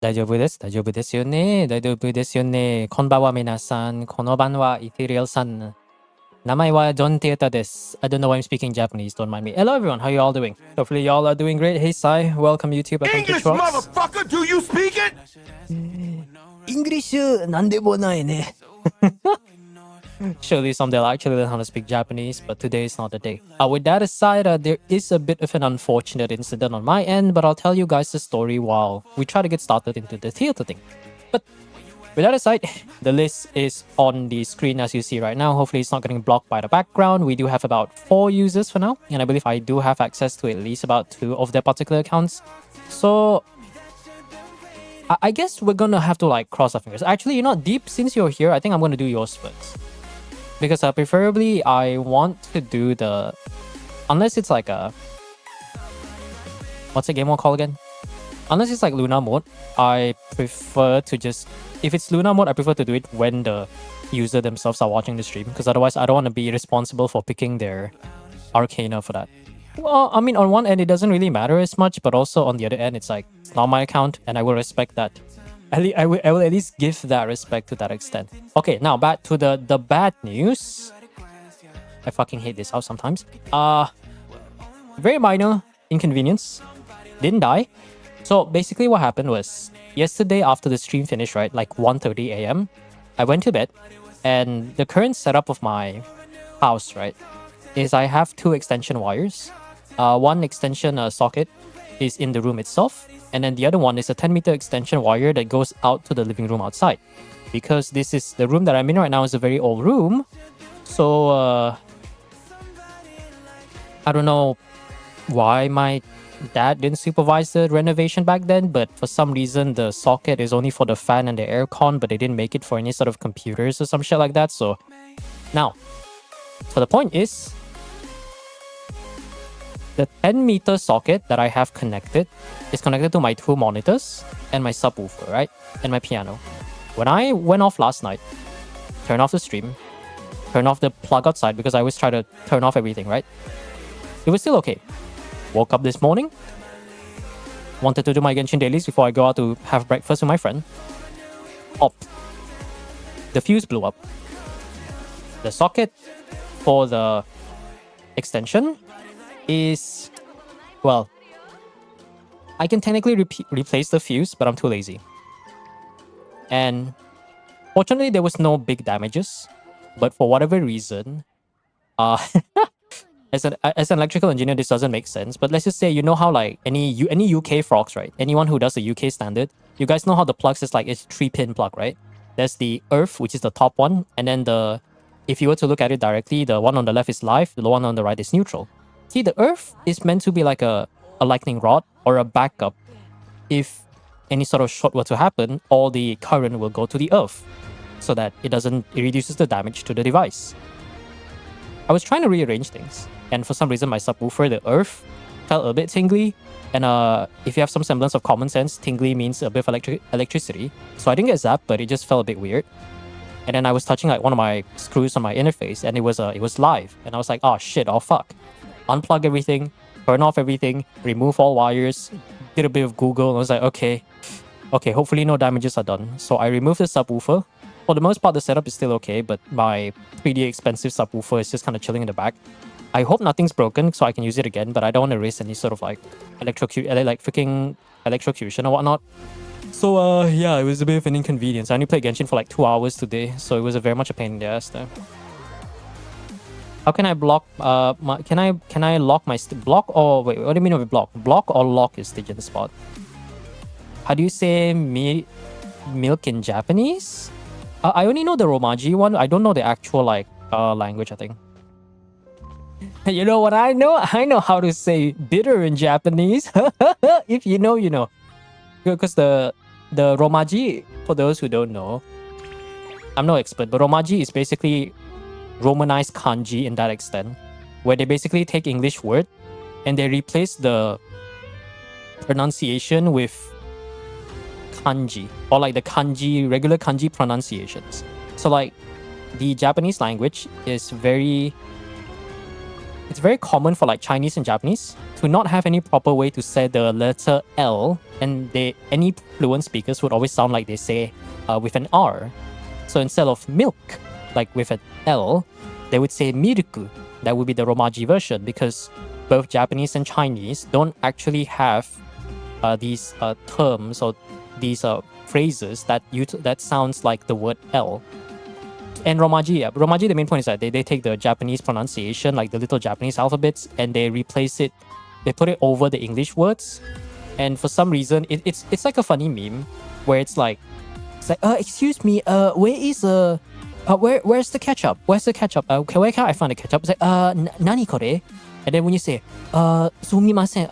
大丈夫です。大丈夫ですよね。大丈夫ですよね。こんばんは皆さん。この番はイテリアルさん。名前はジョンテータです。I don't know why I'm speaking Japanese. Don't mind me. Hello everyone. How you all doing? Hopefully you all are doing great. Hey Sai. Welcome YouTube. Welcome to English, Trox. motherfucker! Do you speak it? English なんでもないね。Surely someday I'll actually learn how to speak Japanese, but today is not the day. With that aside, there is a bit of an unfortunate incident on my end, but I'll tell you guys the story while we try to get started into the theater thing. But with that aside, the list is on the screen as you see right now. Hopefully it's not getting blocked by the background. We do have about 4 users for now, and I believe I do have access to at least about 2 of their particular accounts. So I guess we're gonna have to like cross our fingers. Actually, you know, Deep, since you're here, I think I'm gonna do yours first. Because preferably I want to do the... Unless it's like a... What's the game mode called again? Unless it's like Luna mode, I prefer to just... If it's Luna mode, I prefer to do it when the user themselves are watching the stream. Because otherwise, I don't want to be responsible for picking their Arcana for that. Well, I mean, on one end, it doesn't really matter as much. But also on the other end, it's like, it's not my account. And I will respect that. I will at least give that respect to that extent. Okay, now back to the bad news. I fucking hate this house sometimes. Very minor inconvenience. Didn't die. So basically what happened was, yesterday after the stream finished, right, like 1:30 a.m., I went to bed, and the current setup of my house, right, is I have 2 extension wires. One extension socket is in the room itself, and then the other one is a 10-meter extension wire that goes out to the living room outside. Because this is the room that I'm in right now is a very old room, so I don't know why my dad didn't supervise the renovation back then, but for some reason the socket is only for the fan and the aircon, but they didn't make it for any sort of computers or some shit like that. So now, so the point is, the 10-meter socket that I have connected is connected to my 2 monitors and my subwoofer, right? And my piano. When I went off last night, turned off the stream, turned off the plug outside because I always try to turn off everything, right? It was still okay. Woke up this morning, wanted to do my Genshin dailies before I go out to have breakfast with my friend. The fuse blew up. The socket for the extension is, well, I can technically replace the fuse, but I'm too lazy. And fortunately, there was no big damages, but for whatever reason, as an electrical engineer, this doesn't make sense. But let's just say, you know how like any UK frogs, right? Anyone who does the UK standard, you guys know how the plugs is like it's 3-pin plug, right? There's the earth, which is the top one, and then if you were to look at it directly, the one on the left is live, the one on the right is neutral. See, the earth is meant to be like a lightning rod or a backup. If any sort of short were to happen, all the current will go to the earth so that it reduces the damage to the device. I was trying to rearrange things, and for some reason my subwoofer, the earth, felt a bit tingly. And if you have some semblance of common sense, tingly means a bit of electricity. So I didn't get zapped, but it just felt a bit weird. And then I was touching like one of my screws on my interface, and it was live. And I was like, oh shit, oh fuck. Unplug everything, turn off everything, remove all wires, did a bit of Google, and I was like, okay, hopefully no damages are done. So I removed the subwoofer. For the most part, the setup is still okay, but my pretty expensive subwoofer is just kind of chilling in the back. I hope nothing's broken so I can use it again, but I don't want to risk any sort of like freaking electrocution or whatnot. So yeah, it was a bit of an inconvenience. I only played Genshin for like 2 hours today, so it was very much a pain in the ass there. How can I block can I lock my block, or wait, what do you mean by block? Block or lock is the spot. How do you say milk in Japanese? I only know the Romaji one. I don't know the actual like language, I think. You know what I know? I know how to say bitter in Japanese. If you know, you know. Because the Romaji, for those who don't know, I'm no expert, but Romaji is basically Romanized kanji in that extent, where they basically take English word and they replace the pronunciation with kanji, or like the kanji, regular kanji pronunciations. So like the Japanese language is it's very common for like Chinese and Japanese to not have any proper way to say the letter L, and any fluent speakers would always sound like they say with an R. So instead of milk, like with an L, they would say miruku. That would be the Romaji version, because both Japanese and Chinese don't actually have these terms or these phrases that sounds like the word L. And Romaji, Romaji, the main point is that they take the Japanese pronunciation, like the little Japanese alphabets, and they replace it, they put it over the English words. And for some reason, it's like a funny meme where it's like, excuse me, where's the ketchup? Where's the ketchup? Okay, where can I find the ketchup? It's like, nani kore? And then when you say, sumimasen,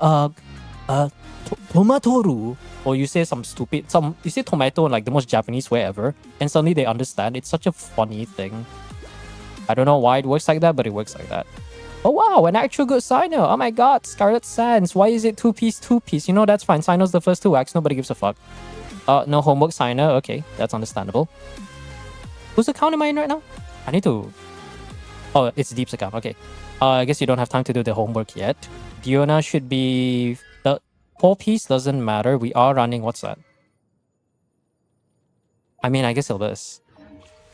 tomatoru, or you say you say tomato in like the most Japanese way ever, and suddenly they understand. It's such a funny thing. I don't know why it works like that, but it works like that. Oh wow, an actual good signer. Oh my god, Scarlet Sands. Why is it two-piece? You know, that's fine. Signer's the first two acts. Nobody gives a fuck. No homework signer. Okay, that's understandable. Whose account am I in right now? I need to... Oh, it's Deep's account. Okay. I guess you don't have time to do the homework yet. Diona should be... The 4-piece doesn't matter. We are running... What's that? I mean, I guess it is.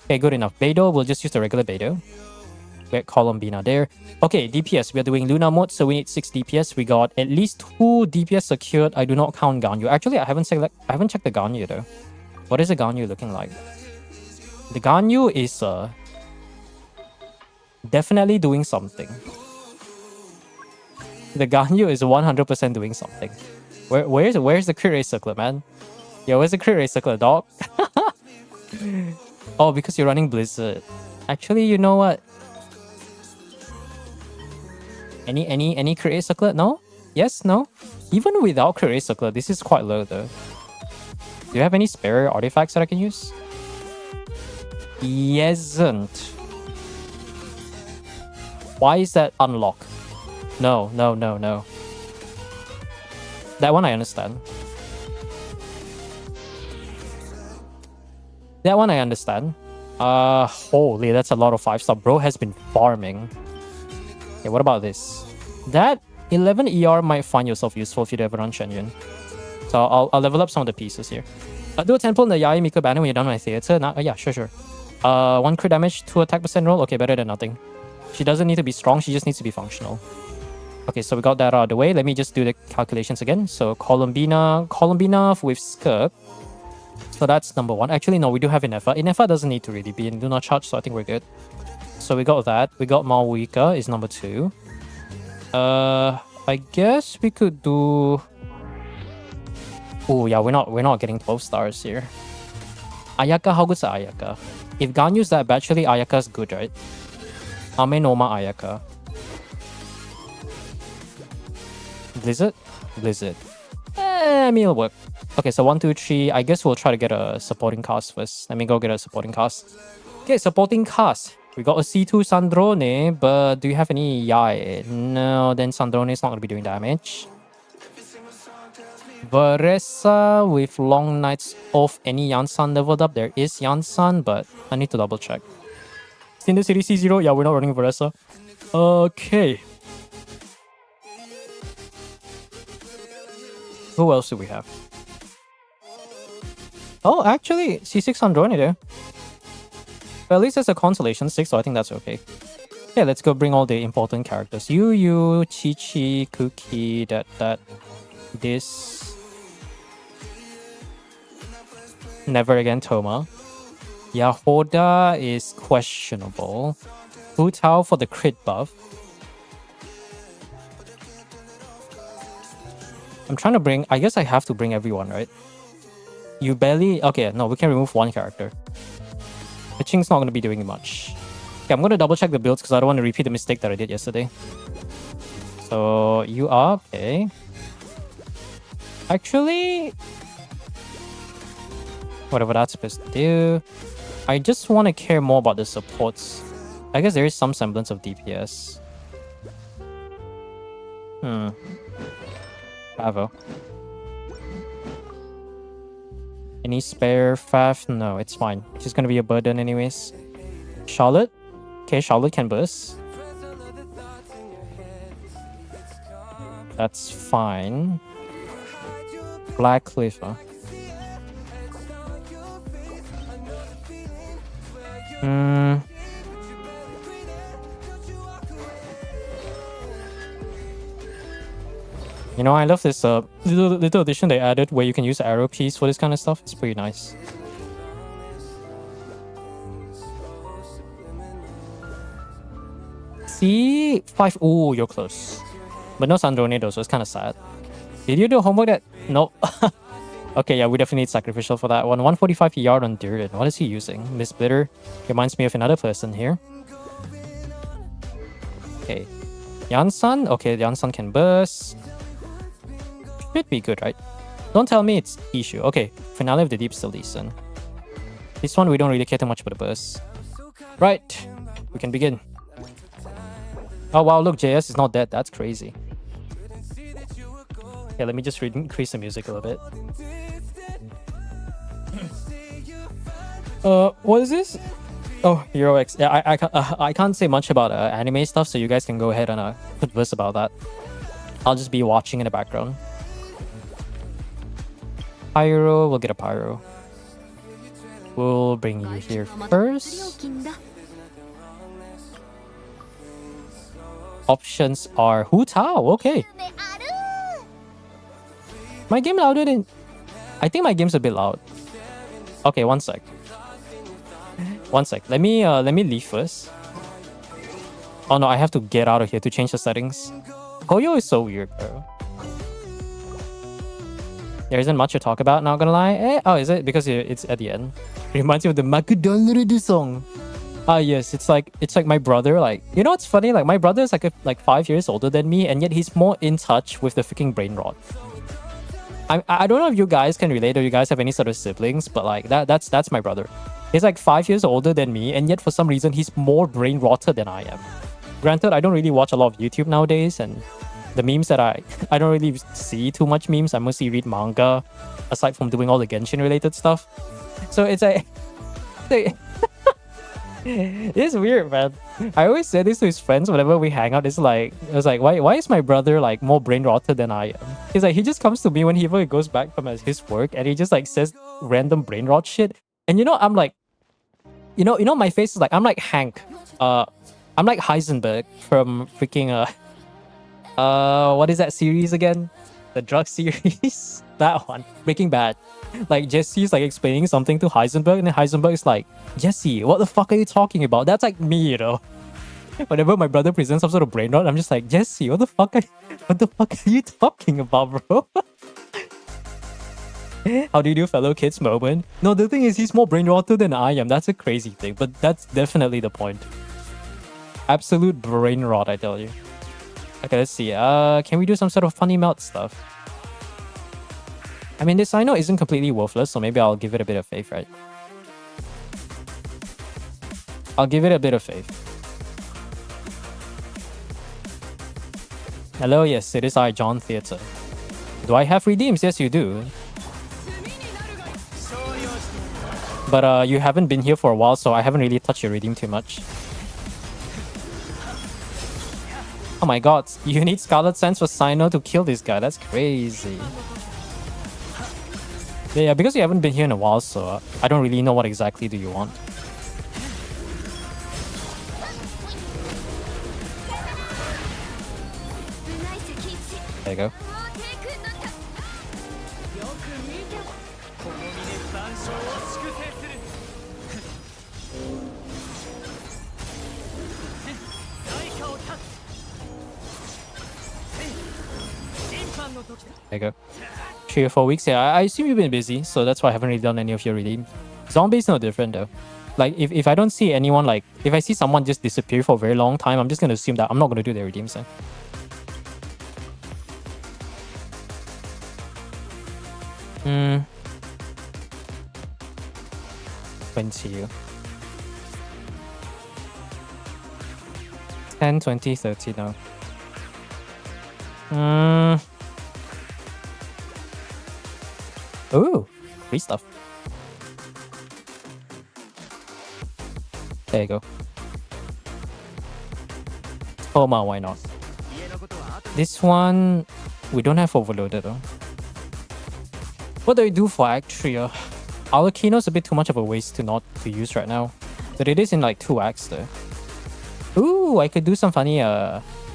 Okay, good enough. Beidou, we'll just use the regular Beidou. We're at Columbina there. Okay, DPS. We are doing Luna mode, so we need 6 DPS. We got at least 2 DPS secured. I do not count Ganyu. Actually, I haven't checked the Ganyu though. What is the Ganyu looking like? The Ganyu is definitely doing something. The Ganyu is 100% doing something. Where's the crit rate circlet, man? Yo, where's the crit rate circlet, dog? Oh, because you're running Blizzard. Actually, you know what? Any crit rate circlet? No? Yes? No? Even without crit rate circlet, this is quite low though. Do you have any spare artifacts that I can use? Yesn't. Why is that unlocked? No. That one I understand. Holy, that's a lot of 5-star. Bro has been farming. Okay, what about this? That 11 ER might find yourself useful if you ever run Shenyun. So I'll level up some of the pieces here. Do a 10 pull in the Yai Miko banner when you're done with theater. Yeah, sure. 1 crit damage, 2 attack percent roll. Okay, better than nothing. She doesn't need to be strong, she just needs to be functional. Okay, so we got that out of the way. Let me just do the calculations again. So Columbina with Skirk. So that's number 1. Actually, no, we do have Inefa. Inefa doesn't need to really be in Do Not Charge, so I think we're good. So we got that. We got Malwika is number 2. I guess we could do... Oh yeah, we're not getting 12 stars here. Ayaka, how good's Ayaka? If Ganyu's that bad, actually Ayaka's good, right? Amenoma Ayaka. Blizzard. I mean, it'll work. Okay, so 1, 2, 3. I guess we'll try to get a supporting cast first. Let me go get a supporting cast. Okay, supporting cast. We got a C2 Sandrone, but do you have any Yai? No, then Sandrone is not going to be doing damage. Varesa with Long Nights Off. Any Yansan leveled up? There is Yansan, but I need to double check. Cinder City C0? Yeah, we're not running Varesa. Okay. Who else do we have? Oh, actually, C6 Androni there. But at least there's a consolation 6, so I think that's okay. Yeah, let's go bring all the important characters. Yu, Chi, Cookie, this. Never again Toma. Yahoda is questionable. Hu Tao for the crit buff. I'm trying to bring... I guess I have to bring everyone, right? You barely... Okay, no, we can remove 1 character. Pitching's not going to be doing much. Okay, I'm going to double check the builds because I don't want to repeat the mistake that I did yesterday. So, you are... Okay. Actually... Whatever that's supposed to do. I just want to care more about the supports. I guess there is some semblance of DPS. Bravo. Any spare Faf? No, it's fine. She's gonna be a burden anyways. Charlotte? Okay, Charlotte can burst. That's fine. Black Cliff, huh? You know, I love this little addition they added where you can use arrow keys for this kind of stuff. It's pretty nice. See? 5. Ooh, you're close. But no Sandrone though, so it's kind of sad. Did you do homework that? Nope. Okay, yeah, we definitely need sacrificial for that one. 145 yard on Durin. What is he using? Miss Bitter reminds me of another person here. Okay. Yansan? Okay, Yansan can burst. Should be good, right? Don't tell me it's issue. Okay, Finale of the Deep still decent. This one we don't really care too much about the burst. Right, we can begin. Oh wow, look, JS is not dead. That's crazy. Okay, let me just increase the music a little bit. What is this? Oh, Hero X. Yeah, I can't say much about anime stuff, so you guys can go ahead and converse about that. I'll just be watching in the background. Pyro, we'll get a Pyro. We'll bring you here first. Options are Hu Tao. Okay. My game louder than... I think my game's a bit loud. Okay, one sec. One sec. Let me leave first. Oh no, I have to get out of here to change the settings. Koyo is so weird, bro. There isn't much to talk about, not gonna lie. Eh? Oh, is it? Because it's at the end. Reminds me of the Makudonrudu song. Ah, yes, it's like my brother. Like, you know what's funny? Like, my brother is like 5 years older than me, and yet he's more in touch with the freaking brain rot. I don't know if you guys can relate or you guys have any sort of siblings, but like that's my brother. He's like 5 years older than me, and yet for some reason he's more brain rotted than I am. Granted, I don't really watch a lot of YouTube nowadays, and the memes that I don't really see too much memes. I mostly read manga, aside from doing all the Genshin related stuff. So it's like it's weird, man. I always say this to his friends whenever we hang out. It's like, why is my brother like more brain rotted than I am? He's like, he just comes to me whenever he goes back from his work, and he just like says random brain rot shit. And you know, I'm like, you know, my face is like, I'm like Hank. I'm like Heisenberg from freaking what is that series again? The drug series. That one, Breaking Bad. Like, Jesse's like explaining something to Heisenberg, and then Heisenberg is like, Jesse, what the fuck are you talking about? That's like me, you know. Whenever my brother presents some sort of brain rot, I'm just like, Jesse, what the fuck are you talking about, bro? How do you do, fellow kids moment? No, the thing is, he's more brain rotted than I am. That's a crazy thing, but that's definitely the point. Absolute brain rot, I tell you. Okay, let's see. Can we do some sort of funny melt stuff? I mean, this I know isn't completely worthless, so maybe I'll give it a bit of faith, right? I'll give it a bit of faith. Hello, yes, it is I, John Theatre. Do I have redeems? Yes, you do. But you haven't been here for a while, so I haven't really touched your redeem too much. Oh my god, you need Scarlet Sands for Sino to kill this guy. That's crazy. Yeah, because you haven't been here in a while, so I don't really know what exactly do you want. There you go. There you go. 3 or 4 weeks. Yeah, I assume you've been busy, so that's why I haven't really done any of your redeems. Zombie's no different though. Like, if I don't see anyone, like, if I see someone just disappear for a very long time, I'm just gonna assume that I'm not gonna do their redeems then. Hmm. 20. 10, 20, 30 now. Ooh, free stuff. There you go. Homa, why not? This one, We don't have overloaded though. What do I do for Act 3? Alakino's a bit too much of a waste to not to use right now. But it is in like 2 acts though. Ooh, I could do some funny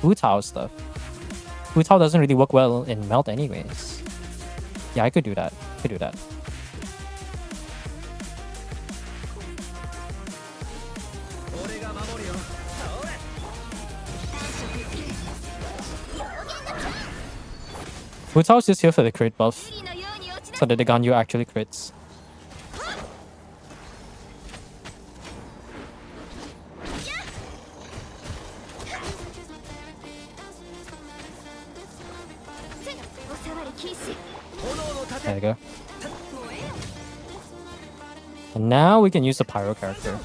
Wu-Tao stuff. Wu-Tao doesn't really work well in Melt anyways. Yeah, I could do that. Wu-Tao's just here for the crit buff. So that the Ganyu actually crits. There you go. And now we can use the Pyro character.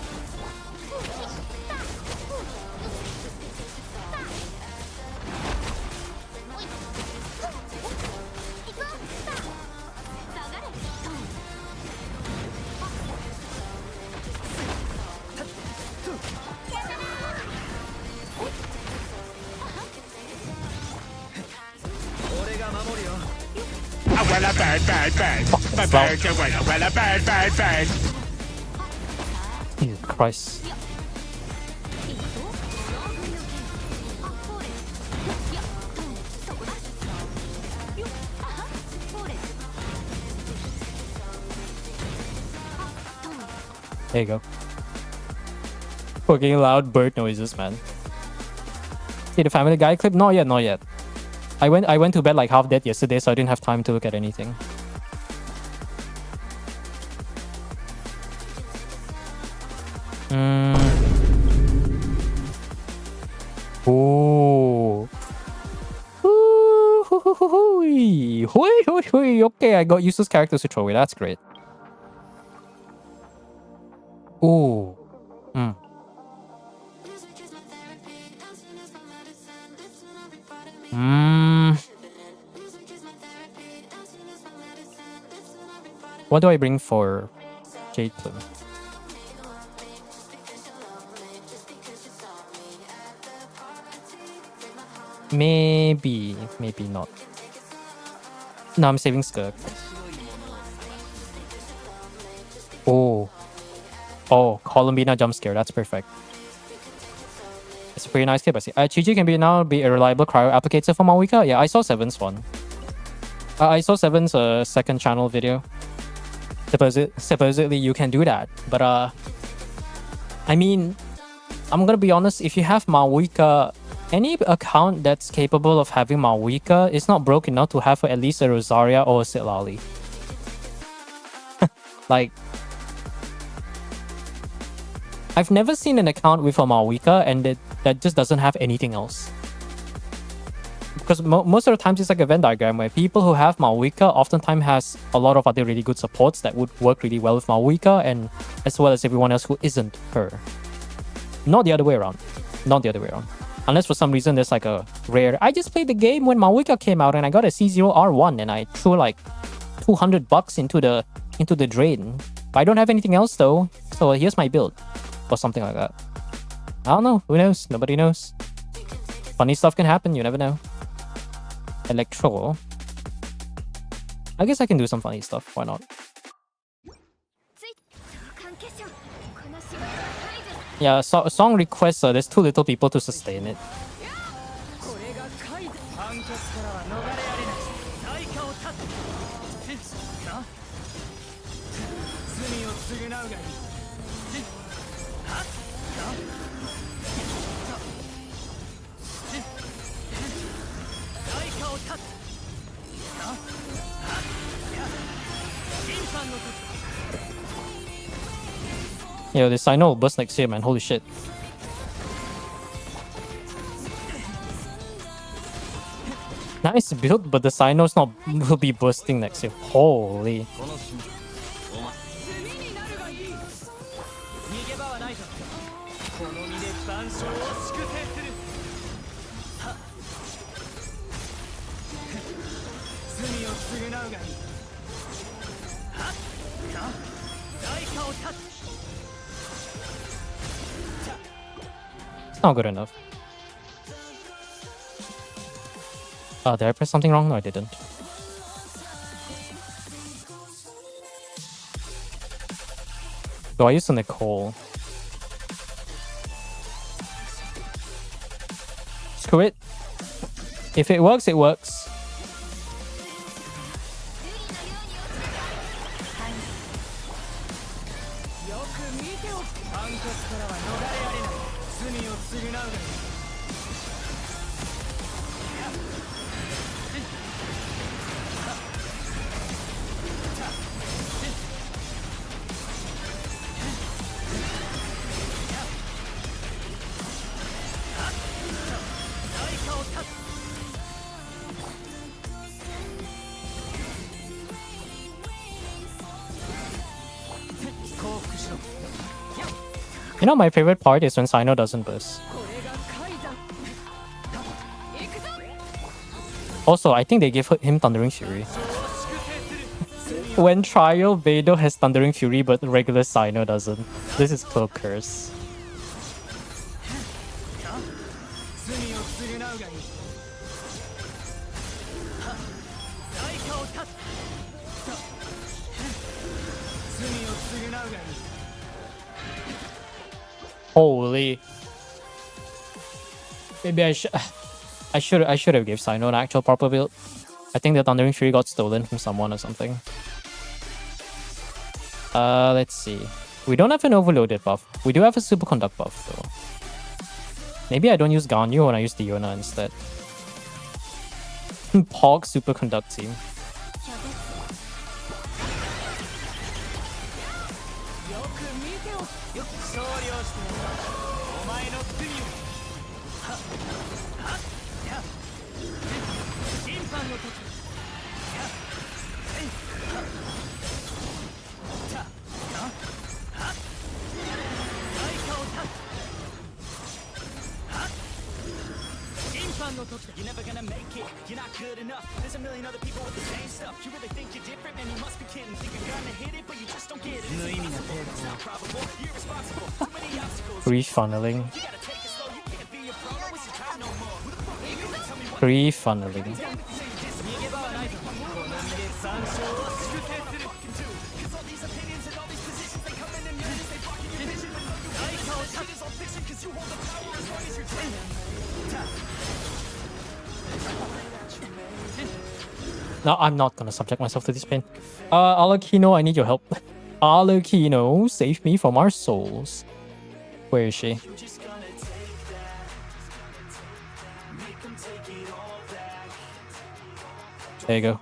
Jesus Christ. There you go. Fucking loud bird noises, man. See the Family Guy clip? Not yet. I went to bed like half dead yesterday, so I didn't have time to look at anything. Ooh. Okay, I got useless characters to throw away. That's great. Ooh. What do I bring for Jade Plume? Maybe not. No, I'm saving Skirk. Oh, Columbina jump scare. That's perfect. It's a pretty nice clip. I see. Chi-Chi can now be a reliable cryo applicator for Mawika. Yeah, I saw Seven's one. I saw Seven's second channel video. Supposedly you can do that, but I mean, I'm gonna be honest. If you have Mawika, any account that's capable of having Mawika is not broke enough to have at least a Rosaria or a Sitlali. Like, I've never seen an account with a Mawika and that just doesn't have anything else. Because most of the times it's like a Venn diagram where people who have Mawika oftentimes has a lot of other really good supports that would work really well with Mawika, and as well as everyone else who isn't her. Not the other way around. Unless for some reason there's like a rare. I just played the game when Mawika came out and I got a C0R1 and I threw like $200 into the drain. But I don't have anything else though, so here's my build. Or something like that. I don't know. Who knows? Nobody knows. Funny stuff can happen. You never know. Electro. I guess I can do some funny stuff. Why not? Yeah, song requests. There's too little people to sustain it. Yo, this Sino will burst next year, man. Holy shit. Nice build, but the Sino's not will be bursting next year. Holy. It's not good enough. Did I press something wrong? No, I didn't. So I used a Nicole. Screw it. If it works, it works. You know, my favorite part is when Sino doesn't burst. Also, I think they gave him Thundering Fury. When Trial, Beidou has Thundering Fury, but regular Sino doesn't. This is Cloak Curse. Holy. Maybe I should have gave Sino an actual proper build. I think the Thundering Fury got stolen from someone or something. Let's see. We don't have an overloaded buff. We do have a superconduct buff though. Maybe I don't use Ganyu when I use Diona instead. Pog superconduct team. You're never gonna make it, you're not good enough. There's a million other people with the same stuff. You really think you're different, man, you must be kidding. Think you're gonna hit it, but you just don't get it. It's not probable, you're responsible. Too many obstacles. Pre-funneling. You gotta take it slow, you can't be a pro, don't waste your time no more. Who the fuck are you gonna tell me what Pre-funneling. No, I'm not gonna subject myself to this pain. Alakino, I need your help. Alakino, save me from our souls. Where is she? There you go.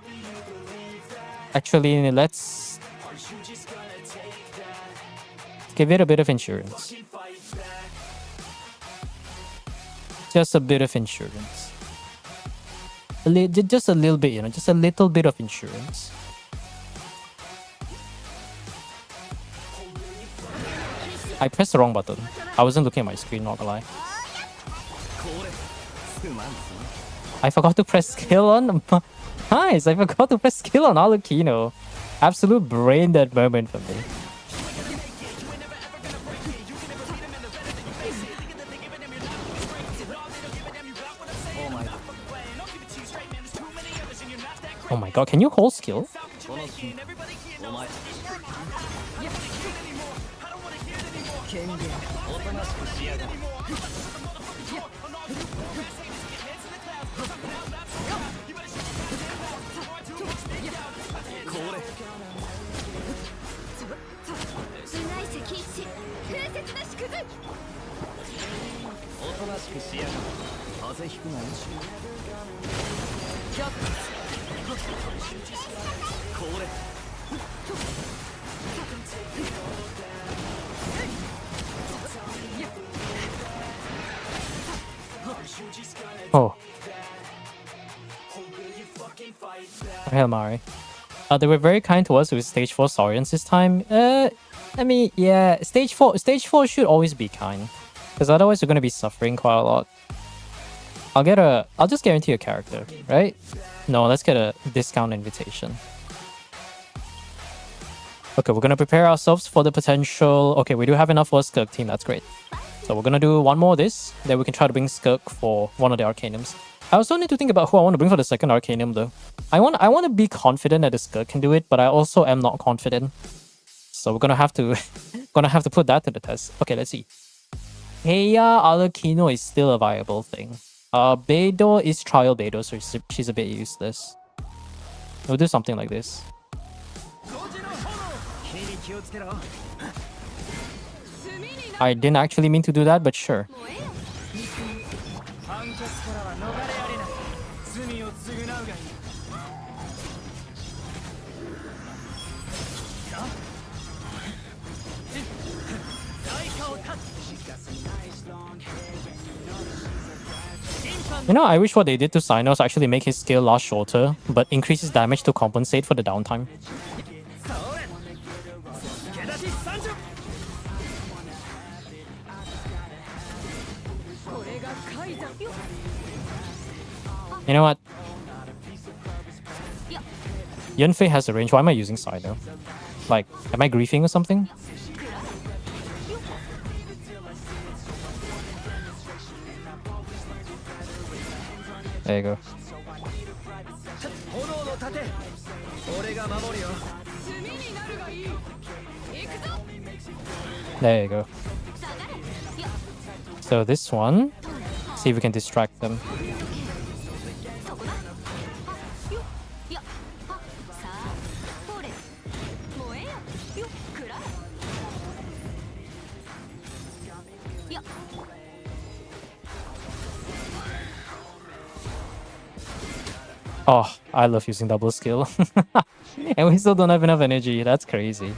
Actually, let's give it a bit of insurance. Just a bit of insurance. Just a little bit, you know, just a little bit of insurance. I pressed the wrong button. I wasn't looking at my screen, not gonna lie. I forgot to press skill on... Nice! I forgot to press skill on Alakino. Absolute brain dead moment for me. Oh my god, can you hold skill? Oh. Hell, Mari. They were very kind to us with stage 4 Saurians this time. I mean, yeah, stage 4 should always be kind. Because otherwise we're gonna be suffering quite a lot. I'll just guarantee a character, right? No, let's get a discount invitation. Okay, we're gonna prepare ourselves for the potential... Okay, we do have enough for a Skirk team, that's great. So we're gonna do one more of this, then we can try to bring Skirk for one of the Arcanums. I also need to think about who I want to bring for the second Arcanium though. I want to be confident that the Skirk can do it, but I also am not confident. So we're gonna have to put that to the test. Okay, let's see. Heya Alakino is still a viable thing. Beidou is trial Beidou, so she's a bit useless. We'll do something like this. I didn't actually mean to do that, but sure. You know, I wish what they did to Cynos actually make his skill last shorter, but increase his damage to compensate for the downtime. You know what? Yunfei has a range. Why am I using Cyno? Like, am I griefing or something? There you go. There you go. So this one, see if we can distract them. Oh, I love using double skill. And we still don't have enough energy. That's crazy.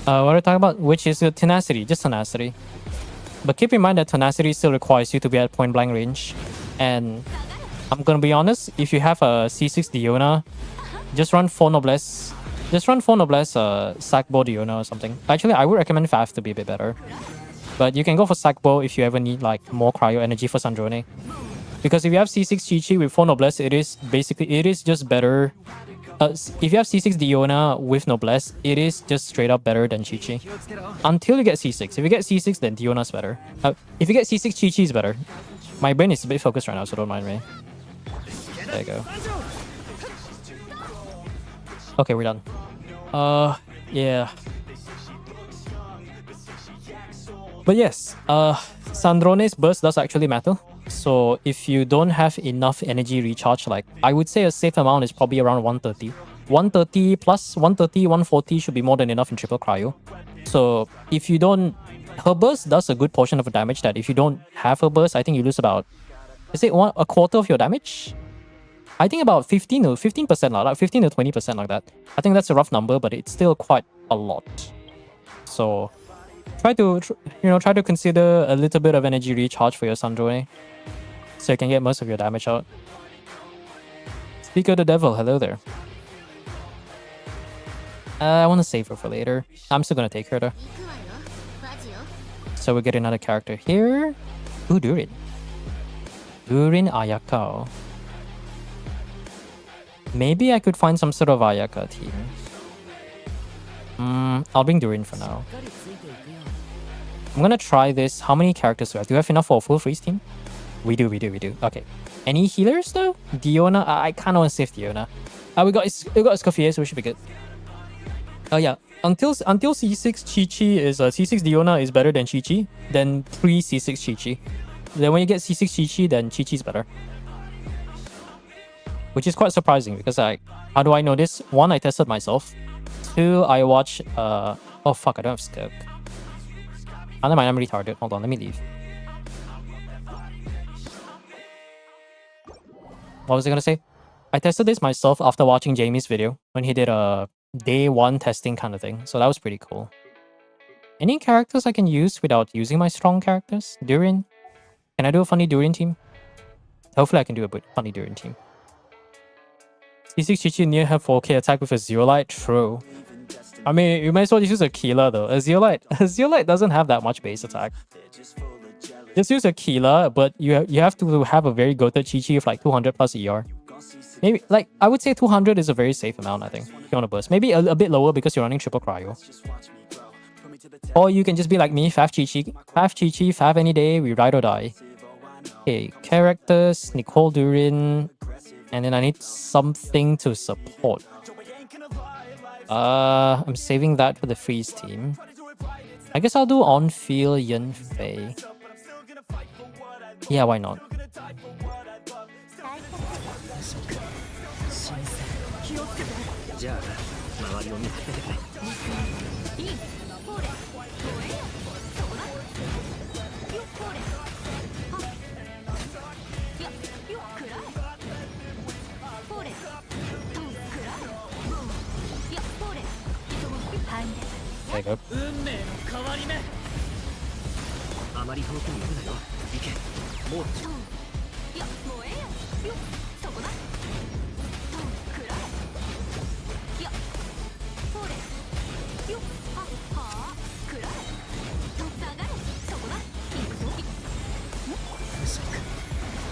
What are we talking about? Which is tenacity, just tenacity. But keep in mind that tenacity still requires you to be at point blank range. And I'm gonna be honest, if you have a C6 Diona, just run 4 Noblesse. Just run 4 Noblesse Sackbow Diona or something. Actually, I would recommend 5 to be a bit better. But you can go for Sackbow if you ever need like more cryo energy for Sandrone. Because if you have C6 Chi-Chi with 4 Noblesse, it is just better. If you have C6 Diona with Noblesse, it is just straight up better than Chi-Chi. Until you get C6. If you get C6, then Diona's better. If you get C6, Chi-Chi is better. My brain is a bit focused right now, so don't mind me. There you go. Okay, we're done. Yeah. But yes, Sandrone's burst does actually matter. So if you don't have enough energy recharge, like I would say a safe amount is probably around 130. 130 plus 130, 140 should be more than enough in triple cryo. So if you don't, her burst does a good portion of the damage that if you don't have her burst, I think you lose about, is it a quarter of your damage? I think about 15 to 15%, like 15 to 20% like that. I think that's a rough number, but it's still quite a lot. So try to consider a little bit of energy recharge for your Sandrone, so you can get most of your damage out. Speak of the devil, hello there. I want to save her for later. I'm still gonna take her though. So we get another character here. Ooh, Durin. Durin Ayakao. Maybe I could find some sort of Ayaka team. I'll bring Durin for now. I'm gonna try this. How many characters do we have? Do we have enough for a full freeze team? We do. Okay. Any healers though? Diona? I kinda want to save Diona. We got Escoffier, so we should be good. Yeah. Until C6 Chi-Chi is C6 Diona is better than Chi-Chi, then pre-C6 Chi-Chi. Then when you get C6 Chi-Chi, then Chi-Chi is better. Which is quite surprising because how do I know this? 1, I tested myself. 2, I watched oh fuck, I don't have Skirk. Oh, never mind, I'm retarded. Hold on, let me leave. What was I gonna say? I tested this myself after watching Jamie's video when he did a day 1 testing kind of thing. So that was pretty cool. Any characters I can use without using my strong characters? Durin? Can I do a funny Durin team? Hopefully I can do a funny Durin team. C6 Chi-Chi near have 4k attack with a Zeolite? True. I mean, you might as well just use a Keeler though. A Zeolite doesn't have that much base attack. Just use a Keela, but you have to have a very goated Chi-Chi of like 200 plus ER. Maybe, like, I would say 200 is a very safe amount, I think, if you want to burst. Maybe a bit lower because you're running triple cryo. Or you can just be like me, Faf Chi-Chi. Faf Chi-Chi, Faf any day, we ride or die. Okay, characters, Nicole Durin. And then I need something to support. I'm saving that for the freeze team. I guess I'll do on-field Yin Fei. Yeah, why not? There you go.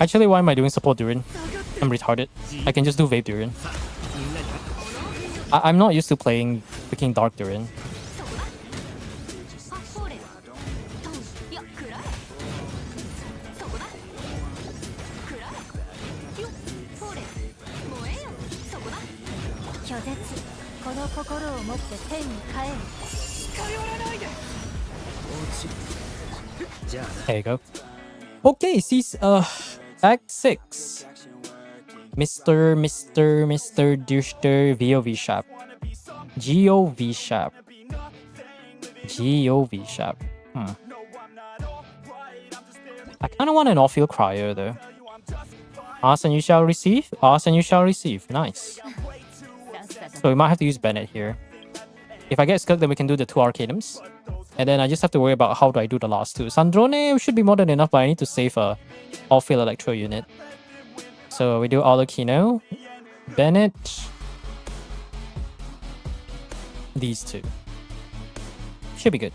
Actually, why am I doing support Durin? I'm retarded. I can just do Vape Durin. I'm not used to playing freaking Dark Durin. There you go. Okay, Act 6. Mr. Duster VOV Shop. GOV Shop. GOV Shop. I kind of want an off-field cryo though. Ask and you shall receive. Ask and you shall receive. Nice. So we might have to use Bennett here. If I get Skirk, then we can do the 2 Arcanums. And then I just have to worry about how do I do the last 2. Sandrone should be more than enough, but I need to save a off-field Electro unit. So we do Alucino, Bennett, these 2. Should be good.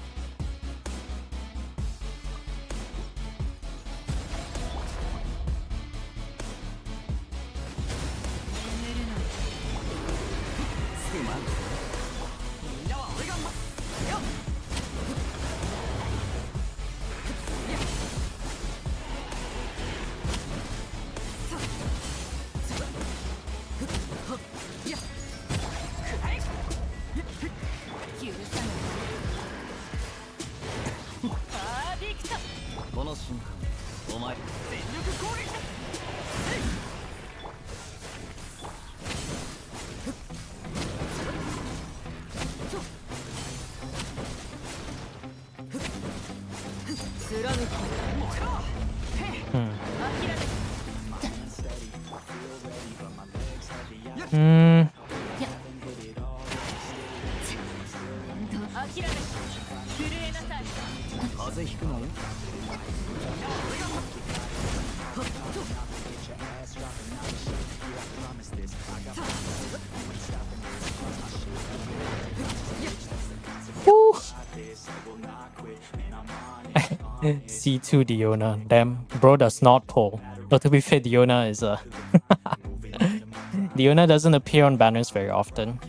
C2 Diona. Damn, bro does not pull. But to be fair, Diona is a... Diona doesn't appear on banners very often.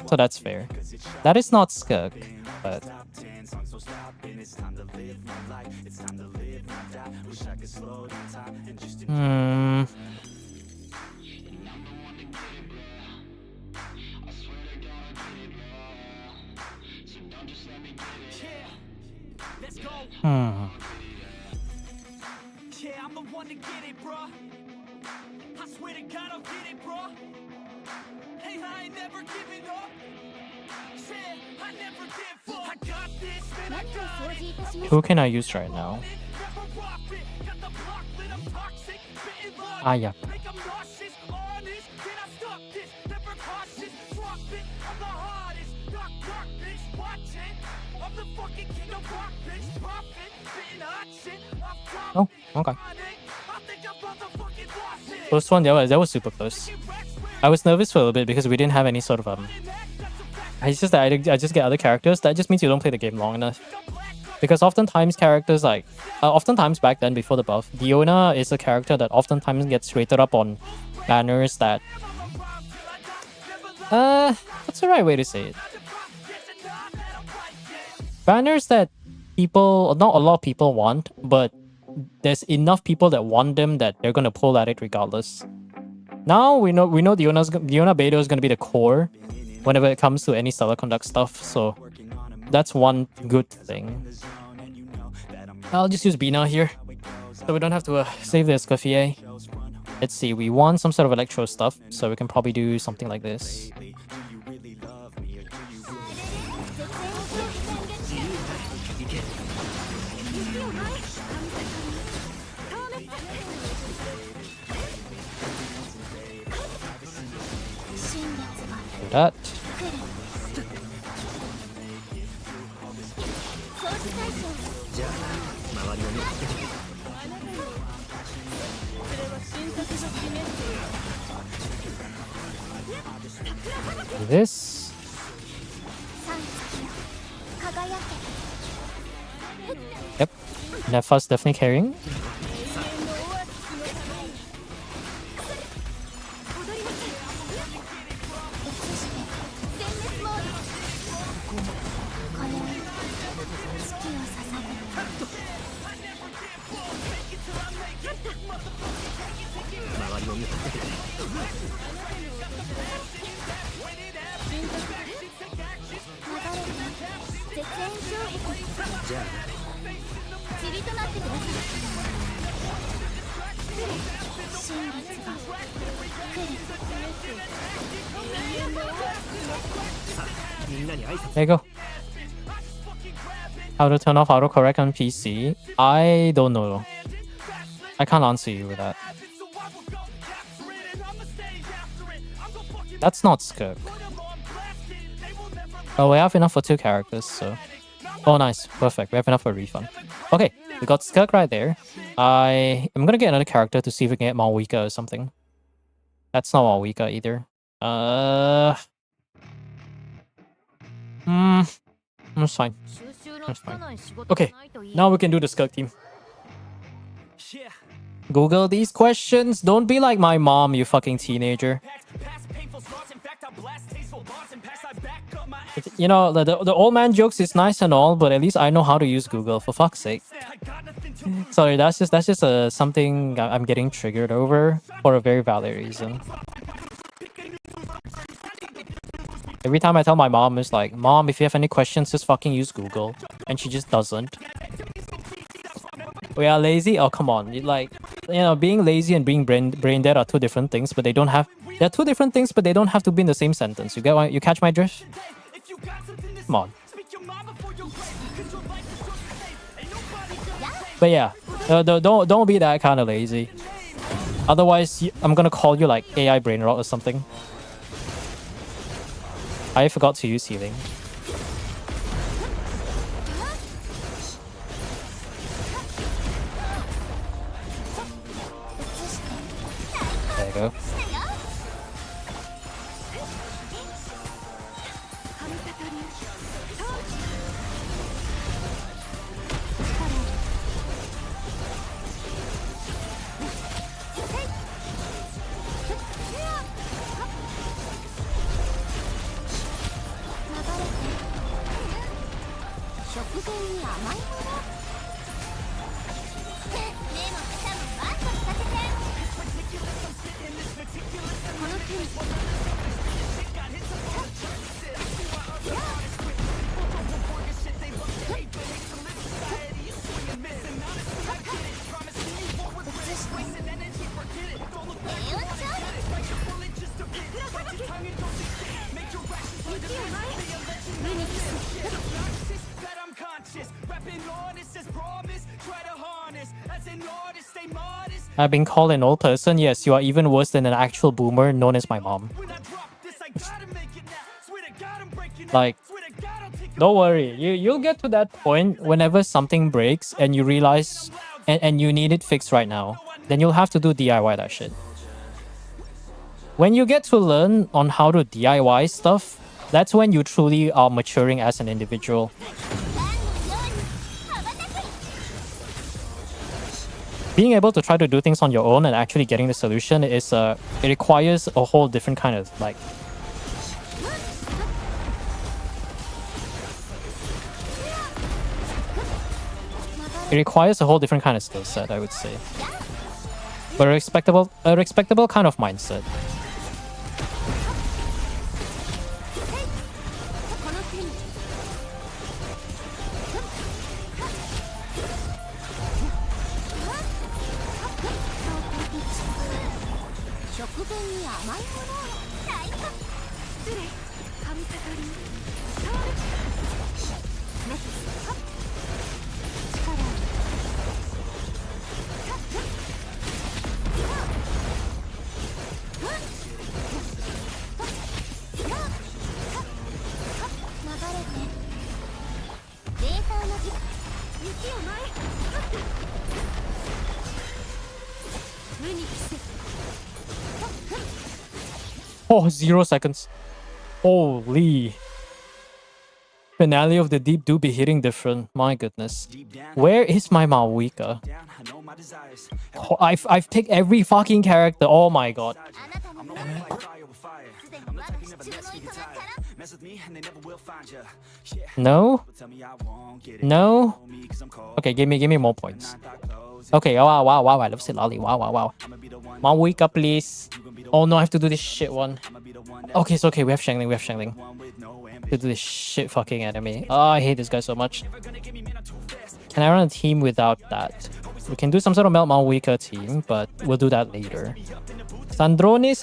So that's fair. That is not Skirk, but... Yeah, I'm the one to get it, bro. I swear to God, I'll get it, bro. Hey, I ain't never giving up. Yeah, I never give up. I got this, man, I got it. Who can I use right now? Yeah. Oh, okay. First one, that was super close. I was nervous for a little bit because we didn't have any sort of It's just that I just get other characters. That just means you don't play the game long enough. Because oftentimes characters like, oftentimes back then before the buff, Diona is a character that oftentimes gets rated up on banners that, what's the right way to say it? Banners that people, not a lot of people want, but there's enough people that want them that they're gonna pull at it regardless. Now we know Diona Beidou is gonna be the core whenever it comes to any stellar conduct stuff, so that's one good thing. I'll just use Bina here, so we don't have to save the Escoffier. Let's see, we want some sort of electro stuff, so we can probably do something like this. Do that. Do this. Yep, Nefa's definitely carrying. There you go. How to turn off autocorrect on PC? I don't know. I can't answer you with that. That's not Skirk. Oh, we have enough for 2 characters, so... Oh, nice. Perfect. We have enough for a refund. Okay, we got Skirk right there. I am gonna get another character to see if we can get Malwika or something. That's not Malwika either. That's fine. That's fine. Okay, now we can do the Skirk team. Google these questions. Don't be like my mom, you fucking teenager. You know, the old man jokes is nice and all, but at least I know how to use Google, for fuck's sake. Sorry, that's just something I'm getting triggered over for a very valid reason. Every time I tell my mom, it's like, Mom, if you have any questions, just fucking use Google. And she just doesn't. We are lazy? Oh, come on. Being lazy and being brain dead are two different things, but they don't have... They're two different things, but they don't have to be in the same sentence. You catch my drift? Come on. But yeah, don't be that kind of lazy. Otherwise, I'm gonna call you like AI brain rot or something. I forgot to use healing. There you go. I've been called an old person. Yes, you are even worse than an actual boomer known as my mom. Like, don't worry. You'll get to that point whenever something breaks and you realize and you need it fixed right now. Then you'll have to do DIY that shit. When you get to learn on how to DIY stuff, that's when you truly are maturing as an individual. being able to try to do things on your own and actually getting the solution is it requires a whole different kind of like it requires a whole different kind of skill set, I would say. But a respectable kind of mindset. この手に食前に甘いものを大好失礼神盛りメス力を流れてデータの時雪を前無に着せ Oh, 0 seconds. Holy. Finale of the deep do be hitting different. My goodness. Where is my Maoika? Oh, I've picked every fucking character. Oh my god. あなたの胸にすでにまだ必要の糸がから No? No? Okay, give me more points. Okay, wow, I love Silali. Wow. Maoika, please. Oh no, I have to do this shit one. Okay, it's okay. We have Shangling. To do this shit fucking enemy. Oh, I hate this guy so much. Can I run a team without that? We can do some sort of Melt Maoika team, but we'll do that later. Sandrone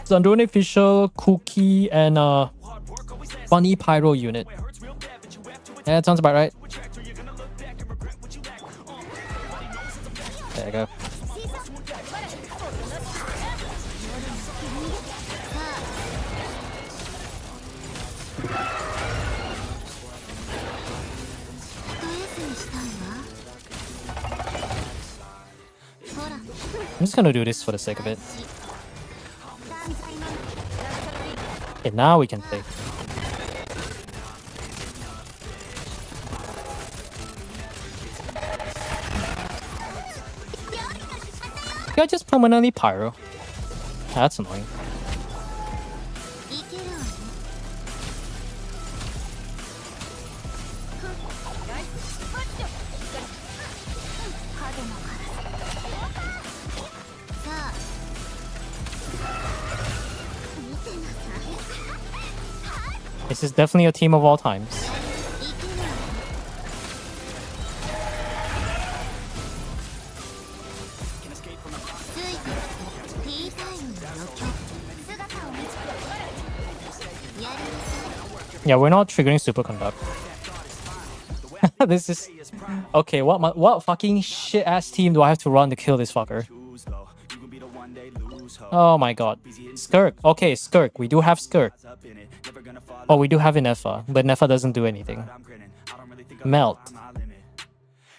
Fischl, Cookie, and Funny Pyro unit. Yeah, that sounds about right. There you go. I'm just gonna do this for the sake of it. Okay, now we can play. You just permanently pyro. That's annoying. This is definitely a team of all times. Yeah, we're not triggering superconduct. This is okay. What fucking shit ass team do I have to run to kill this fucker? Oh my god, Skirk. Okay, Skirk. We do have Skirk. Oh, we do have Nefa, but Nefa doesn't do anything. Melt.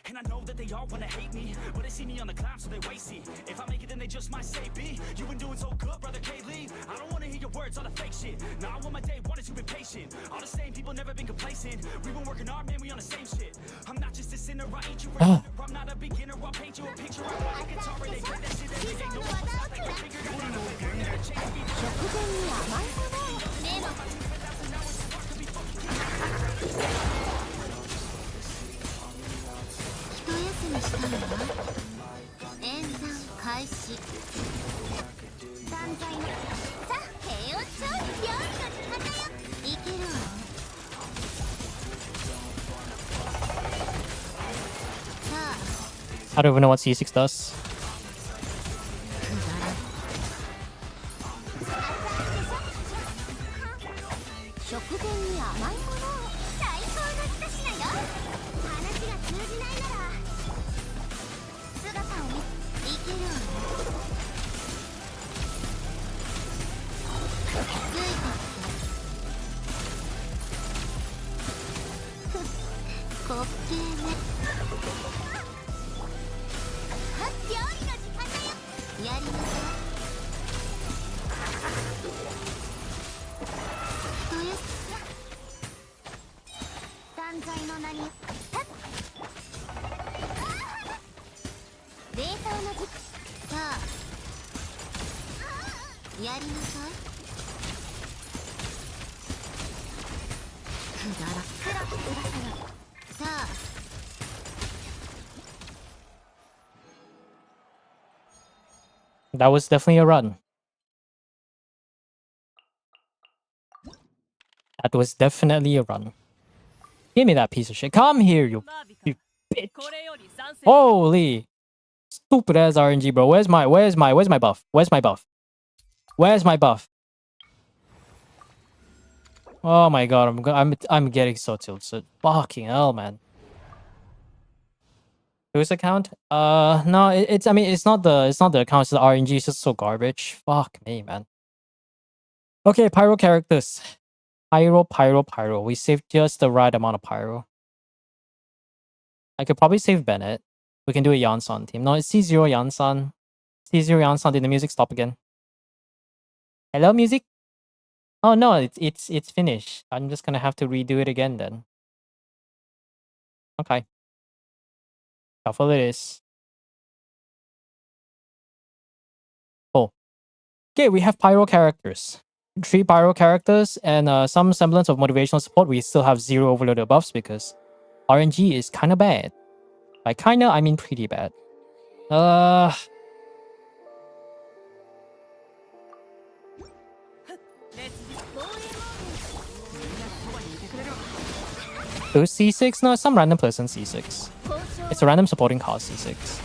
And I know that they all wanna hate me, but they see me on the climb, so they wait. See, if I make it, then they just might say, "B, you been doing so good, brother. Can't leave." I don't wanna hear your words, all the fake shit. Now I want my day, one is you been patient. All the same people, never been complacent. We've been working hard, man. We on the same shit. I'm not just a sinner, I ain't you. I'm not a beginner. I'll paint you a picture. I want a guitar, and they play that shit every day. No one's not like a figure. You're not a figure. Change me. 食前に甘いもの目の一休みしたいわ演算開始散財のさあ平穏調理料理の時間だよいけるわねさあ I don't even know what C6 does. 食前に甘いものを最高の一品よ話が通じないなら姿を見いけるわねついてって滑稽ねは料理の時間だよやりなさい散財の名にりなさい。くだらくらうらさよ。さあ That was definitely a run. That was definitely a run. Give me that piece of shit. Come here, you bitch. Holy stupid ass RNG, bro. Where's my buff? Where's my buff? Where's my buff? Oh my god, I'm getting so tilted. Fucking hell, man. Whose account? No, it's I mean it's not the account, it's the RNG, it's just so garbage. Fuck me, man. Okay, pyro characters. Pyro. We saved just the right amount of pyro. I could probably save Bennett. We can do a Yansan team. No, it's C0 Yansan. C0 Yansan, did the music stop again? Hello, music? Oh no, it's finished. I'm just gonna have to redo it again then. Okay. Shuffle it is. Oh. Okay, we have pyro characters. 3 pyro characters and some semblance of motivational support. We still have 0 overloaded buffs because RNG is kind of bad. By kinda, I mean pretty bad. Who's C6? No, it's some random person C6. It's a random supporting cast C6.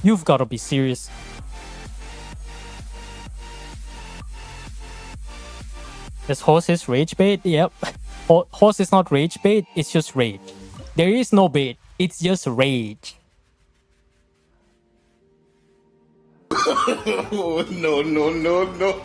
You've got to be serious. This horse is rage bait? Yep. Horse is not rage bait, it's just rage. There is no bait, it's just rage. Oh, no, no, no, no.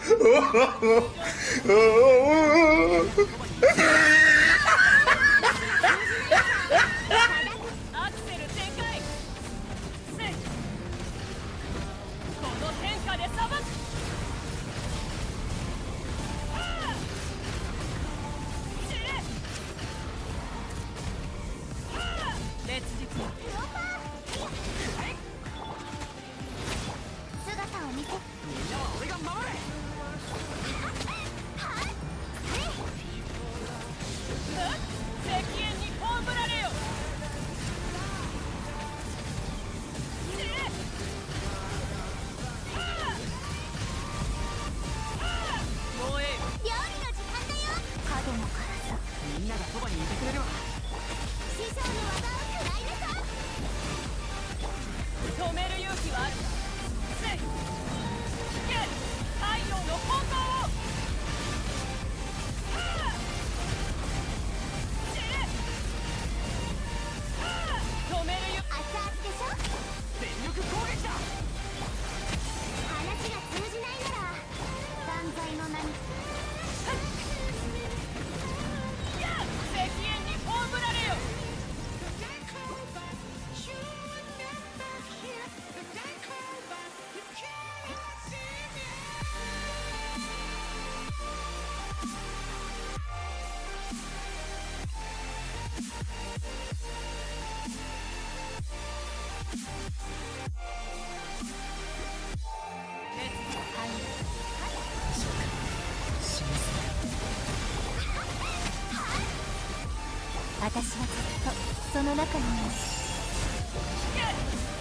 私はずっとその中にいます。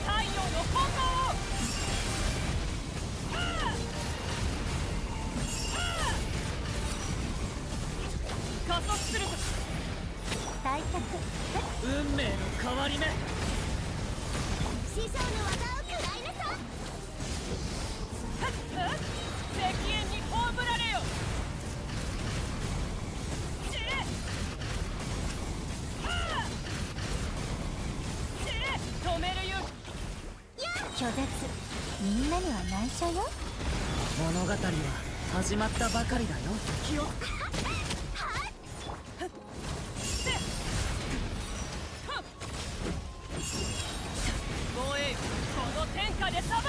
太陽の方向を加速すると大脚運命の変わり目師匠の技を食らいなさい。敵縁に葬られよ止めるよ拒絶みんなには内緒よ。物語は始まったばかりだよ気を防衛この天下で裁く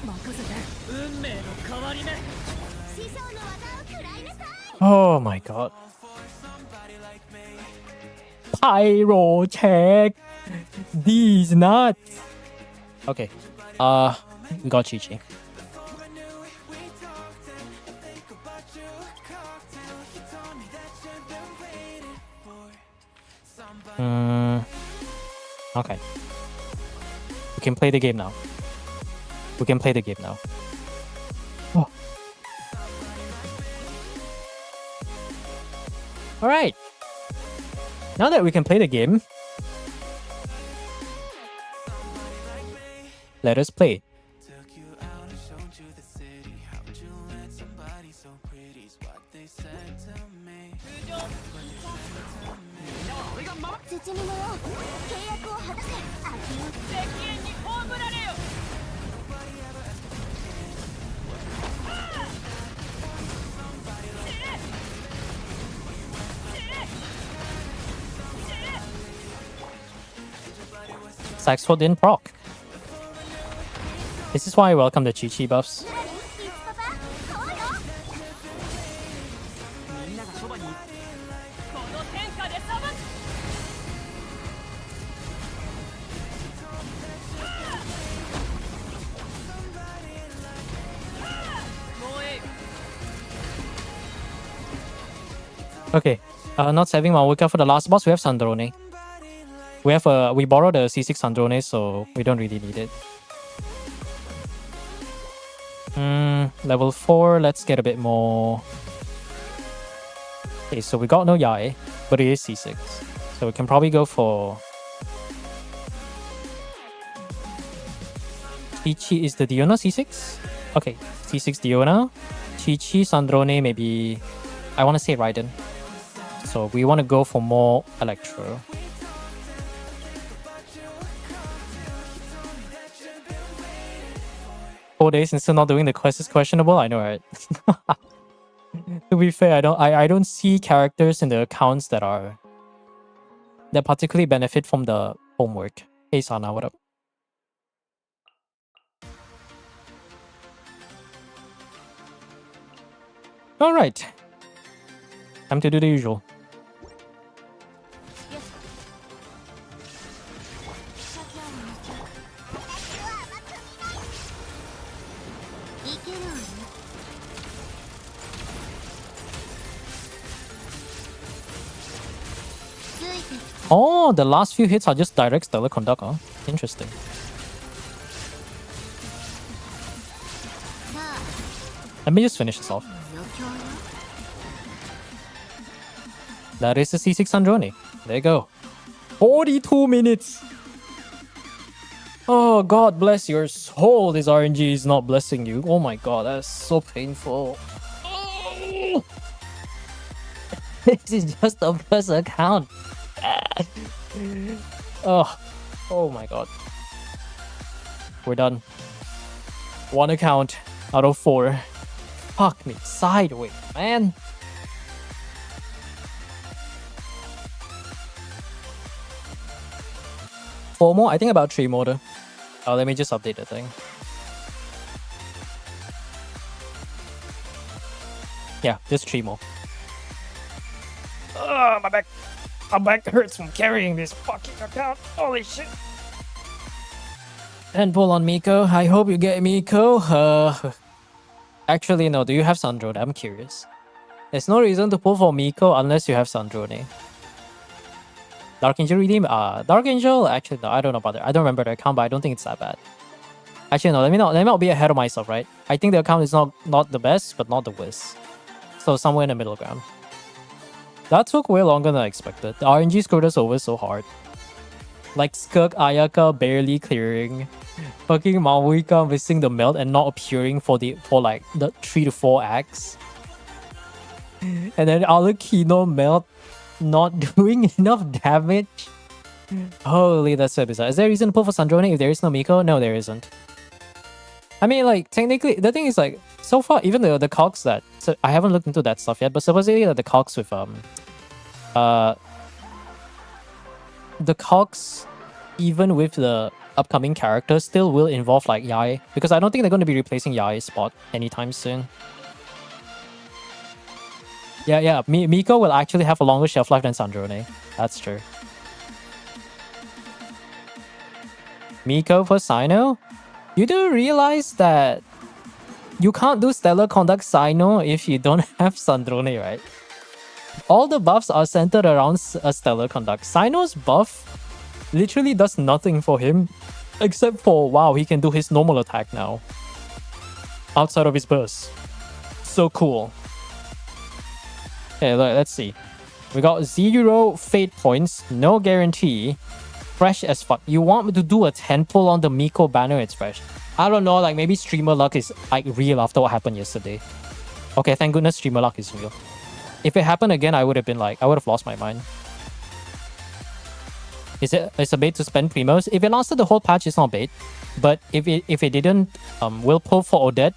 任せて運命の変わり目師匠の技を食らいなさい。 Oh my god. Pyro check. These nuts. Okay. We got Chi-Chi. Okay. We can play the game now. We can play the game now. Oh. Alright. Now that we can play the game, let us play. Saxford didn't proc. This is why I welcome the Chi-Chi buffs. みんながそばにこの天下で裁く防衛 Okay. Not saving my workout for the last boss. We have Sandrone. We borrowed a C6 Sandrone, so we don't really need it. Level 4, let's get a bit more. Okay, so we got no Yae, but it is C6. So we can probably go for... Chi-Chi is the Diona C6? Okay, C6 Diona. Chi-Chi, Sandrone, maybe... I want to say Raiden. So we want to go for more Electro. Four days and still not doing the quest is questionable. I know, right? To be fair, I don't see characters in the accounts that particularly benefit from the homework. Hey Sana, what up? All right, time to do the usual. Oh, the last few hits are just direct stellar conduct, huh? Interesting. Let me just finish this off. That is the C6 Sandrone. There you go. 42 minutes! Oh, God bless your soul. This RNG is not blessing you. Oh my god, that's so painful. Oh. This is just the first account. Oh my god. We're done. One account out of 4. Fuck me sideways, man. Four more? I think about 3 more though. Let me just update the thing. Yeah, just 3 more. My back hurts from carrying this fucking account. Holy shit. And pull on Miko. I hope you get Miko. Actually, no. Do you have Sandrone? I'm curious. There's no reason to pull for Miko unless you have Sandrone. Dark Angel redeem? Dark Angel? Actually, no. I don't know about it. I don't remember the account, but I don't think it's that bad. Actually, no. Let me not be ahead of myself, right? I think the account is not the best, but not the worst. So somewhere in the middle ground. That took way longer than I expected. The RNG screwed us over so hard. Like Skirk Ayaka barely clearing. Fucking Maoika missing the melt and not appearing for like the 3 to 4 acts. And then Alakino melt not doing enough damage. Holy, that's so bizarre. Is there a reason to pull for Sandrone if there is no Miko? No, there isn't. I mean, like, technically, the thing is, like, so far, even the cogs that... So I haven't looked into that stuff yet, but supposedly the cogs with... the cogs, even with the upcoming characters, still will involve, like, Yae. Because I don't think they're going to be replacing Yae's spot anytime soon. Yeah. Miko will actually have a longer shelf life than Sandrone. That's true. Miko for Sino? You do realize that you can't do Stellar Conduct Sino if you don't have Sandrone, right? All the buffs are centered around a Stellar Conduct. Sino's buff literally does nothing for him, except for, wow, he can do his normal attack now. Outside of his burst. So cool. Okay, let's see. We got 0 fate points, no guarantee. Fresh as fuck. You want me to do a 10 pull on the Miko banner? It's fresh. I don't know, like maybe streamer luck is like real after what happened yesterday. Okay, thank goodness streamer luck is real. If it happened again, I would have lost my mind. It's a bait to spend primos. If it lasted the whole patch, it's not bait. But if it didn't, will pull for Odette.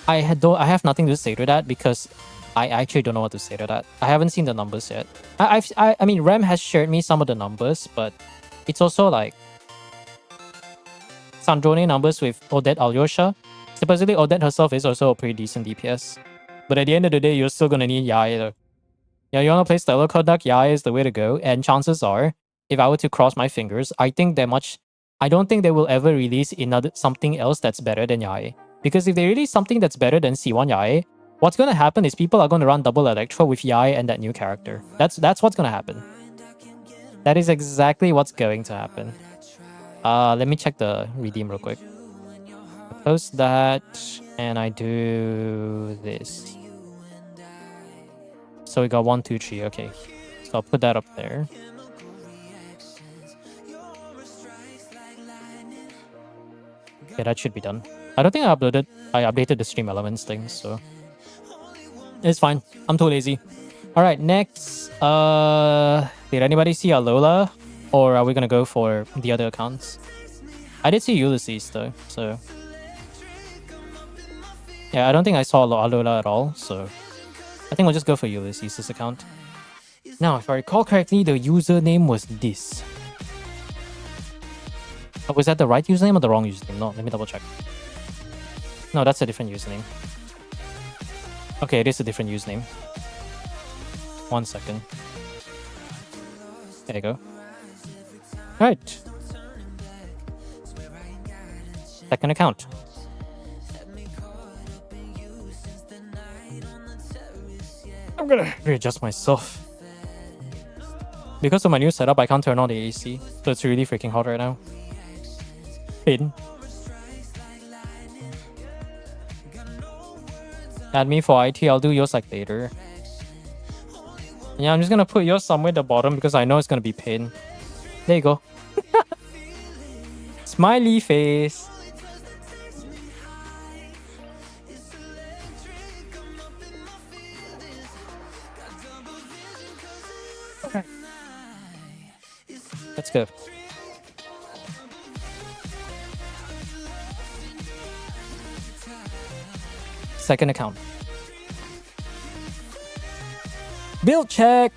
I have nothing to say to that because I actually don't know what to say to that. I haven't seen the numbers yet. I mean, Rem has shared me some of the numbers, but it's also like Sandrone numbers with Odette Alyosha. Supposedly, Odette herself is also a pretty decent DPS. But at the end of the day, you're still gonna need Yae though. Yeah, you wanna play Stellar Conduct, Yae is the way to go. And chances are, if I were to cross my fingers, I don't think they will ever release something else that's better than Yae. Because if they release something that's better than C1 Yae, what's gonna happen is people are gonna run double Electro with Yae and that new character. That's what's gonna happen. That is exactly what's going to happen. Let me check the redeem real quick. I post that and I do this. So we got 1, 2, 3. Okay, so I'll put that up there. Okay, that should be done. I don't think I updated the stream elements thing, so it's fine. I'm too lazy. All right, next. Did anybody see Alola, or are we gonna go for the other accounts? I did see Ulysses though, so yeah, I don't think I saw Alola at all, so I think we'll just go for Ulysses' account. Now, if I recall correctly, the username was this. Oh, was that the right username or the wrong username? No, let me double check. No, that's a different username. Okay, it is a different username. 1 second. There you go. Alright. Second account. I'm gonna readjust myself. Because of my new setup, I can't turn on the AC, so it's really freaking hot right now. Pin. Add me for IT, I'll do yours like later. Yeah, I'm just gonna put yours somewhere at the bottom because I know it's gonna be pain. There you go. Smiley face. Okay. Let's go. Second account. Build check.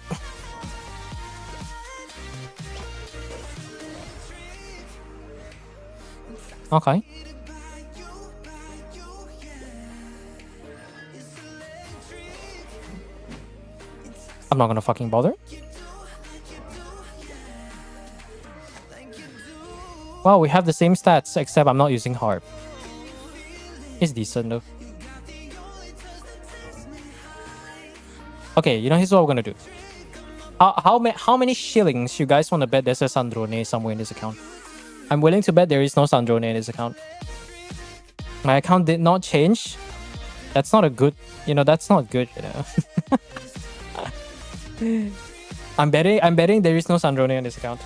Okay. I'm not gonna fucking bother. Wow, we have the same stats, except I'm not using harp. It's decent though. Okay, you know, here's what we're gonna do. How many shillings you guys want to bet there's a Sandrone somewhere in this account? I'm willing to bet there is no Sandrone in this account. My account did not change. That's not a good, you know, that's not good, you know. I'm betting there is no Sandrone in this account.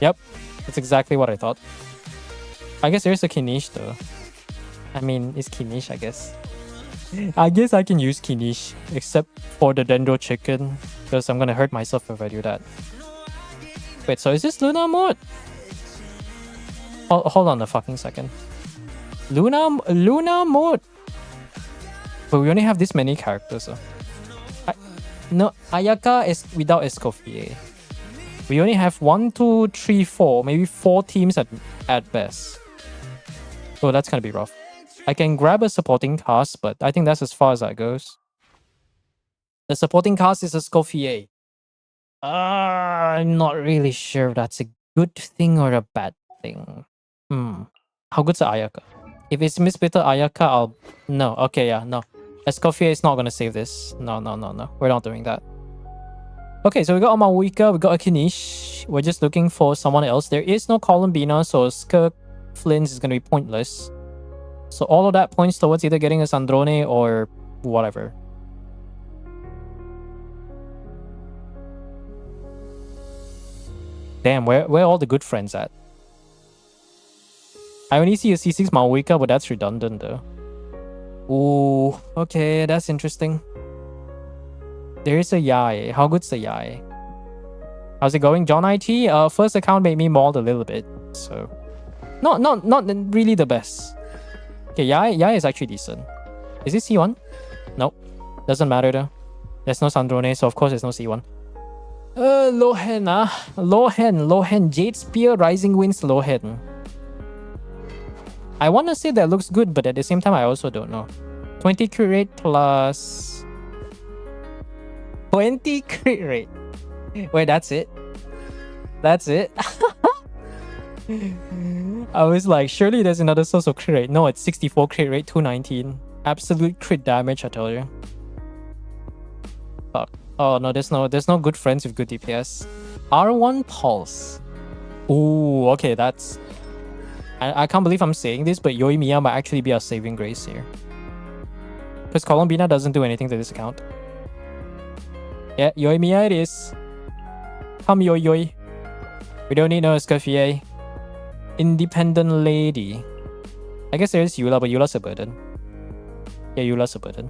Yep, that's exactly what I thought. I guess there's a Kinish though. I mean, it's Kinish, I guess. I guess I can use Kinish, except for the Dendro chicken, because I'm gonna hurt myself if I do that. Wait, so is this Luna mode? Hold on a fucking second. Luna mode. But we only have this many characters. So. No, Ayaka is without Escoffier. We only have 1, 2, 3, 4, maybe 4 teams at best. Oh, that's gonna be rough. I can grab a supporting cast, but I think that's as far as that goes. The supporting cast is Escoffier. I'm not really sure if that's a good thing or a bad thing. How good's the Ayaka? If it's Miss Bitter Ayaka, I'll... No, okay, yeah, no. Escoffier is not gonna save this. No. We're not doing that. Okay, so we got a Mawika, we got a Kinish. We're just looking for someone else. There is no Columbina, so Skirk Flint is gonna be pointless. So all of that points towards either getting a Sandrone or whatever. Damn, where are all the good friends at? I only see a C6 Mawika, but that's redundant though. Ooh, okay, that's interesting. There is a Yai. How good's the Yai? How's it going? John IT? First account made me mauled a little bit, so not really the best. Okay, Yai is actually decent. Is it C1? Nope. Doesn't matter though. There's no Sandrone, so of course there's no C1. Lohen, Lohen, Jade Spear, Rising Winds, Lohen. I want to say that looks good, but at the same time, I also don't know. 20 crit rate plus... 20 crit rate. Wait, that's it? That's it? I was like, surely there's another source of crit rate. No, it's 64 crit rate, 219. Absolute crit damage, I tell you. Fuck. Oh no, there's no good friends with good DPS. R1 Pulse. Ooh, okay, that's... I can't believe I'm saying this, but Yoimiya might actually be our saving grace here. Because Columbina doesn't do anything to this account. Yeah, Yoimiya it is. Come Yoi. We don't need no Escoffier. Independent lady. I guess there is Eula, but Eula's a burden. Yeah, Eula's a burden.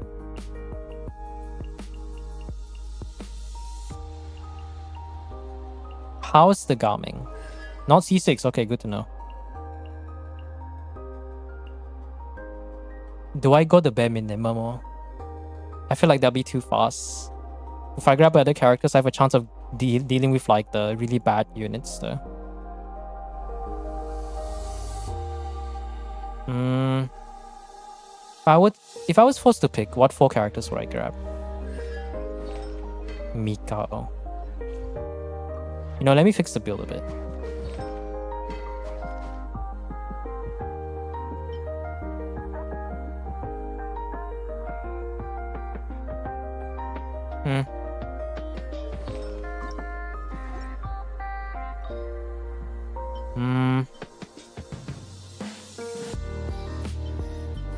How's the Garming? Not C6, okay, good to know. Do I go the bare minimum? I feel like that'll be too fast. If I grab other characters, I have a chance of dealing with like the really bad units though. If I was forced to pick, what 4 characters would I grab? Mikao. You know, let me fix the build a bit.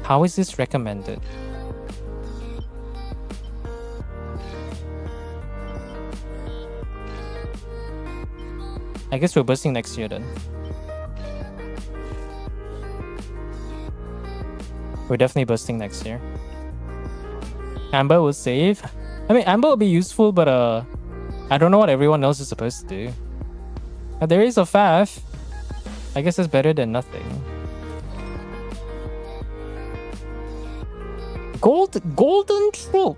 How is this recommended? I guess we're bursting next year then. We're definitely bursting next year. Amber will save. I mean, Amber will be useful, but I don't know what everyone else is supposed to do. There is a Faf. I guess that's better than nothing. Golden Troop.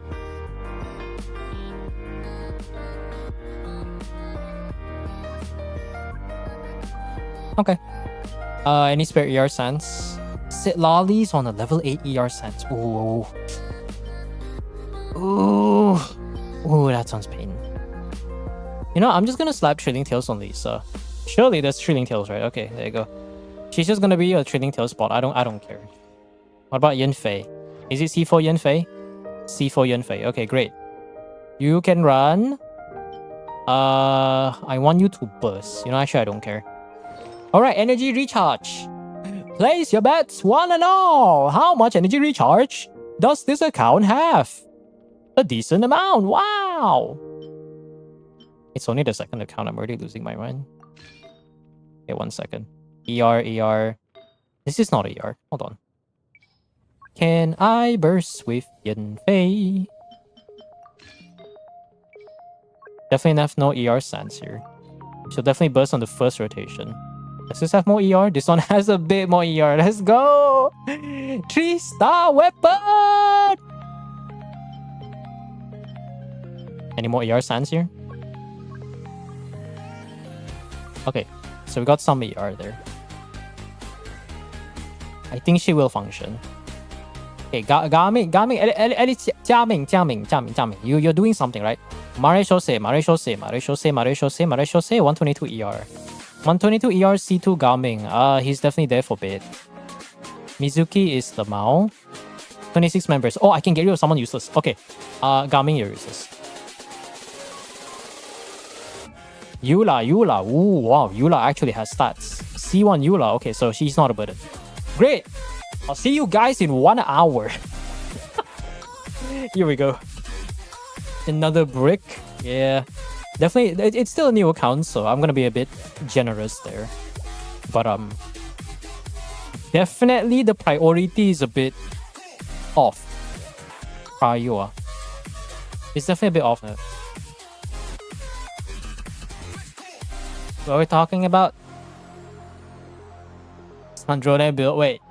Okay. Any spare ER Sans? Sit Lollies on a level 8 ER Sans. Ooh. Ooh, that sounds pain. You know, I'm just gonna slap Trailing Tales on Lisa. Surely there's Trilling Tails, right? Okay, there you go. She's just gonna be a Trilling Tails spot. I don't care. What about Yanfei? Is it C4 Yanfei? C4 Yanfei. Okay, great. You can run. I want you to burst. You know, actually I don't care. Alright, energy recharge. Place your bets, one and all. How much energy recharge does this account have? A decent amount. Wow. It's only the second account. I'm already losing my mind. Okay, 1 second. ER. This is not ER. Hold on. Can I burst with Yanfei? Definitely enough no ER stands here. She'll definitely burst on the first rotation. Does this have more ER? This one has a bit more ER. Let's go! 3-star weapon! Any more ER stands here? Okay, so we got some ER there. I think she will function. Okay, Gaming, you're doing something, right? Mare Shose, 122 ER. 122 ER C2 Gaming. He's definitely there for bit. Mizuki is the Mao. 26 members. Oh, I can get rid of someone useless. Okay. Gaming, you're useless. Eula. Ooh, wow. Eula actually has stats. C1 Eula. Okay, so she's not a burden. Great. I'll see you guys in 1 hour. Here we go. Another brick. Yeah. Definitely, it's still a new account, so I'm gonna be a bit generous there. But definitely the priority is a bit off. Prior. It's definitely a bit off now. What are we talking about? Sandrone build. Wait.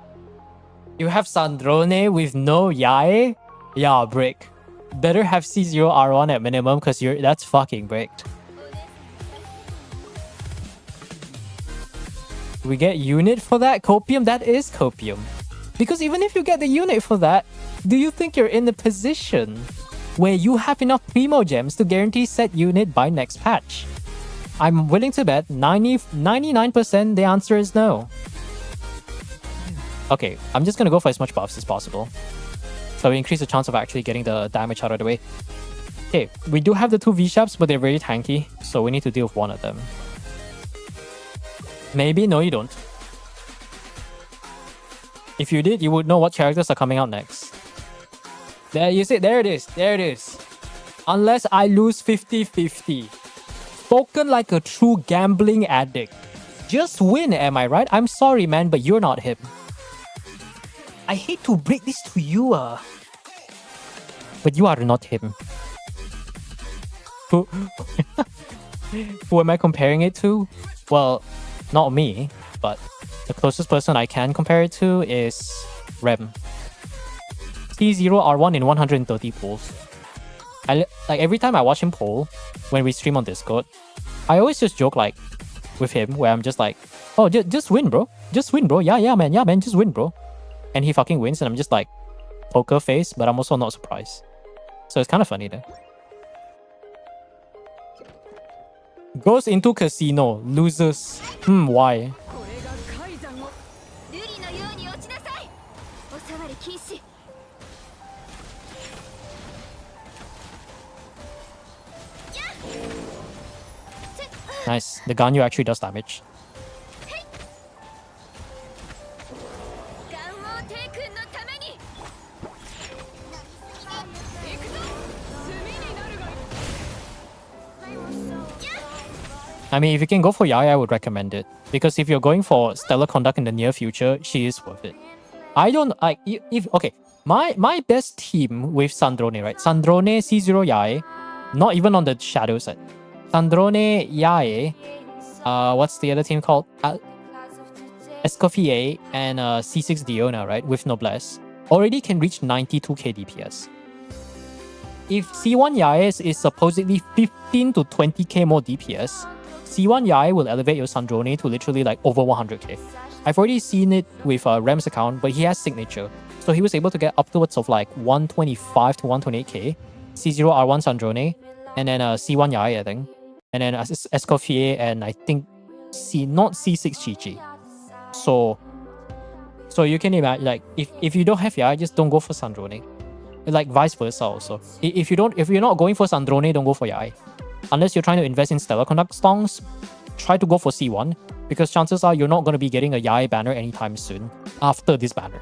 You have Sandrone with no Yae? Yeah, brick. Better have C0R1 at minimum because that's fucking bricked. We get unit for that? Copium? That is copium. Because even if you get the unit for that, do you think you're in the position where you have enough Primo Gems to guarantee set unit by next patch? I'm willing to bet 99% the answer is no. Okay, I'm just gonna go for as much buffs as possible. So we increase the chance of actually getting the damage out of the way. Okay, we do have the 2 V-Sharps, but they're very tanky, so we need to deal with one of them. Maybe, no you don't. If you did, you would know what characters are coming out next. There you see, there it is. Unless I lose 50-50. Spoken like a true gambling addict. Just win, am I right? I'm sorry, man, but you're not him. I hate to break this to you, but you are not him. Who am I comparing it to? Well, not me, but the closest person I can compare it to is Rem. T0R1 in 130 pulls. Like every time I watch him pull, when we stream on Discord, I always just joke like with him where I'm just like, oh, just win, bro. Just win, bro. Yeah, man, just win, bro. And he fucking wins, and I'm just like, poker face, but I'm also not surprised. So it's kind of funny there. Goes into casino, loses. Why? Nice. The Ganyu actually does damage. I mean, if you can go for Yaya, I would recommend it. Because if you're going for stellar conduct in the near future, she is worth it. I don't like okay. My best team with Sandrone, right? Sandrone, C0 Yae, not even on the shadow set. Sandrone, Yae, what's the other team called? Escoffier and C6 Diona, right? With Noblesse. Already can reach 92k DPS. If C1 Yae is supposedly 15 to 20k more DPS, C1 Yae will elevate your Sandrone to literally like over 100k. I've already seen it with Rem's account, but he has signature. So he was able to get upwards of like 125 to 128k. C0R1 Sandrone, and then C1 Yae, I think. And then Escoffier and I think not C6 Chi. So you can imagine, like, if you don't have Yai, just don't go for Sandrone. Like vice versa also. If you're not going for Sandrone, don't go for Yai. Unless you're trying to invest in Stellar Conduct songs, try to go for C1, because chances are you're not going to be getting a Yai banner anytime soon after this banner.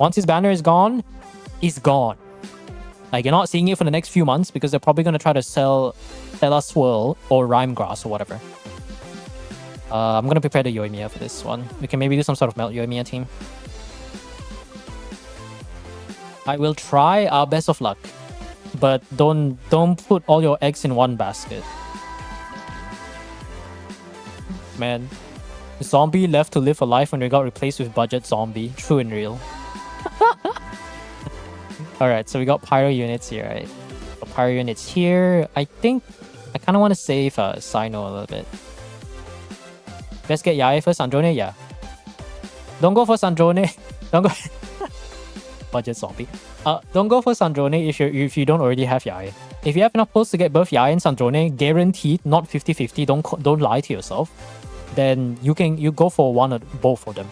Once this banner is gone, it's gone. Like, you're not seeing it for the next few months because they're probably going to try to sell Stellar Swirl or Rhyme Grass or whatever. I'm going to prepare the Yoimiya for this one. We can maybe do some sort of Melt Yoimiya team. I will try our best of luck, but don't put all your eggs in one basket. Man, zombie left to live a life when they got replaced with budget zombie. True and real. Alright, so we got pyro units here, right? Pyro units here. I think I kind of want to save Sino a little bit. Let's get Yae first. Sandrone, yeah. Don't go for Sandrone. Don't go. Budget zombie. Don't go for Sandrone if you don't already have Yae. If you have enough pulls to get both Yae and Sandrone, guaranteed, not 50-50. Don't lie to yourself. Then you go for one or both of them.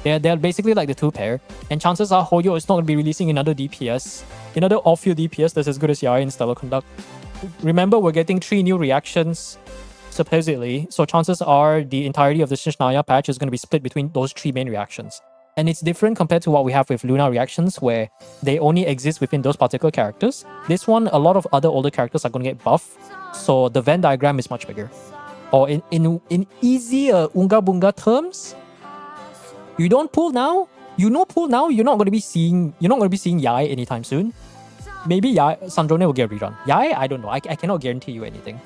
They're basically like the two pair, and chances are Hoyo is not going to be releasing another DPS, another off-field DPS that's as good as Yae in Stellar Conduct. Remember, we're getting 3 new reactions, supposedly, so chances are the entirety of the Shishnaya patch is going to be split between those 3 main reactions. And it's different compared to what we have with Luna reactions, where they only exist within those particular characters. This one, a lot of other older characters are going to get buffed, so the Venn diagram is much bigger. Or in easy Unga Bunga terms, you don't pull now, you're not going to be seeing Yae anytime soon. Maybe Yae, Sandrone will get a rerun. Yae, I don't know. I cannot guarantee you anything.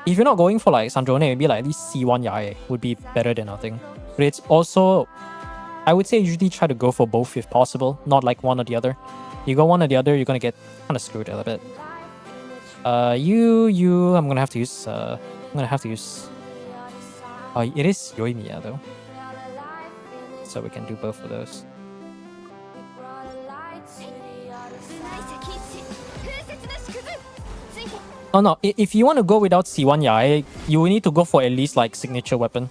If you're not going for like Sandrone, maybe like at least C1 Yae would be better than nothing. But it's also, I would say usually try to go for both if possible, not like one or the other. You go one or the other, you're gonna get kind of screwed a little bit. I'm gonna have to use. It is Yoimiya though, so we can do both of those. Oh no, if you want to go without C1 Yae, you will need to go for at least like signature weapon.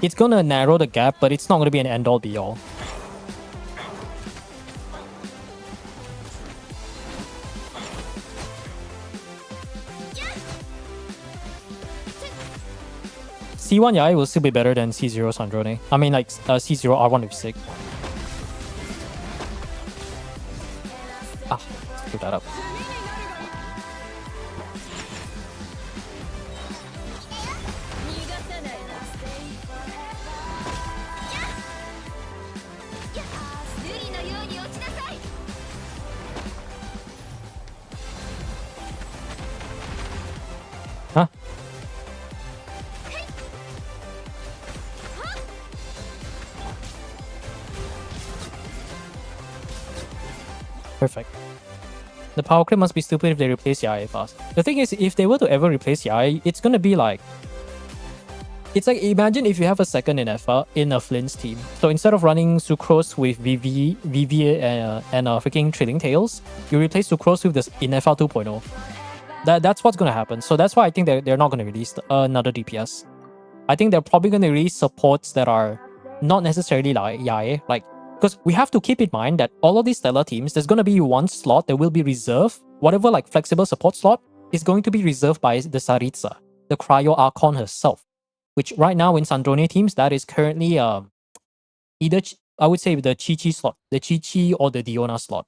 It's gonna narrow the gap, but it's not gonna be an end-all be-all. C1 Yae will still be better than C0 Sandrone. I mean, like C0 R1 with Sig. Screw that up. Huh? Perfect. The power clip must be stupid if they replace Yae fast. The thing is, if they were to ever replace Yae, it's gonna be like... It's like, imagine if you have a second NFA in a Flint's team. So instead of running Sucrose with VV and freaking Trailing Tails, you replace Sucrose with this NFA 2.0. That's what's gonna happen. So that's why I think they're not gonna release another DPS. I think they're probably gonna release supports that are not necessarily like Yae, like, because we have to keep in mind that all of these Stellar teams, there's gonna be one slot that will be reserved. Whatever like flexible support slot is going to be reserved by the Saritsa, the Cryo Archon herself. Which right now in Sandrone teams, that is currently either I would say the Chi-Chi slot, the Chi-Chi or the Diona slot.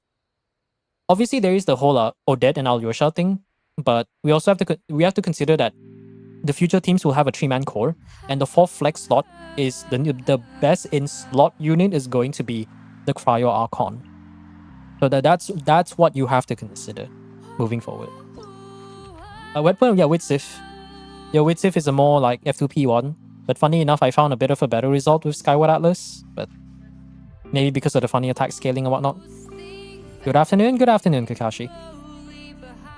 Obviously, there is the whole Odette and Alyosha thing, but we also have to consider that the future teams will have a 3-man core, and the 4th flex slot is the best in slot unit is going to be the Cryo Archon. So that's what you have to consider moving forward. Weapon, yeah, with Sif. Yeah, with Sif is a more like F2P one, but funny enough, I found a bit of a better result with Skyward Atlas, but maybe because of the funny attack scaling and whatnot. Good afternoon, Kakashi.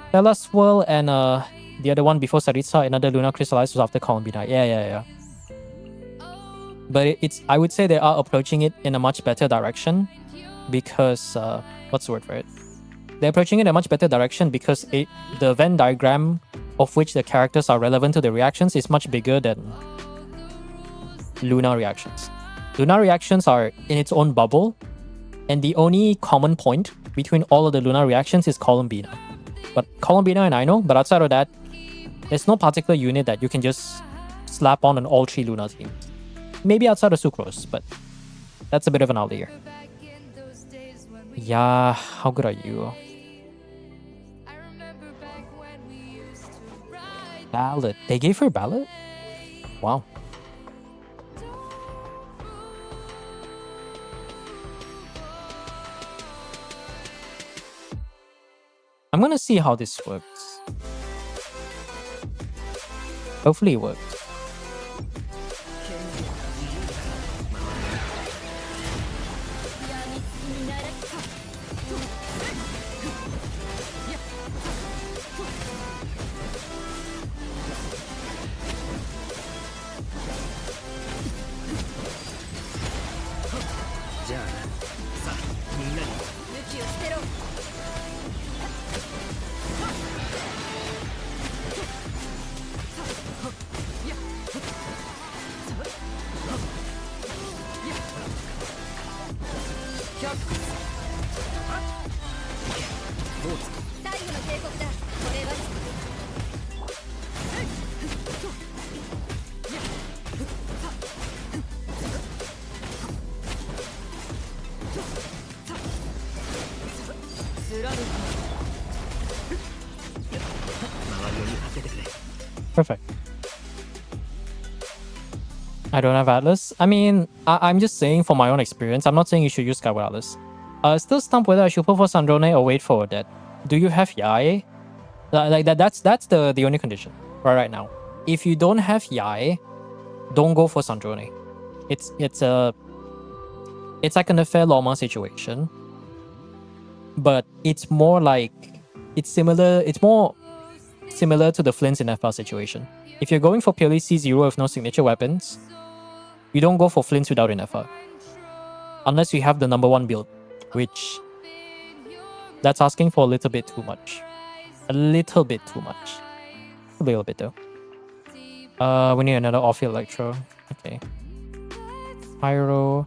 Stellar Swirl and the other one before Saritsa, another Luna Crystallized was after Columbine. Yeah. But I would say they are approaching it in a much better direction because, what's the word for it? they're approaching it in a much better direction because the Venn diagram of which the characters are relevant to the reactions is much bigger than Luna reactions. Luna reactions are in its own bubble, and the only common point between all of the Luna reactions is Columbina. But Columbina and I know, but outside of that, there's no particular unit that you can just slap on all 3 Luna teams. Maybe outside of Sucrose, but that's a bit of an outlier. Yeah, how good are you? Ballad. They gave her Ballad? Wow. I'm gonna see how this works. Hopefully it works. Perfect. I don't have Atlas. I mean, I'm just saying for my own experience. I'm not saying you should use Skyward Atlas. Still stumped whether I should put for Sandrone or wait for that. Do you have Yae? Like that. That's the only condition right now. If you don't have Yae, don't go for Sandrone. It's like an affair Loma situation, but it's more like it's more similar to the Flints in FL situation. If you're going for purely C0 with no signature weapons, you don't go for Flints without an FR. Unless you have the number 1 build, which that's asking for a little bit too much. A little bit too much. A little bit though. We need another off-field Electro. Okay. Pyro.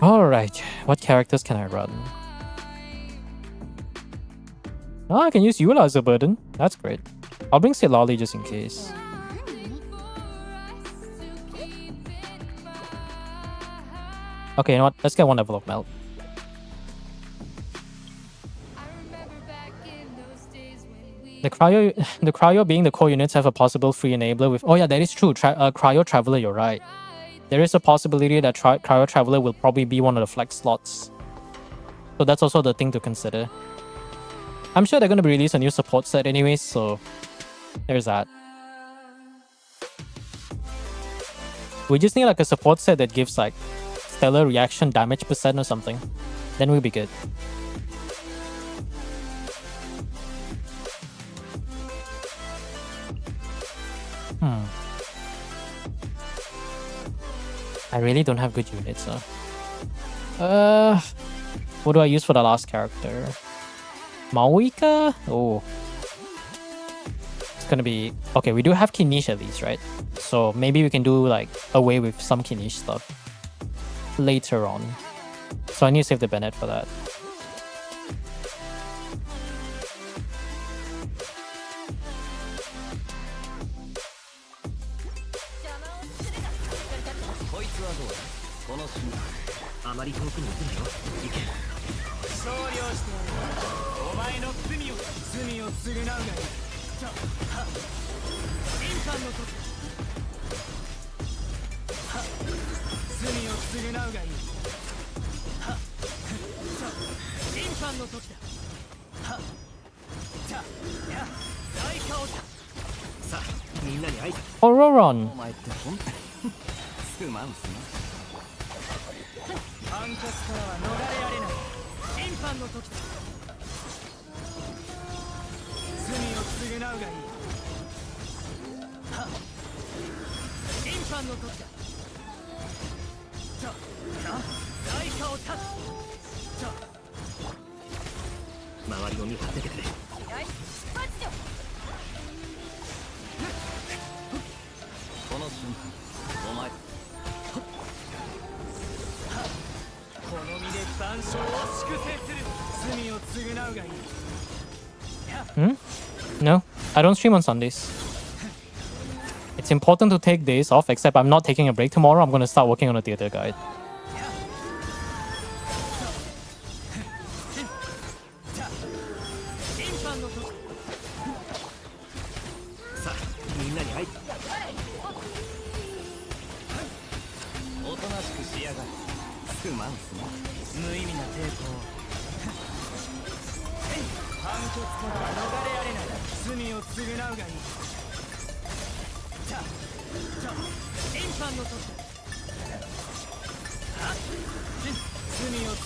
Alright, what characters can I run? Oh, I can use Eula as a burden. That's great. I'll bring Silali just in case. Okay, you know what? Let's get 1 level of Melt. The Cryo being the core units have a possible free enabler with... Oh yeah, that is true. Cryo Traveler, you're right. There is a possibility that Cryo Traveler will probably be one of the flex slots. So that's also the thing to consider. I'm sure they're going to release a new support set anyways, so there's that. We just need like a support set that gives like stellar reaction damage % or something. Then we'll be good. I really don't have good units, what do I use for the last character? Mauika? Oh. It's gonna be... Okay, we do have Kinish at least, right? So maybe we can do like away with some Kinish stuff later on. So I need to save the Bennett for that. Auroron! No, I don't stream on Sundays. It's important to take days off, except I'm not taking a break tomorrow. I'm going to start working on a theater guide.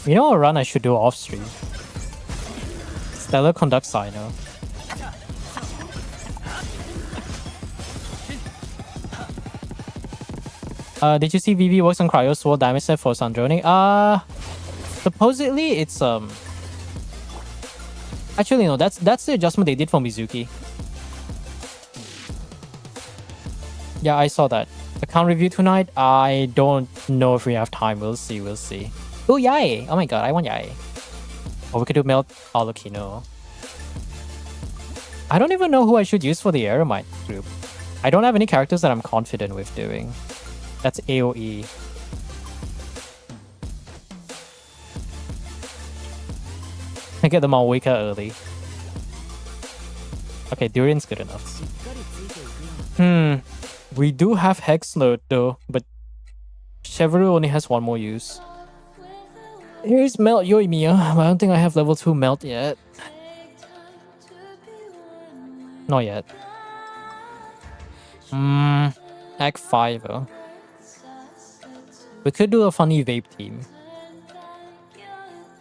You know a run I should do off stream? Stellar Conduct Sino. Did you see VV works on Cryo Sword damage set for Sandrone? Supposedly it's actually no, that's the adjustment they did for Mizuki. Yeah, I saw that. Account review tonight. I don't know if we have time. We'll see. We'll see. Oh, yay! Oh my god, I want yay. Or we could do Melt Alukino. I don't even know who I should use for the Eremite group. I don't have any characters that I'm confident with doing. That's AoE. I get the Malwika early. Okay, Durian's good enough. We do have Hex Load though, but Chevrolet only has one more use. Here's Melt Yoimiya. I don't think I have level 2 Melt yet. Not yet. Act 5 though. We could do a funny vape team.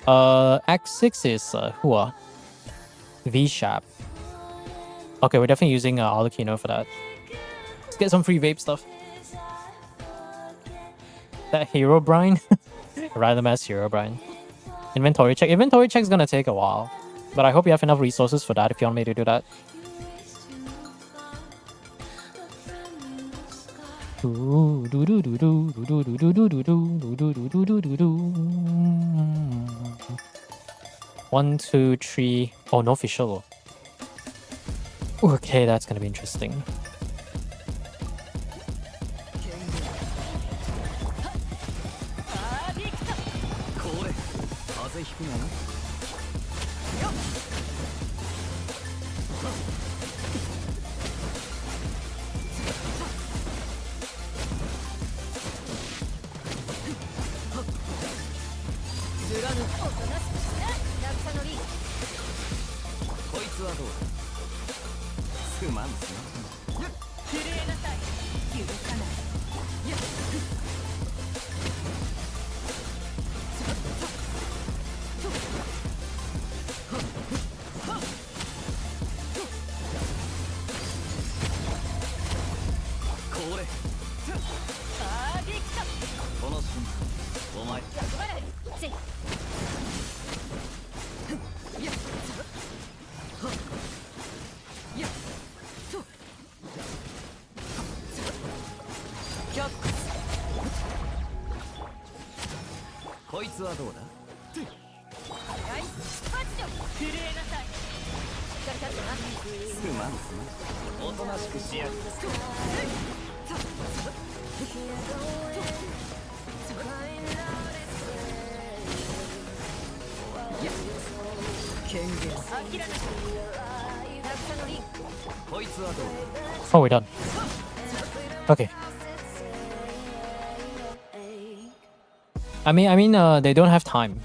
Act 6 is Hua. V-Shap. Okay, we're definitely using Alukino for that. Let's get some free vape stuff. That Hero Brine? Random ass Hero Brine. Inventory check. Inventory check is gonna take a while. But I hope you have enough resources for that if you want me to do that. One, two, three. Oh, no official. Okay, that's gonna be interesting. Oh, we're done. Okay. I mean, they don't have time.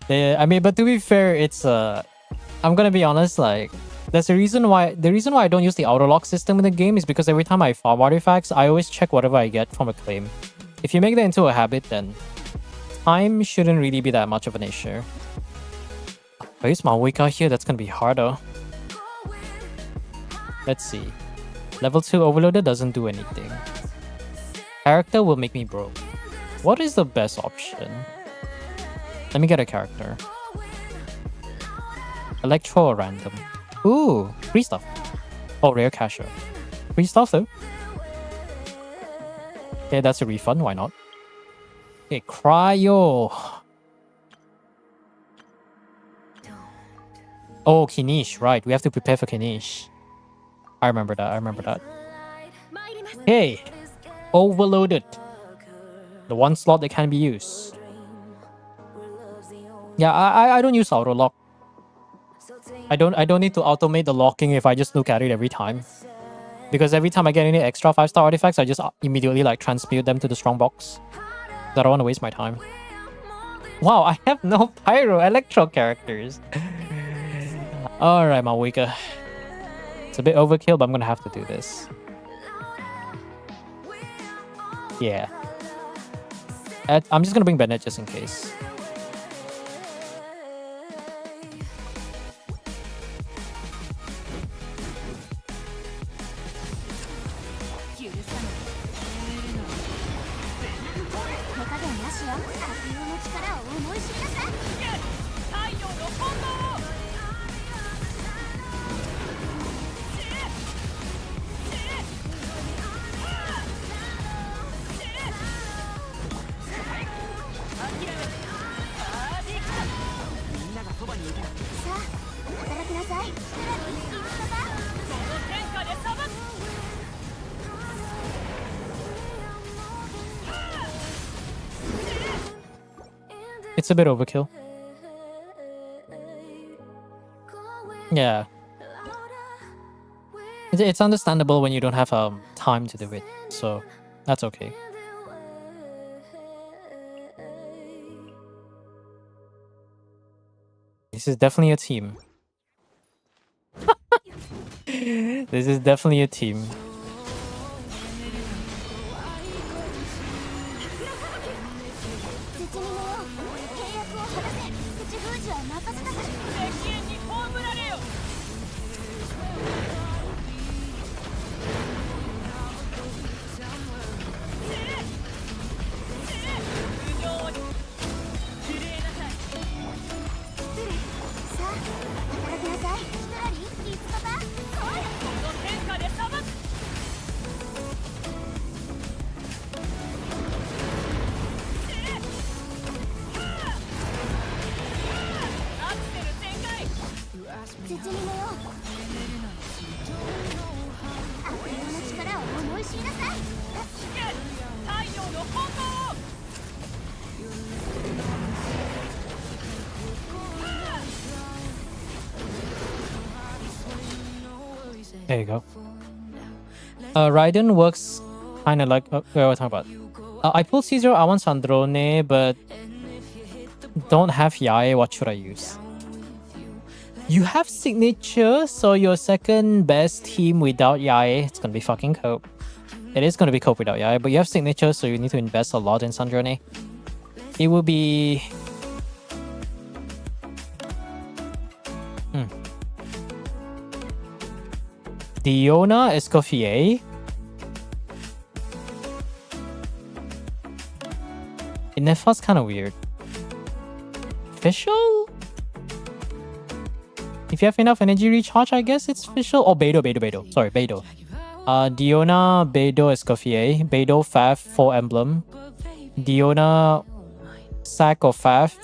But to be fair, it's I'm gonna be honest. Like, there's a reason why. The reason why I don't use the auto lock system in the game is because every time I farm artifacts, I always check whatever I get from a claim. If you make that into a habit, then time shouldn't really be that much of an issue. If I use my Wicca here, that's gonna be harder. Let's see. Level 2 Overloader doesn't do anything. Character will make me broke. What is the best option? Let me get a character. Electro or random? Ooh, free stuff. Oh, rare casher. Free stuff though. Okay, that's a refund. Why not? Okay, cryo. Oh, Kinish. Right, we have to prepare for Kinish. I remember that. I remember that. Okay, overloaded. The one slot that can be used. Yeah, I don't use auto lock. I don't need to automate the locking if I just look at it every time. Because every time I get any extra 5-star artifacts, I just immediately like transmute them to the strong box. I don't want to waste my time. Wow, I have no pyro electro characters. Alright, Malwika. It's a bit overkill, but I'm gonna have to do this. Yeah. I'm just gonna bring Bennett just in case. It's a bit overkill. Yeah. It's understandable when you don't have time to do it, so that's okay. This is definitely a team. This is definitely a team. There you go. Raiden works kind of like... what are we talking about? I pulled C0, I want Sandrone, but don't have Yae. What should I use? You have signature, so your second best team without Yae, it's gonna be fucking Cope. It is gonna be Cope without Yae, but you have signature, so you need to invest a lot in Sandrone. It will be... Diona Escoffier. Innefa's kind of weird. Official? If you have enough energy recharge, I guess it's official. Oh, Beidou. Sorry, Beidou. Diona, Beidou, Escoffier. Beidou, Faf, 4 emblem. Diona, sack of Faf,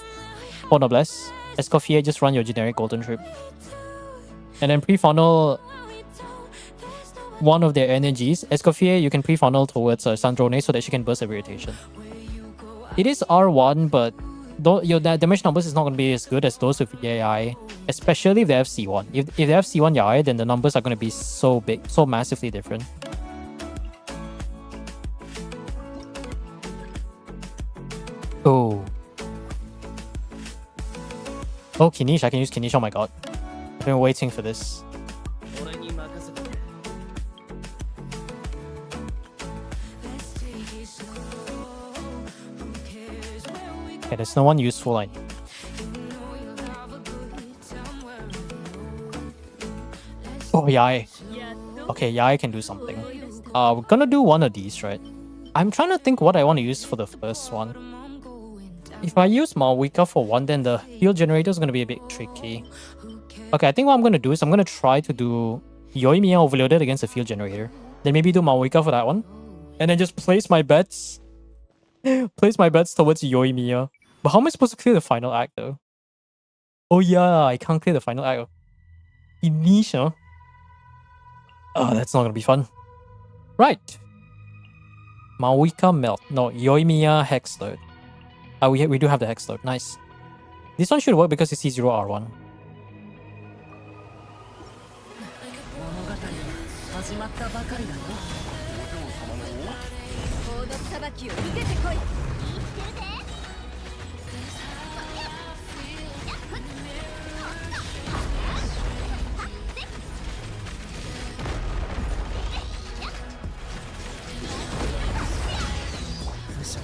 4 noblesse. Escoffier, just run your generic golden trip. And then pre-funnel one of their energies. Escoffier, you can pre-funnel towards Sandrone so that she can burst every rotation. It is R1, but your damage numbers is not going to be as good as those with AI, especially if they have C1. If they have C1 Yai, then the numbers are going to be so big, so massively different. Oh. Oh, Kinish. I can use Kinish. Oh my god. I've been waiting for this. Okay, there's no one useful I need. Oh, Yai. Okay, Yai can do something. We're gonna do one of these, right? I'm trying to think what I want to use for the first one. If I use Malwika for one, then the heal generator is gonna be a bit tricky. Okay, I think what I'm gonna do is I'm gonna try to do Yoimiya overloaded against a field generator. Then maybe do Maoika for that one. And then just place my bets. Place my bets towards Yoimiya. But how am I supposed to clear the final act though? Oh yeah, I can't clear the final act. Inisha. Oh, that's not gonna be fun. Right. Maoika melt. No, Yoimiya hex load. Oh, we do have the hex load. Nice. This one should work because it's C0R1. 物語は始まったばかりだよ。コードさばきを受けてこい。腐食、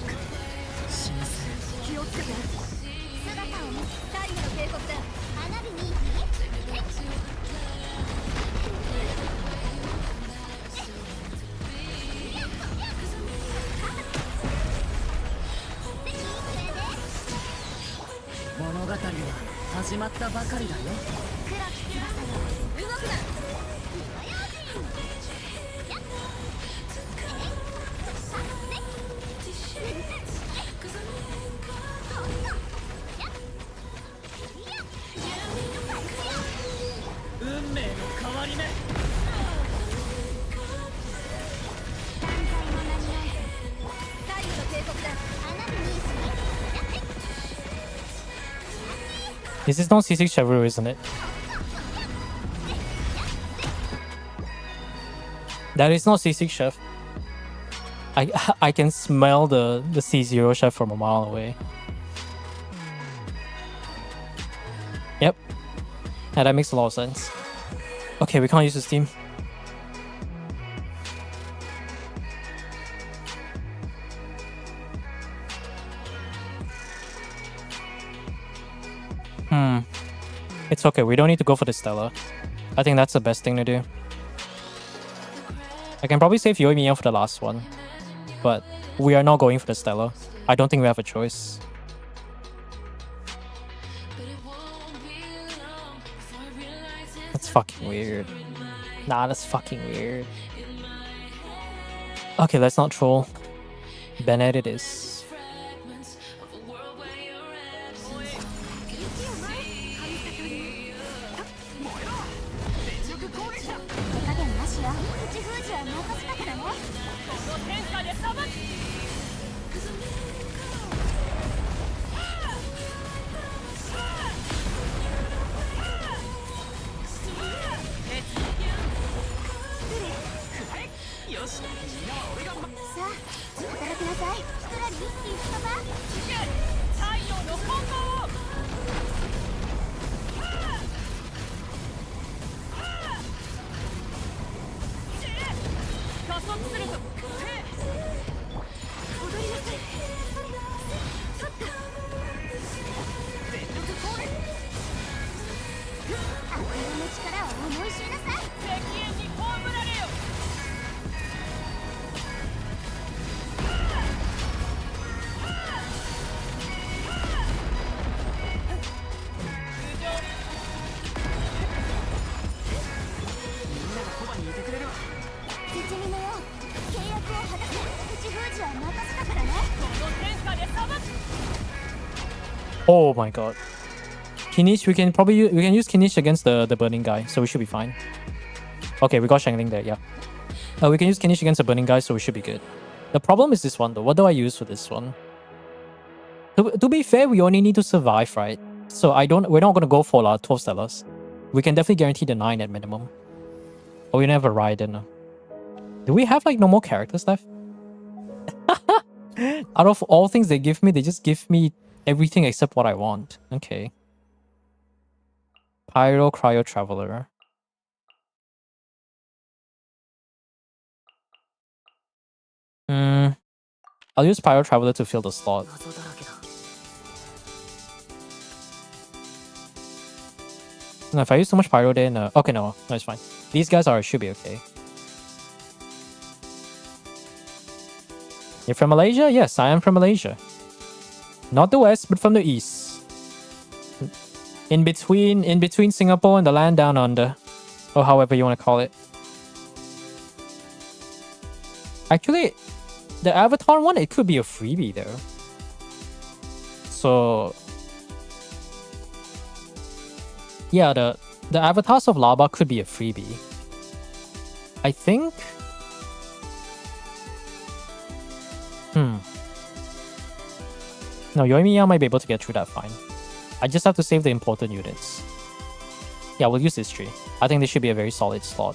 新鮮、気をつけて。姿を見せ最後の警告だ。花火に物語は始まったばかりだよ。黒き翼よ動くな。運命の変わり目。断罪も間に合う。最後の警告だ。花火に This is not C6 Chevrolet, isn't it? That is not C6 Chef. I can smell the C0 Chef from a mile away. Yep. Yeah, that makes a lot of sense. Okay, we can't use this team. It's okay, we don't need to go for the Stella. I think that's the best thing to do. I can probably save Yoimiya for the last one. But we are not going for the Stella. I don't think we have a choice. That's fucking weird. Nah, that's fucking weird. Okay, let's not troll. Bennett it is. 'Oh my god. Kinish, we can use Kinish against the burning guy, so we should be fine. Okay, we got Shangling there, yeah. We can use Kinish against the burning guy, so we should be good. The problem is this one though. What do I use for this one? To be fair, we only need to survive, right? So we're not gonna go for 12 Stellars. We can definitely guarantee the 9 at minimum. Oh, we never ride in. Do we have no more characters left? Out of all things they give me, they just give me everything except what I want. Okay. Pyro Cryo Traveler. I'll use Pyro Traveler to fill the slot. No, if I use too much Pyro then... okay, no, it's fine. These guys should be okay. You're from Malaysia? Yes, I am from Malaysia. Not the west, but from the east. in between Singapore and the land down under, or however you want to call it. Actually, the Avatar one, it could be a freebie though. So yeah, the Avatars of Lava could be a freebie. I think. No, Yoimiya might be able to get through that fine. I just have to save the important units. Yeah, we'll use this tree. I think this should be a very solid slot.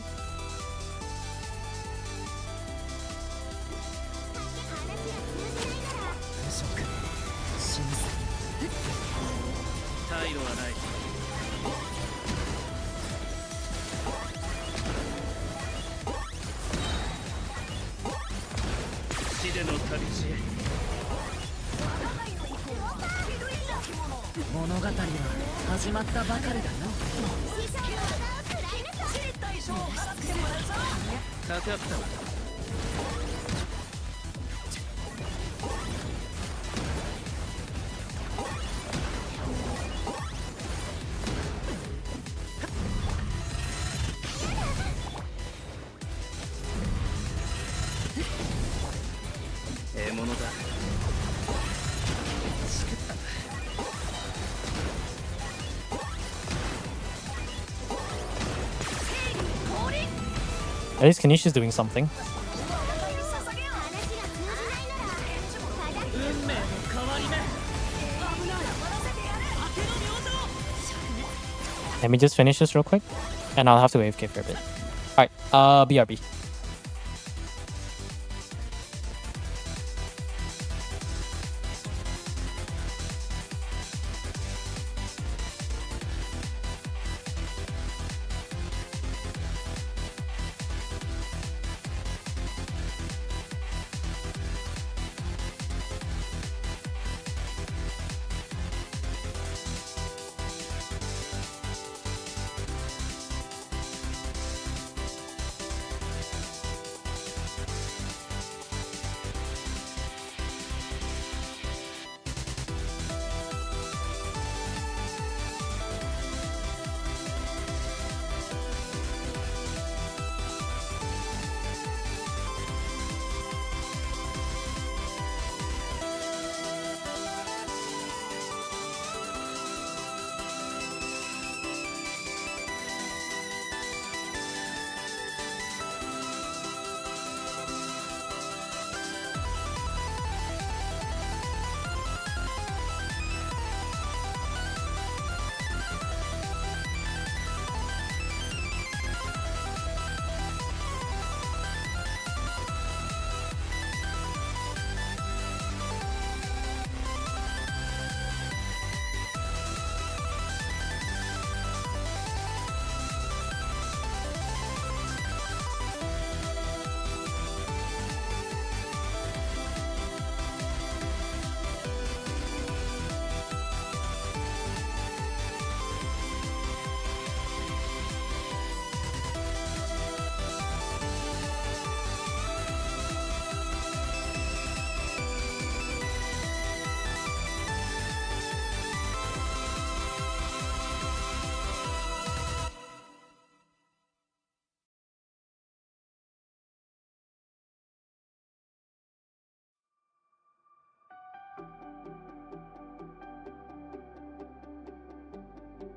At least Kanish is doing something. Let me just finish this real quick, and I'll have to AFK for a bit. Alright, BRB.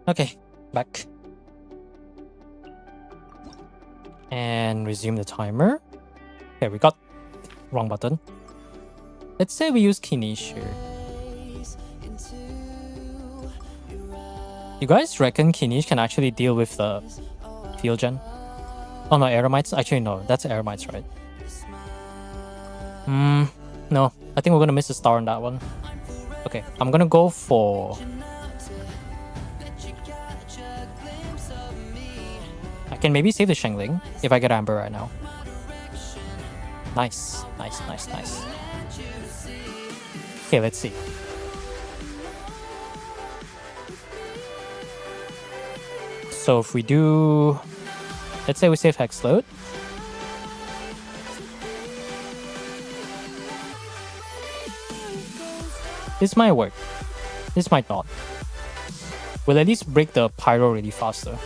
Okay, back. And resume the timer. Okay, we got wrong button. Let's say we use Kinish here. You guys reckon Kinish can actually deal with the field gen? Oh no, Eremites? Actually no, that's Eremites, right? No. I think we're gonna miss a star on that one. Okay, I'm gonna go for... I can maybe save the Shengling if I get Amber right now. Nice, nice, nice, nice. Okay, let's see. So if we do... Let's say we save Hex Load. This might work. This might not. we'll at least break the pyro really faster.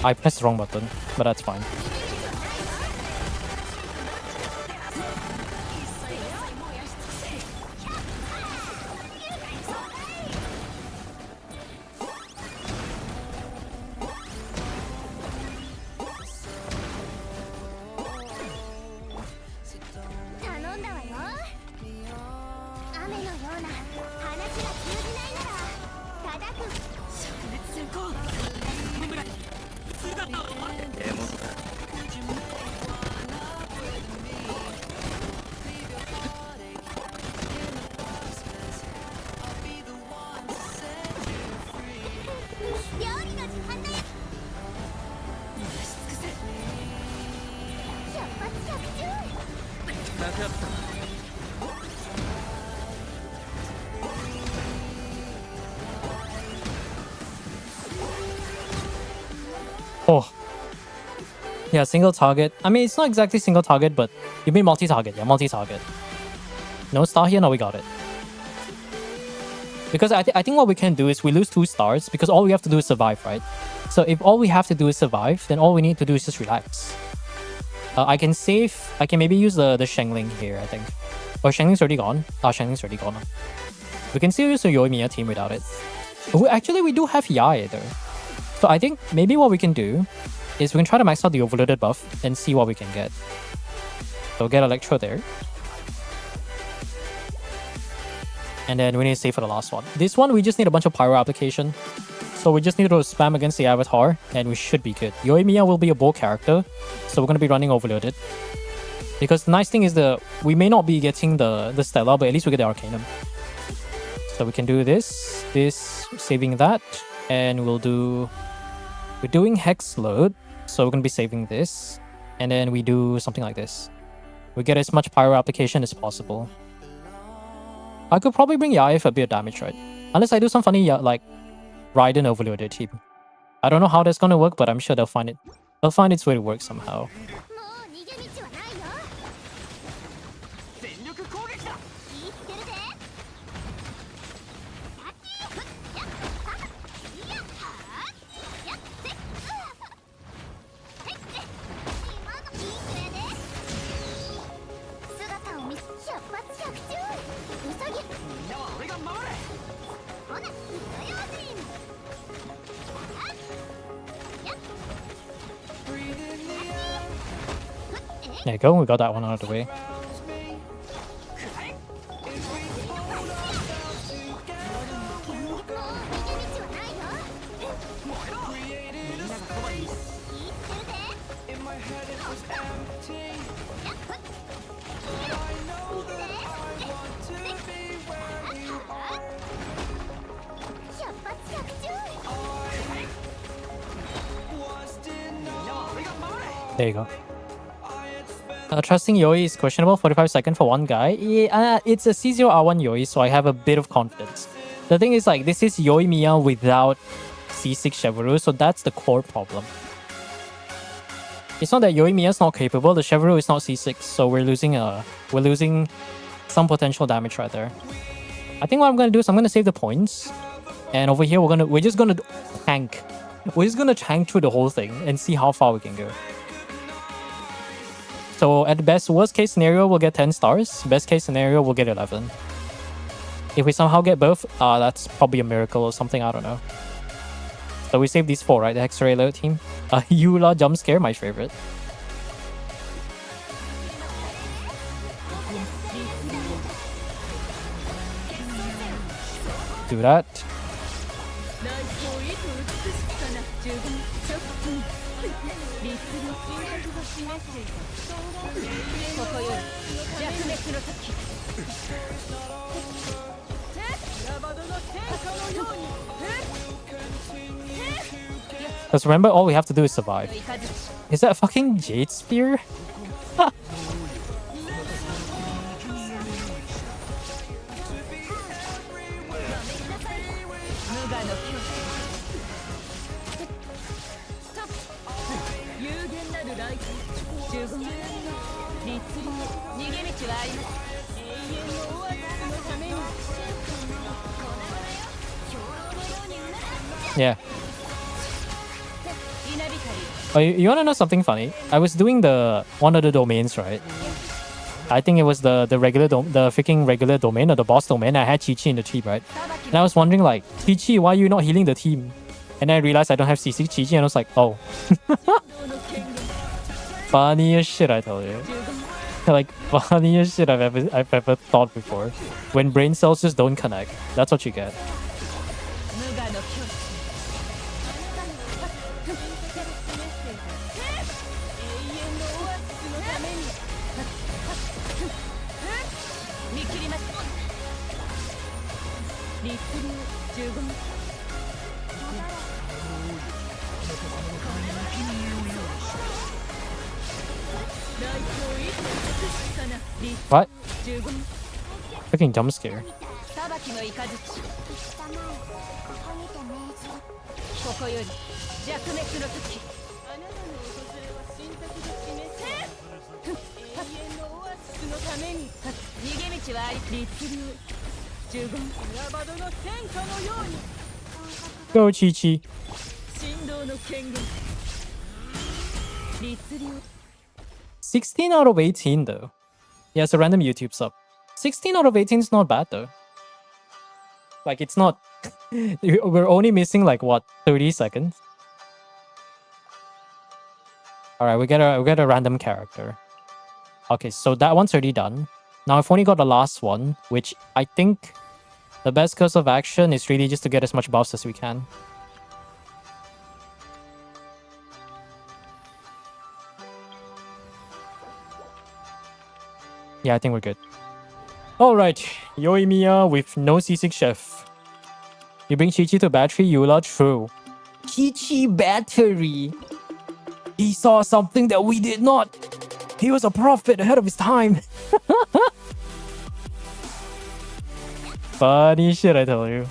I pressed the wrong button, but that's fine. Oh. Yeah, single target. I mean, it's not exactly single target, but you mean multi-target. Yeah, multi-target. No star here? No, we got it. Because I think what we can do is we lose 2 stars because all we have to do is survive, right? So if all we have to do is survive, then all we need to do is just relax. I can save... I can maybe use the Shengling here, I think. Oh, Shengling's already gone. Shengling's already gone. We can still use the Yoimiya team without it. Actually, we do have Yai though. So I think maybe what we can do is we can try to max out the overloaded buff and see what we can get. So get Electro there. And then we need to save for the last one. This one, we just need a bunch of pyro application. So we just need to spam against the avatar and we should be good. Yoimiya will be a bow character, so we're going to be running overloaded. Because the nice thing is we may not be getting the Stella, but at least we get the Arcanum. So we can do this, saving that, and we're doing Hex Load, so we're going to be saving this, and then we do something like this. We get as much pyro application as possible. I could probably bring Yai for a bit of damage, right? Unless I do some funny, like, Raiden overloaded team. I don't know how that's going to work, but I'm sure they'll find its way to work somehow. There you go, we got that one out of the way. There you go. Trusting Yoi is questionable. 45 seconds for one guy. Yeah, it's a C0R1 Yoi, so I have a bit of confidence. The thing is, like, this is Yoimiya without C6 Chevrolet, so that's the core problem. It's not that Yoimiya is not capable. The Chevrolet is not C6, so we're losing some potential damage right there. I think what I'm gonna do is I'm gonna save the points, and over here we're just gonna tank. We're just gonna tank through the whole thing and see how far we can go. So at the worst case scenario, we'll get 10 stars. Best case scenario, we'll get 11. If we somehow get both, that's probably a miracle or something, I don't know. So we save these 4, right? The X-Ray alert team. Eula jump scare, my favorite. Do that. Because remember, all we have to do is survive. Is that a fucking Jade Spear? Yeah. Oh, you wanna know something funny? I was doing one of the domains, right? I think it was the freaking regular domain or the boss domain. I had Chi-Chi in the team, right? And I was wondering like, Chi-Chi, why are you not healing the team? And then I realized I don't have CC Chi-Chi, and I was like, oh. Funniest shit, I tell you. Like, funniest shit I've ever thought before. When brain cells just don't connect, that's what you get. What? Freaking jump scare. Go Chi-Chi. 16 out of 18 though. Yeah, it's a random YouTube sub. 16 out of 18 is not bad though. Like, it's not... We're only missing like, what, 30 seconds? Alright, we get a random character. Okay, so that one's already done. Now I've only got the last one, which I think the best course of action is really just to get as much buffs as we can. Yeah, I think we're good. Alright, Yoimiya with no C6 chef. You bring Chi-Chi to battery, Eula, true. Chi-Chi battery. He saw something that we did not. He was a prophet ahead of his time. Funny shit, I tell you.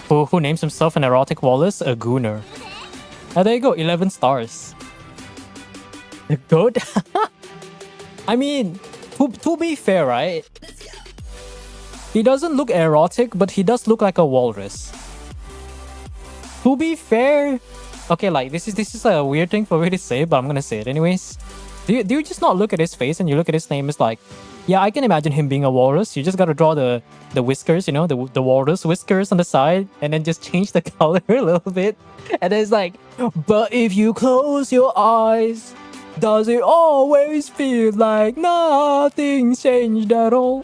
Who names himself an erotic Wallace? A gooner. Oh, there you go, 11 stars. The goat? I mean, to be fair, right? He doesn't look erotic, but he does look like a walrus. To be fair, okay, like this is a weird thing for me to say, but I'm gonna say it anyways. Do you just not look at his face and you look at his name? It's like, yeah, I can imagine him being a walrus. You just gotta draw the whiskers, you know, the walrus whiskers on the side, and then just change the color a little bit. And then it's like, but if you close your eyes, does it always feel like nothing changed at all?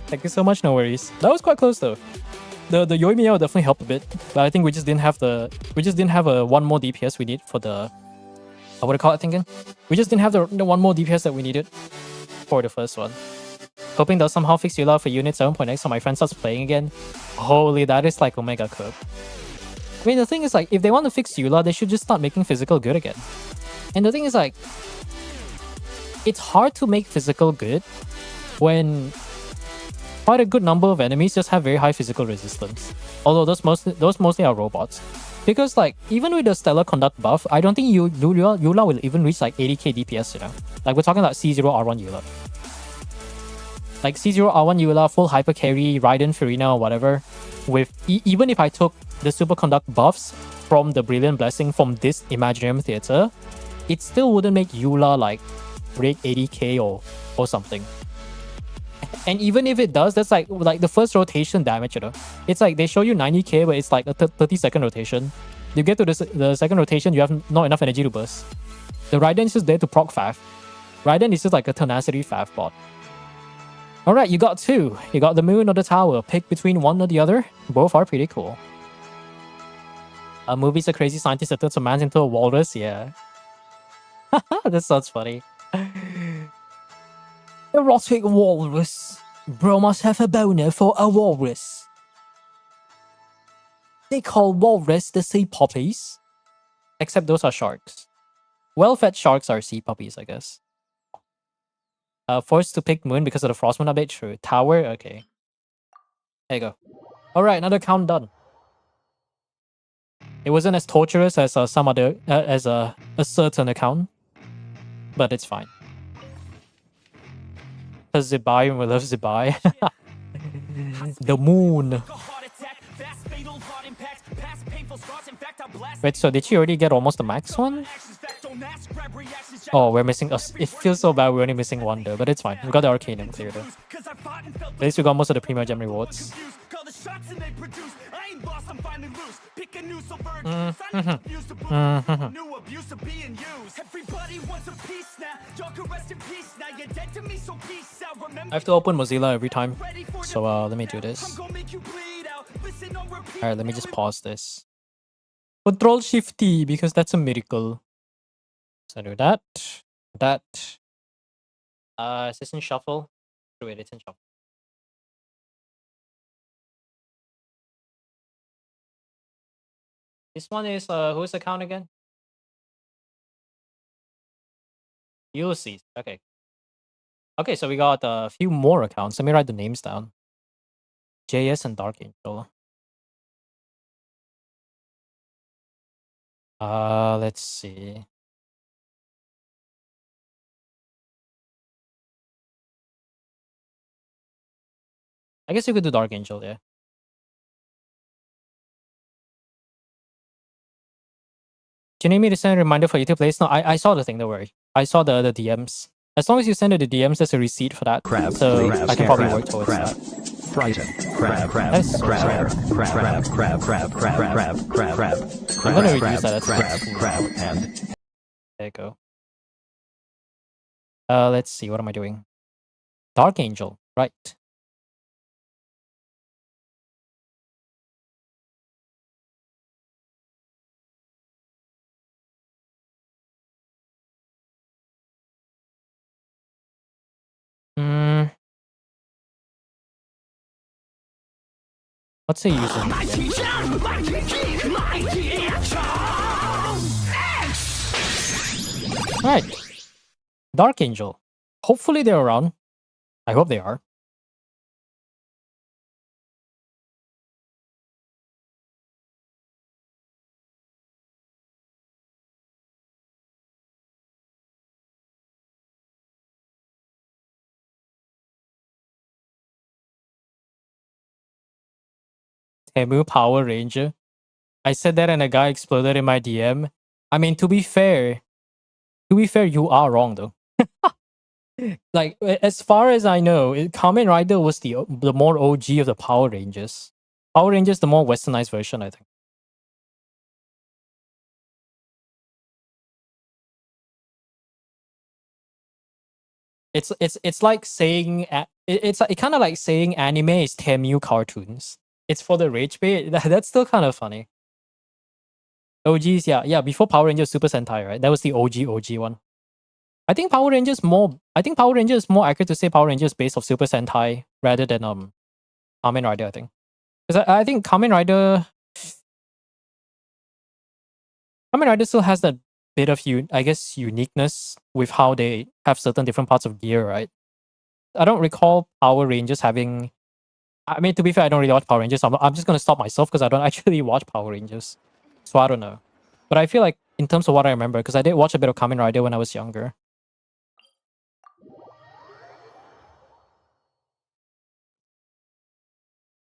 Thank you so much, no worries. That was quite close though. The Yoimiya definitely helped a bit, but I think we just didn't have a one more DPS we need for the what do you call it thinking? We just didn't have the one more DPS that we needed for the first one. Hoping they'll somehow fix Eula for unit 7.x so my friend starts playing again. Holy, that is like Omega Curve. I mean, the thing is like, if they want to fix Eula, they should just start making physical good again. And the thing is like, it's hard to make physical good when quite a good number of enemies just have very high physical resistance. Although those mostly are robots. Because like, even with the Stellar Conduct buff, I don't think Eula will even reach like 80k DPS, you know? Like, we're talking about C0R1 Eula. Like, C0R1 Eula, full hyper carry, Raiden, Furina, or whatever, with even if I took the superconduct buffs from the Brilliant Blessing from this Imaginarium Theater, it still wouldn't make Eula like break 80k or something. And even if it does, that's like the first rotation damage, you know. It's like they show you 90k, but it's like a 30-second rotation. You get to the second rotation, you have not enough energy to burst. The Raiden is just there to proc Fav. Raiden is just like a tenacity Fav bot. Alright, you got two. You got the moon or the tower. Pick between one or the other. Both are pretty cool. A movie's a crazy scientist that turns a man into a walrus, yeah. That sounds funny. Erotic walrus. Bro must have a boner for a walrus. They call walrus the sea puppies. Except those are sharks. Well-fed sharks are sea puppies, I guess. Forced to pick moon because of the Frost Moon update? True. Tower? Okay. There you go. Alright, another count done. It wasn't as torturous as some other, as a certain account. But it's fine. Zibai, we love Zibai. The moon. Wait, so did she already get almost the max one? Oh, we're missing us. It feels so bad we're only missing one though, but it's fine. We got the Arcanum clear though. At least we got most of the Premier Gem rewards. I have to open Mozilla every time, so let me do this. Alright, let me just pause this. Control Shift T because that's a miracle. So do that. Is this in shuffle? Wait, it's in shuffle. This one is whose account again? Ulysses. Okay. Okay, so we got a few more accounts. Let me write the names down. JS and Dark Angel. Let's see. I guess you could do Dark Angel, yeah. Do you need me to send a reminder for you to place? No, I saw the thing, don't worry. I saw the DMs. As long as you send it the DMs, there's a receipt for that. So I can probably work towards that. Frighten. Crab. I'm gonna reduce that. Crab. And there you go. Let's see. What am I doing? Dark Angel. Right. What's he using? Right. Dark Angel. Hopefully they're around. I hope they are. Temu Power Ranger. I said that and a guy exploded in my DM. I mean, to be fair, you are wrong though. Like, as far as I know, Kamen Rider was the more OG of the Power Rangers. Power Rangers, the more westernized version, I think. It's like saying it's kind of like saying anime is Temu cartoons. It's for the rage bait. That's still kind of funny. OGs, yeah. Before Power Rangers Super Sentai, right? That was the OG one. I think Power Rangers is more accurate to say Power Rangers based off Super Sentai rather than Kamen Rider, I think. Because I think Kamen Rider still has that bit of uniqueness with how they have certain different parts of gear, right? I don't recall Power Rangers having. I mean, to be fair, I don't really watch Power Rangers. I'm just gonna stop myself because I don't actually watch Power Rangers, so I don't know. But I feel like in terms of what I remember, because I did watch a bit of Kamen Rider when I was younger.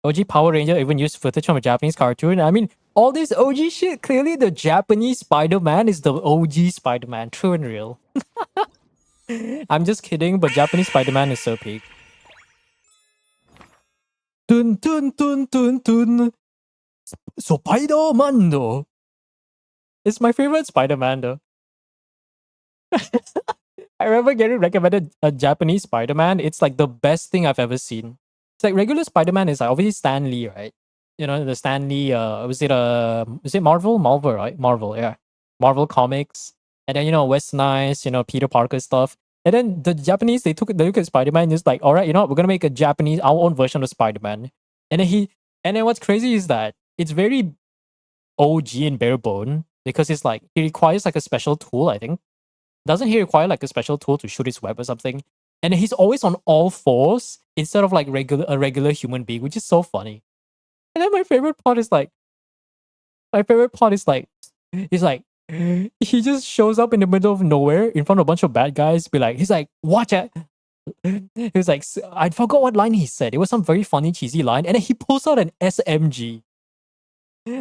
OG Power Ranger even used footage from a Japanese cartoon. I mean, all this OG shit, clearly the Japanese Spider-Man is the OG Spider-Man, true and real. I'm just kidding, but Japanese Spider-Man is so peak. Dun dun dun dun dun. Spider-Man though. It's my favorite Spider-Man though. I remember getting recommended a Japanese Spider-Man. It's like the best thing I've ever seen. It's like regular Spider-Man is like obviously Stan Lee, right? You know, the Stan Lee, was it Marvel? Marvel, right? Marvel, yeah. Marvel Comics. And then, West Nice, Peter Parker stuff. And then the Japanese, they look at Spider-Man and just like, all right, you know what, we're gonna make a Japanese, our own version of Spider-Man. And then what's crazy is that it's very OG and bare bone because it's like he requires like a special tool, I think. Doesn't he require like a special tool to shoot his web or something? And he's always on all fours instead of like a regular human being, which is so funny. And then my favorite part is like, he's like, he just shows up in the middle of nowhere in front of a bunch of bad guys. He's like, watch it. He was like, I forgot what line he said. It was some very funny, cheesy line. And then he pulls out an SMG.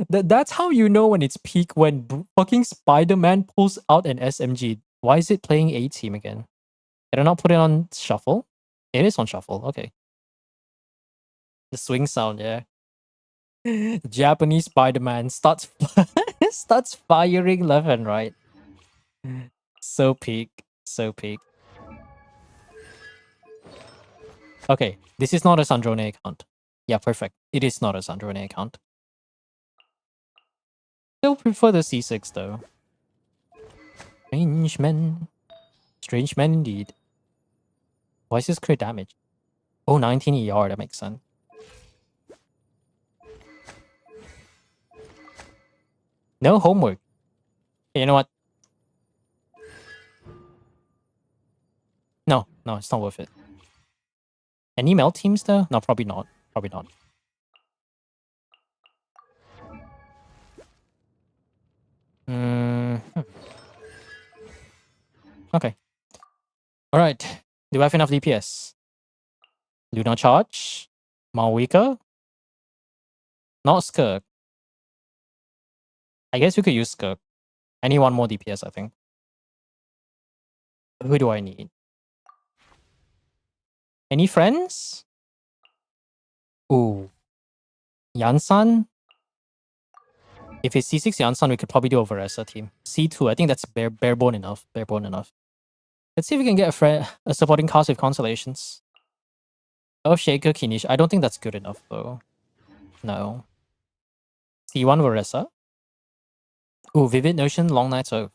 That's how you know when it's peak, when fucking Spider-Man pulls out an SMG. Why is it playing A Team again? Did I not put it on shuffle? It is on shuffle. Okay. The swing sound, yeah. Japanese Spider-Man starts starts firing left and right. So peak. So peak. Okay, this is not a Sandrone account. Yeah, perfect. It is not a Sandrone account. Still prefer the C6 though. Strange man. Strange man indeed. Why is this crit damage? Oh, 19 ER, that makes sense. No homework. You know what? No, it's not worth it. Any melt teams though? No, probably not. Probably not. Okay. Alright. Do I have enough DPS? Lunar Charge? Malwika? Not Skirk. I guess we could use Skirk. I need one more DPS, I think. Who do I need? Any friends? Ooh. Yansan? If it's C6 Yansan, we could probably do a Varesa team. C2, I think that's bare bone enough. Bare bone enough. Let's see if we can get a supporting cast with Constellations. Oh, Shaker Kinish. I don't think that's good enough though. No. C1 Varesa. Ooh, Vivid Notion, Long Nights Oath.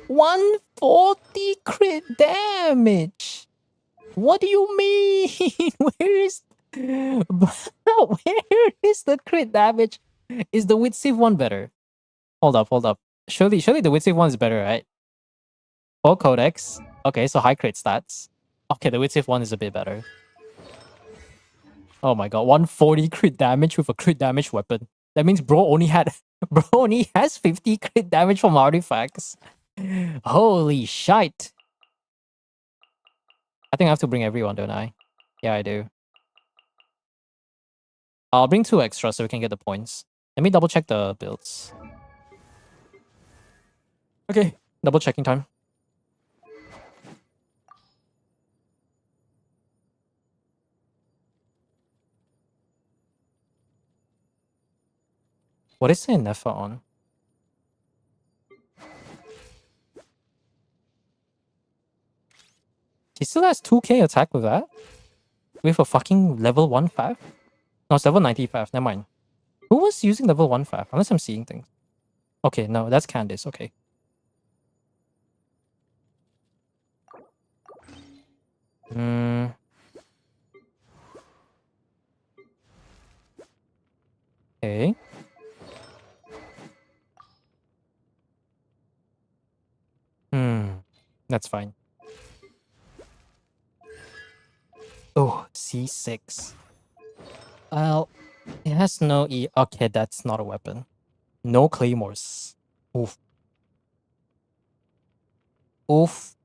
140 crit damage. What do you mean? Where is the crit damage? Is the Witsiv one better? Hold up. Surely the Witsiv one is better, right? Full Codex. Okay, so high crit stats. Okay, the Witsiv one is a bit better. Oh my god, 140 crit damage with a crit damage weapon. That means bro only has 50 crit damage from artifacts. Holy shite. I think I have to bring everyone, don't I? Yeah, I do. I'll bring 2 extra so we can get the points. Let me double check the builds. Okay, double checking time. What is the Nefa on? He still has 2k attack with that? With a fucking level 1 fav? No, it's level 90 fav, never mind. Who was using level 1 fav? Unless I'm seeing things. Okay, no, that's Candice, okay. Okay. That's fine. Oh, C6. Well, it has no E. Okay, that's not a weapon. No claymores. Oof. Oof.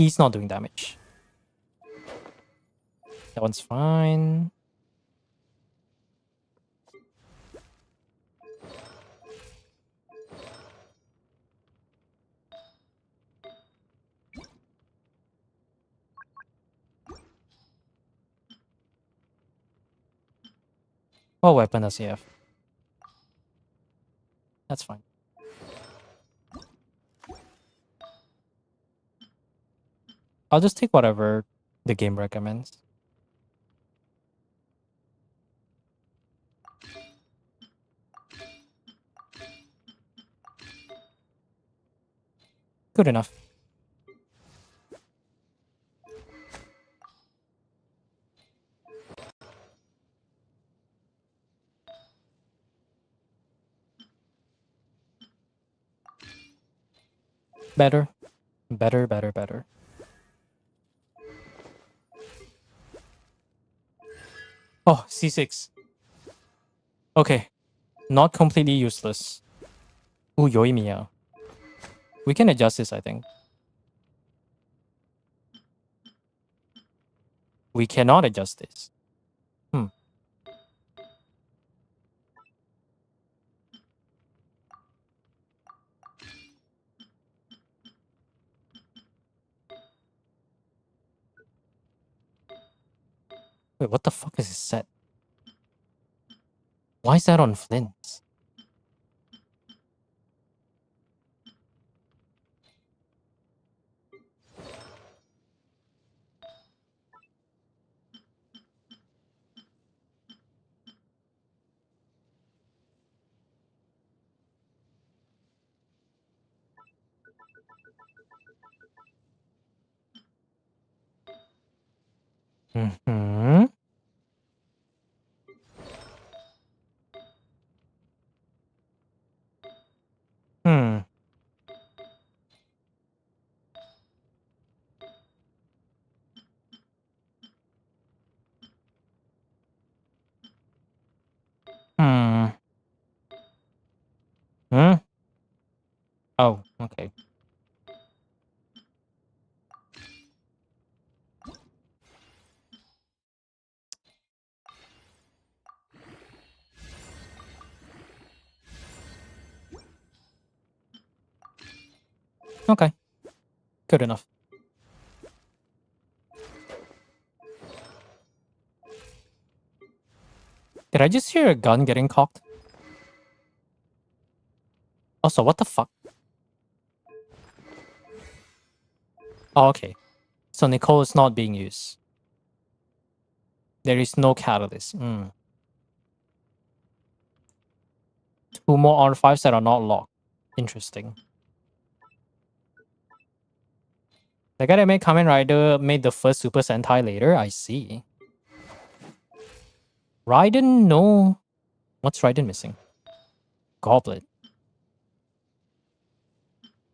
He's not doing damage. That one's fine. What weapon does he have? That's fine. I'll just take whatever the game recommends. Good enough. Better. Better, better, better. Oh, C6. Okay. Not completely useless. Ooh, Yoimiya. We can adjust this, I think. We cannot adjust this. Wait, what the fuck is this set? Why is that on Flint's? Mm-hmm. Hmm. Hmm. Hmm? Oh, okay. Okay. Good enough. Did I just hear a gun getting cocked? Also, what the fuck? Oh, okay. So Nicole is not being used. There is no catalyst. Two more R5s that are not locked. Interesting. The guy that made Kamen Rider made the first Super Sentai later? I see. Raiden? No. What's Raiden missing? Goblet.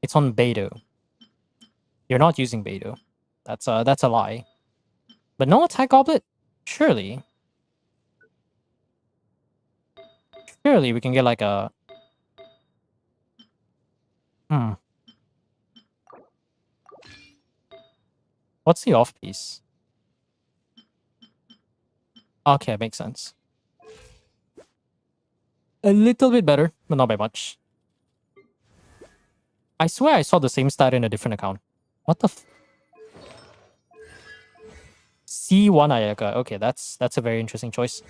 It's on Beidou. You're not using Beidou. That's a lie. But no attack goblet? Surely. Surely we can get like a... Hmm. What's the off piece? Okay, makes sense. A little bit better, but not by much. I swear I saw the same stat in a different account. What the C1 Ayaka. Okay, that's a very interesting choice.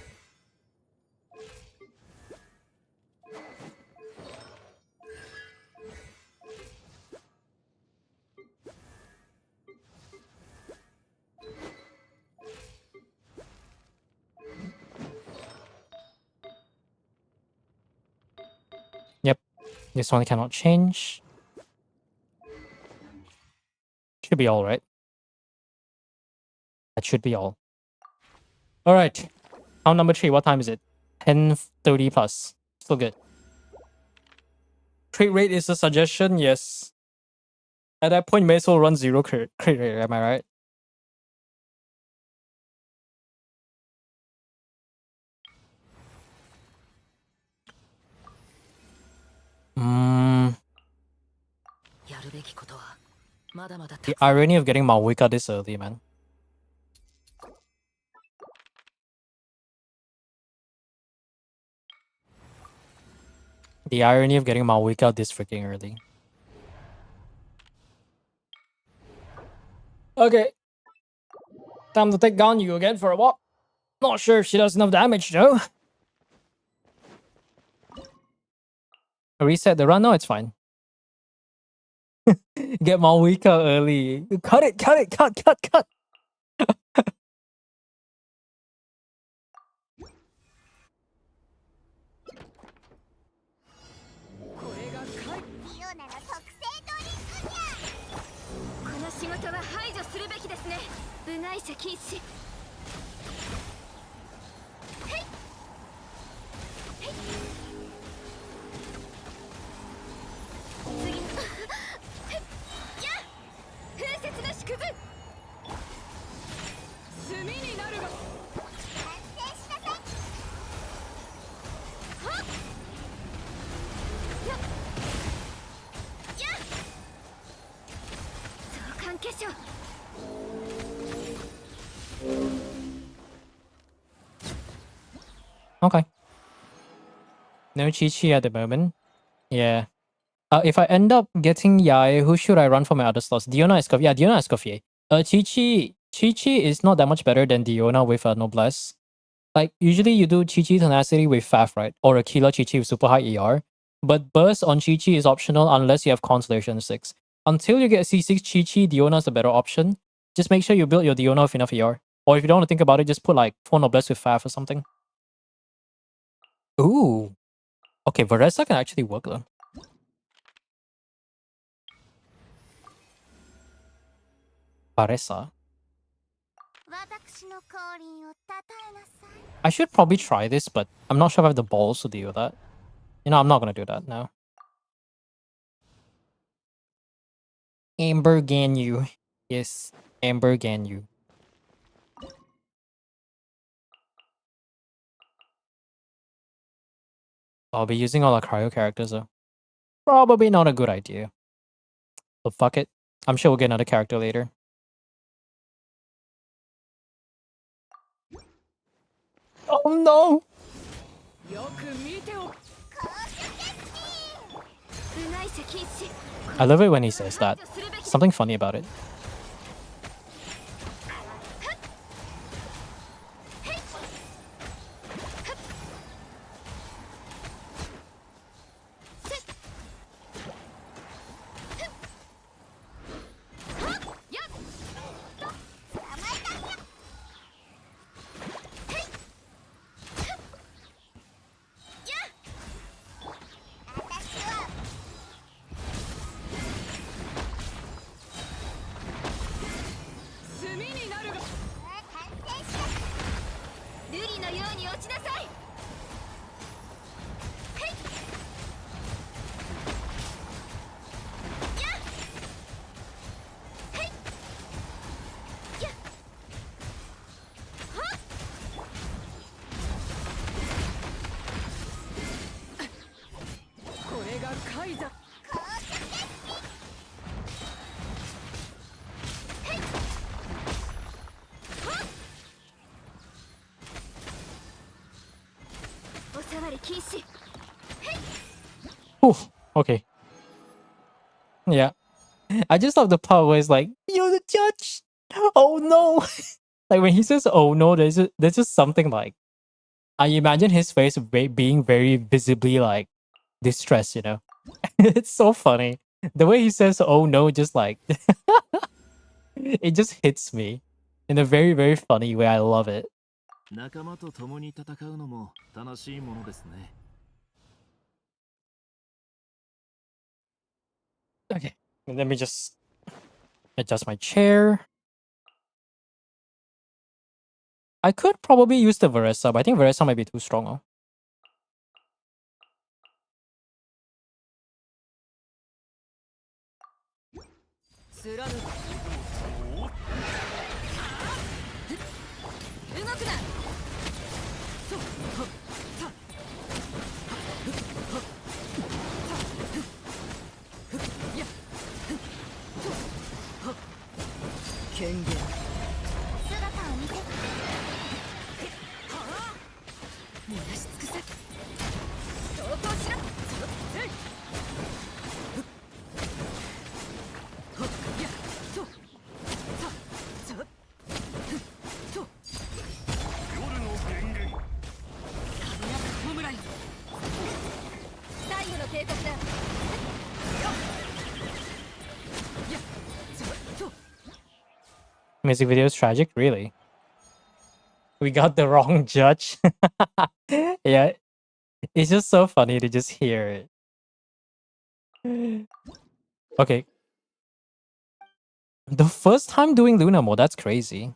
Yep. This one cannot change. Should be all right. That should be all. All right. Round number 3. What time is it? 10:30 plus. Still good. Crit rate is a suggestion. Yes. At that point, you may as well run 0 crit rate. Am I right? Hmm. やるべきことは The irony of getting Malwika this early, man. The irony of getting Malwika this freaking early. Okay. Time to take down you again for a walk. Not sure if she does enough damage though. Reset the run? No, it's fine. Get Malwika early. Cut it, cut. フィオナの特製ドリンクじゃ。この仕事は排除するべきですね。部外者禁止。はい。はい。次の。やっ。風雪の縮図。炭になるが。完成しなさい。はっ。やっ。やっ。相関化粧。 Okay. No Chi-Chi at the moment. Yeah. If I end up getting Yae, who should I run for my other slots? Diona Escoffier. Yeah, Diona Escoffier. Chi-Chi is not that much better than Diona with Noblesse. Like, usually you do Chi-Chi Tenacity with Faf, right? Or a Killer Chi-Chi with super high ER. But Burst on Chi-Chi is optional unless you have Constellation 6. Until you get C6 Chi-Chi, Diona is the better option. Just make sure you build your Diona with enough ER. Or if you don't want to think about it, just put like 4 Noblesse with Faf or something. Ooh. Okay, Varesa can actually work though. Varesa. I should probably try this, but I'm not sure if I have the balls to deal with that. You know, I'm not gonna do that now. Amber Ganyu. Yes, Amber Ganyu. I'll be using all our cryo characters though. Probably not a good idea. But fuck it. I'm sure we'll get another character later. Oh no! I love it when he says that. Something funny about it. Oof, okay. Yeah. I just love the part where it's like, you're the judge! Oh no! Like when he says, oh no, there's just something like, I imagine his face being very visibly like distressed, you know? It's so funny. The way he says, oh no, just like, it just hits me in a very, very funny way. I love it. Okay, let me just adjust my chair. I could probably use the Varesa, but I think Varesa might be too strong. Oh. 権限姿を見せて燃やし尽くせ投稿しろやっとささと夜の電源危なく弔い最後の警告だよやっと Music video is tragic, really. We got the wrong judge. Yeah, it's just so funny to just hear it. Okay. The first time doing Luna mode, that's crazy.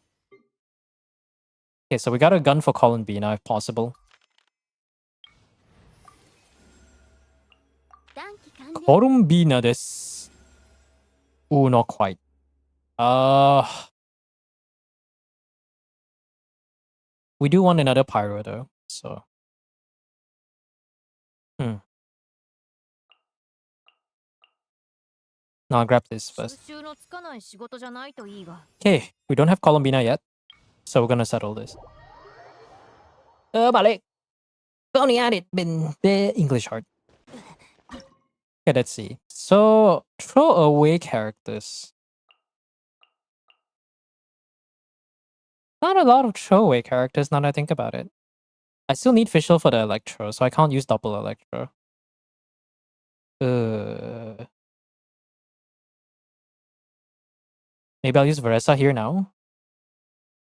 Okay, so we got a gun for Columbina if possible. 短期完了 Columbina this. Ooh, not quite. We do want another pyro though, so. No, I'll grab this 収 first. 集のつかない仕事じゃないといいが Okay, we don't have Columbina yet, so we're gonna settle this. Balik. Only added been the English hard. Okay, let's see. So throw away characters. Not a lot of throwaway characters now that I think about it. I still need Fischl for the Electro, so I can't use double Electro. Maybe I'll use Varesa here now.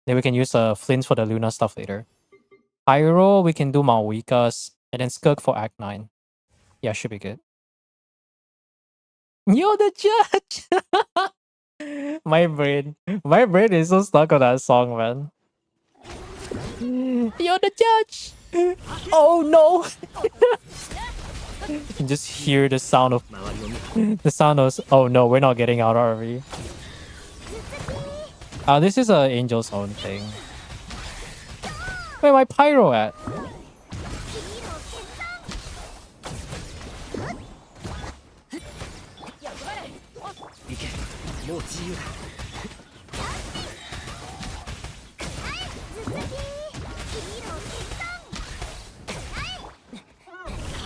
Then we can use Flint for the Luna stuff later. Pyro, we can do Malwikas, and then Skirk for Act 9. Yeah, should be good. You're the judge! My brain is so stuck on that song, man. You're the judge! Oh no! You can just hear the sound of oh no, we're not getting out, are we? This is a Angel's Own thing. Where my pyro at? 行けもう自由だ危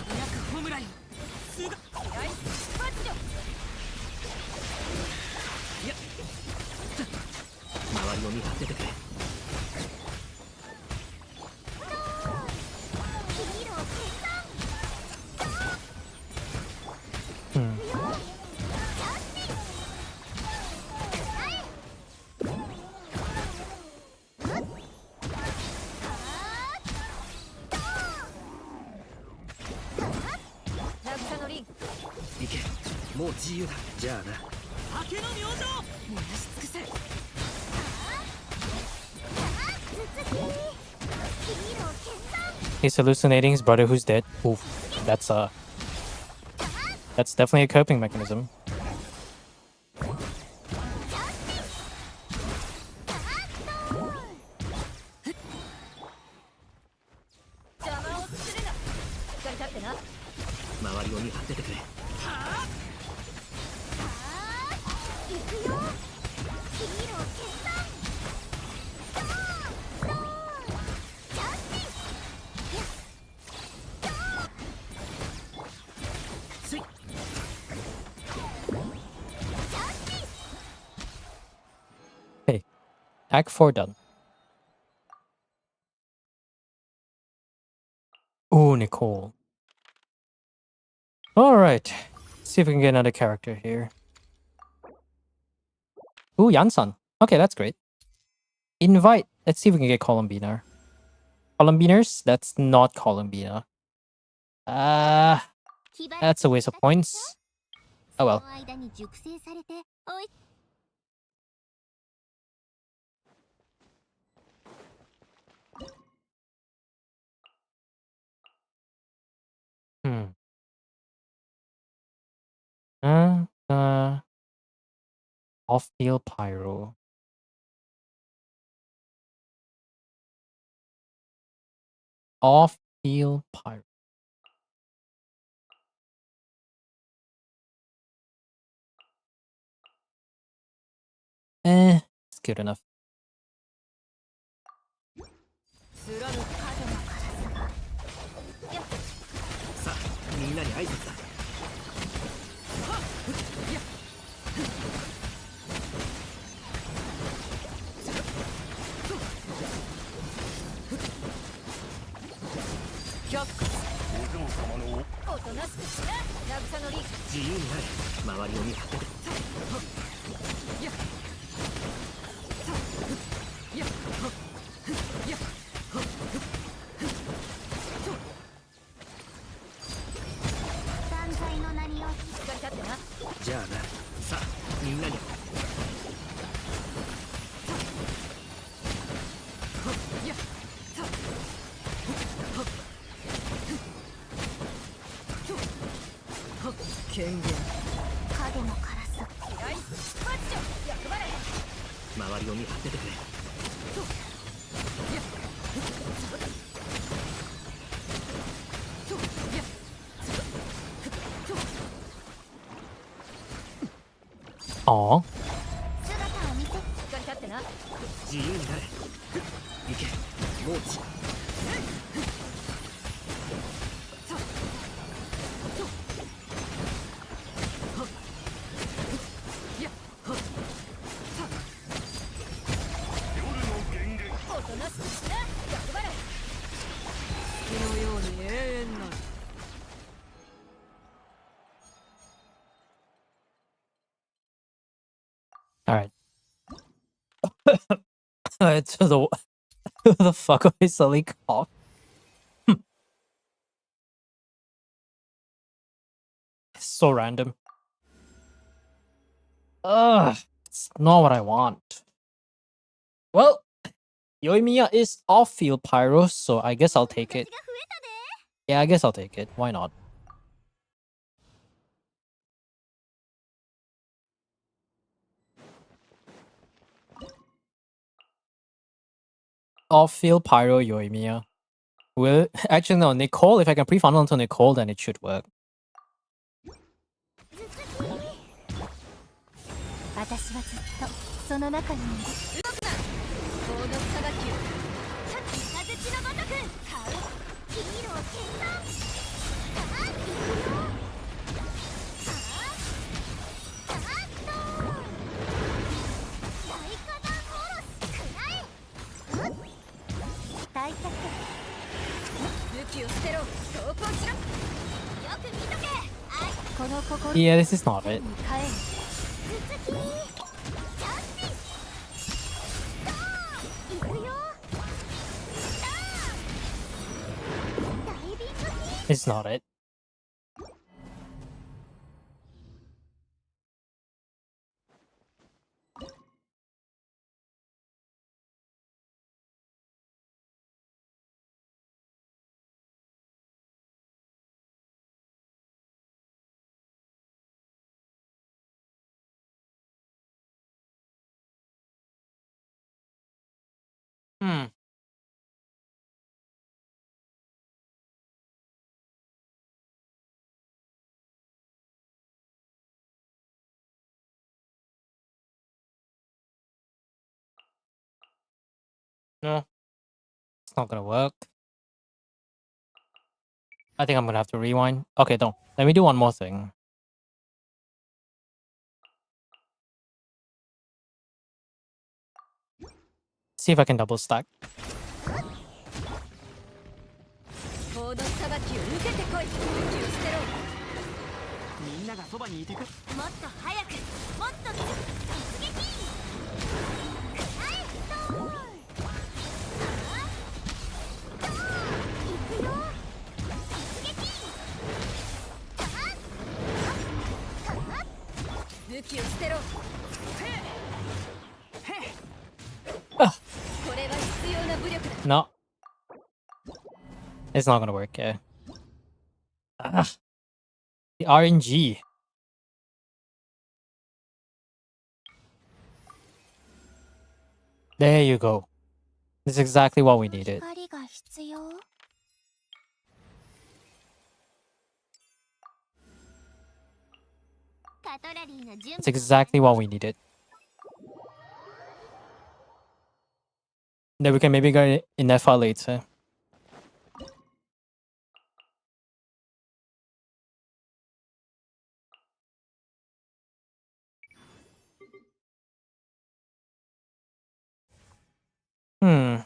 なく弔いすがナイスパッチョいや周りを見張っててくれ 行けもう自由だじゃあな明けの明星燃やし尽くせ He's hallucinating his brother who's dead. Oof, that's definitely a coping mechanism. Hey, Act 4 done. Ooh, Nicole. Alright. See if we can get another character here. Ooh, Yansan. Okay, that's great. Invite. Let's see if we can get Columbina. Columbinas? That's not Columbina. That's a waste of points. Oh well. その間に熟成されておい Off-field pyro. Off-field pyro. good enough. さあみんなに挨拶だ。お嬢様のおとなしくしな渚のリ自由になれ。周りを見張ってて。断罪の名によしっかり立ってな。じゃあな。さあみんなに。権限。影のカラス嫌いマッチョ役払い。周りを見張っててくれ。Aw. 姿を見せしっかり立ってな。自由になれ。行けモーチ。おとなしくしな役払い。月のように永遠なる。 All right. It's the who the fuck are we suddenly cough? So random. Ugh, it's not what I want. Well, Yoimiya is off-field pyro, so I guess I'll take it. が増えたで。 Yeah, I guess I'll take it. Why not? Off-field pyro Yoimiya. Will actually no, Nicole. If I can pre-funnel into Nicole, then it should work. 私はずっとその中にいる。動くな。この裁きを。風地のごとく。顔。ヒーロー剣断。さあ、行くよ。さあ。さあっと。大火弾おろし。くらえ。大脚。武器を捨てろ。投降しろ。よく見とけ。あい。この心。 Yeah, this is not it. 帰る。続き。 It's not it. Hmm. No, it's not gonna work. I think I'm gonna have to rewind. Okay, don't. Let me do one more thing. See if I can double stack. この裁きを受けてこい。武器を捨てろ。みんながそばにいてく。もっと早くもっと突撃。はいドーン。行くよ。突撃。武器を捨てろ。Ah, これは必要な武力だ。 no. It's not gonna work, yeah. Ah, the RNG. There you go. This is exactly what we needed. 光が必要。カトラリーの準 It's exactly what we needed. Then we can maybe go in FR later. Hmm.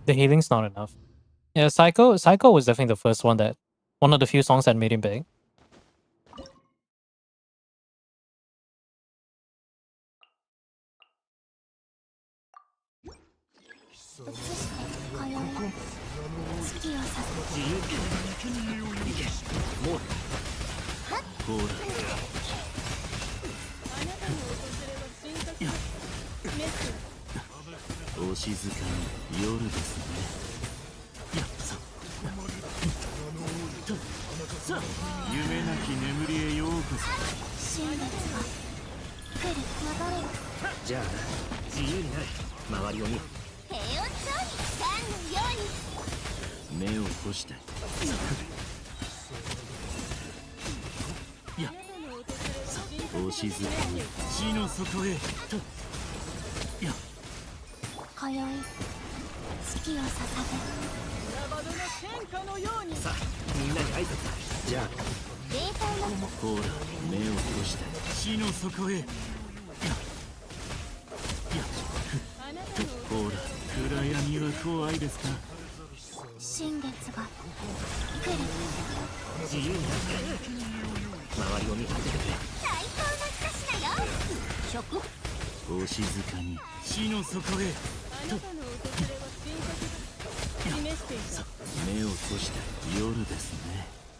The healing's not enough. Yeah, Psycho was definitely the first one one of the few songs that made him big.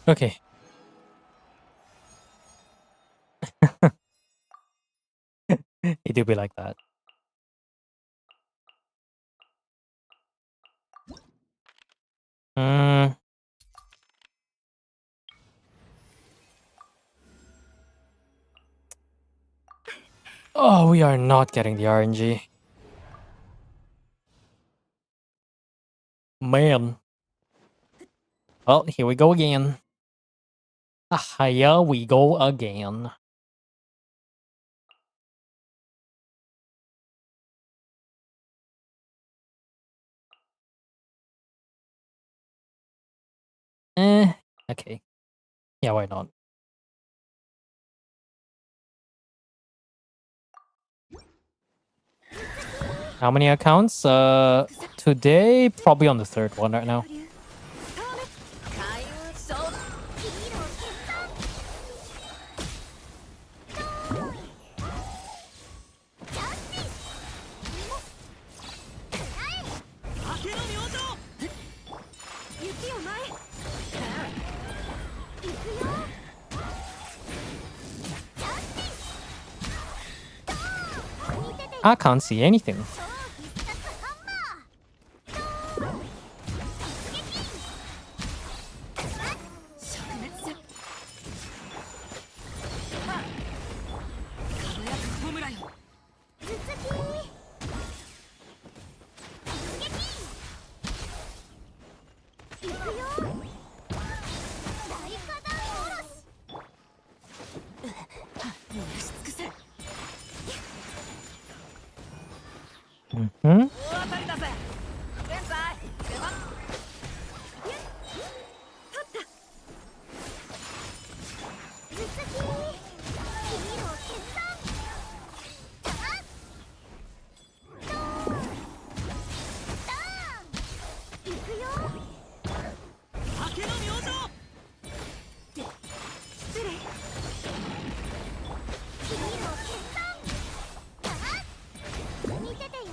Okay. It do be like that. Oh, we are not getting the RNG. Man. Well, here we go again. Here we go again. Okay. Yeah, why not? How many accounts? Today, probably on the third one right now. I can't see anything. Hmm? 大当たりだぜ現在出番頭突き君を決断行くよ竹の明星失礼君を決断見ててよ突撃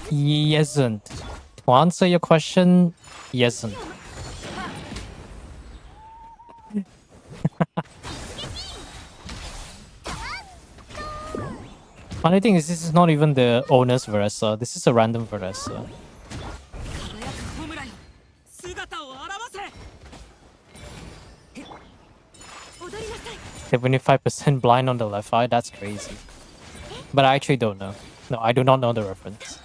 Yesn't. To answer your question, yesn't. Funny thing is, this is not even the owner's Varesa. This is a random Varesa. 輝く弔い姿を現せ踊りなさい 75% blind on the left eye. That's crazy. But I actually don't know. No, I do not know the reference.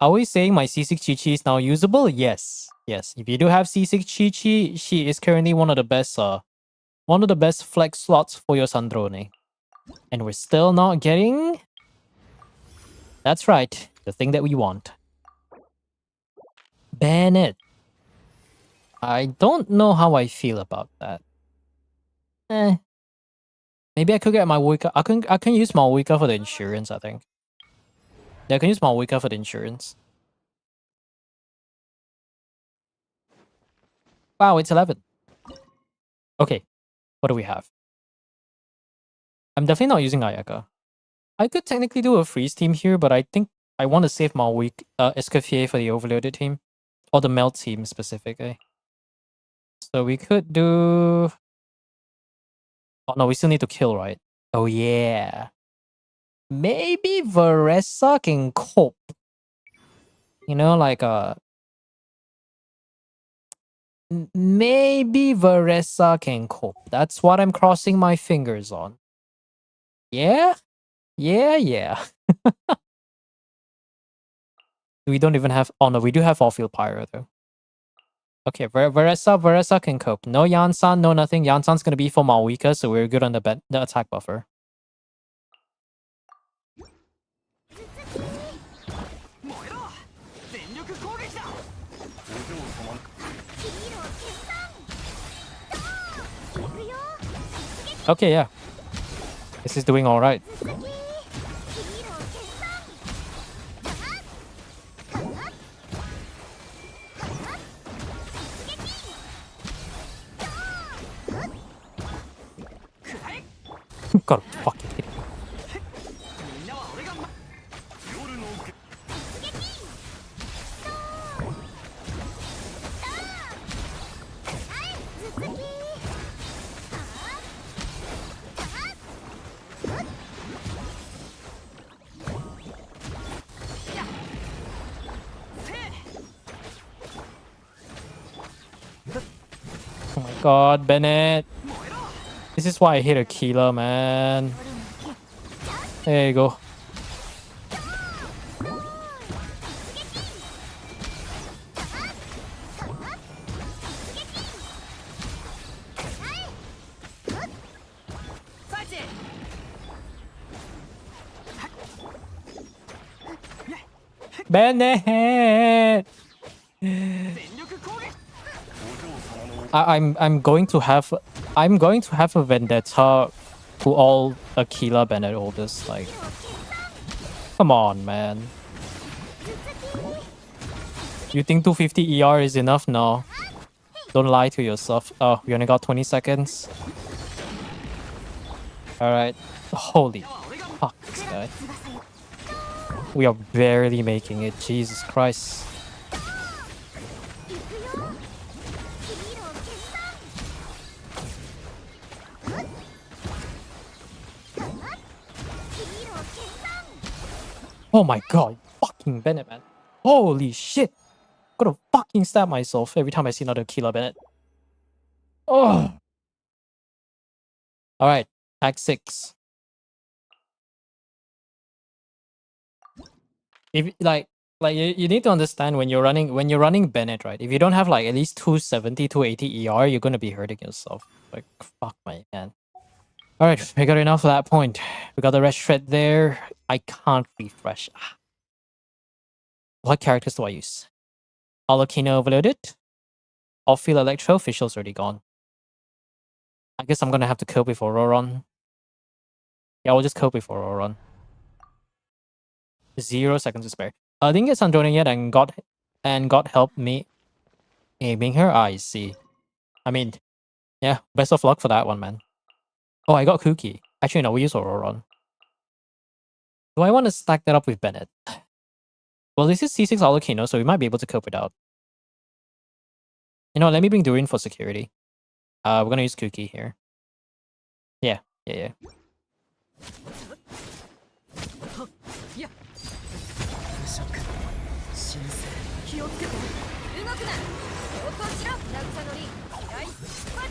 Are we saying my C6 Chi-Chi is now usable? Yes. Yes. If you do have C6 Chi-Chi, she is currently one of the best flex slots for your Sandrone. And we're still not getting... That's right. The thing that we want. Bennett. I don't know how I feel about that. Maybe I could get my Wicca. I can use my Wicca for the insurance, I think. Yeah, I can use my Wicca for the insurance. Wow, it's 11. Okay, what do we have? I'm definitely not using Ayaka. I could technically do a freeze team here, but I think I want to save my Escoffier for the overloaded team. Or the melt team specifically. So we could do... Oh no, we still need to kill, right? Oh yeah. Maybe Varesa can cope. You know, like maybe Varesa can cope. That's what I'm crossing my fingers on. Yeah? Yeah. We don't even have... Oh no, we do have all-field pyro though. Okay, Varesa can cope. No Yansan, no nothing. Yansan's gonna be for Malwika, so we're good on the attack buffer. 燃えろ全力攻撃だお嬢様君を決断行くよ Okay, yeah. This is doing alright. 君を決断 Gotta fucking hit it. みんなは俺が夜のけ Oh my god, Bennett. This is why I hate Aquila, man. There you go. Bennett! 全力攻撃 I'm going to have a vendetta to all Aquila Bennett holders. Like, come on, man. You think 250 ER is enough? No. Don't lie to yourself. Oh, we only got 20 seconds. Alright. Holy fuck, this guy. We are barely making it. Jesus Christ. Oh my god, fucking Bennett, man. Holy shit. Gonna fucking stab myself every time I see another Killer Bennett. Oh. Alright, Act 6. If, like, Like you need to understand when you're running Bennett, right? If you don't have like at least 270, 280 ER, you're gonna be hurting yourself. Like fuck my man. Alright, we got enough of that point. We got the red shred there. I can't refresh. What characters do I use? Alokina overloaded? Off-field Electro, official's already gone. I guess I'm gonna have to cope with Auroron. Yeah, I'll just cope with Auroron. 0 seconds to spare. I didn't get Sandrona yet and got help me aiming her. I see. I mean, yeah, best of luck for that one, man. Oh, I got Cookie. Actually, no, we use Auroron. Do I want to stack that up with Bennett? Well, this is C6 Alokino, so we might be able to cope without. You know, let me bring Durin for security. We're gonna use Cookie here. Yeah. 気をつけて動くな投降しろ渚のりナイスパス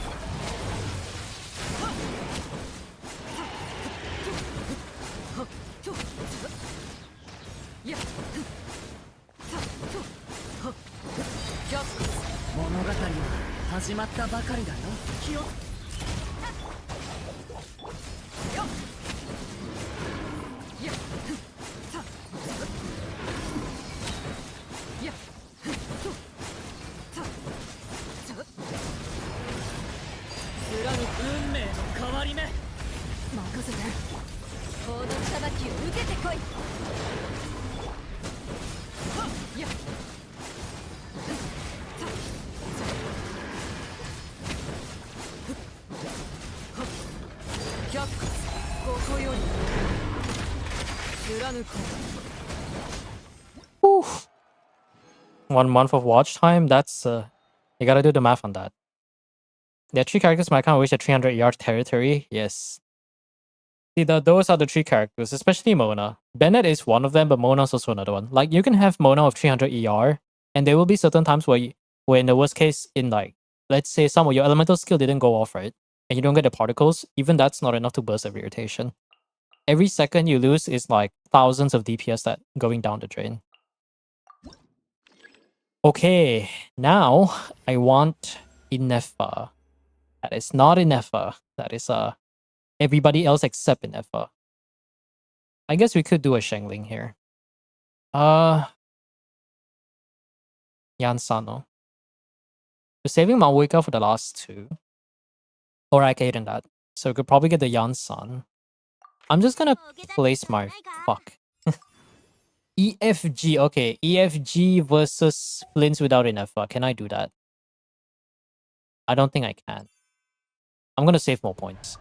や物語は始まったばかりだよ気を運命の変わり目任せてこの裁きを受けてこいや却下ここより貫く Oof. 1 month of watch time? That's you gotta do the math on that. There are 3 characters, but I can't reach a 300 yard territory. Yes. See, those are the 3 characters, especially Mona. Bennett is one of them, but Mona's also another one. Like, you can have Mona of 300 ER, and there will be certain times where in the worst case, in like, let's say some of your elemental skill didn't go off, right? And you don't get the particles, even that's not enough to burst every rotation. Every second you lose is like thousands of DPS that going down the drain. Okay, now I want Inefa. That is not Inefa. That is everybody else except Inefa. I guess we could do a Shengling here. Yansano. We're saving Malwika for the last 2. Or I can that. So we could probably get the Yansan. I'm just gonna place my fuck. EFG, okay. EFG versus Flints without Inefa. Can I do that? I don't think I can. I'm gonna save more points.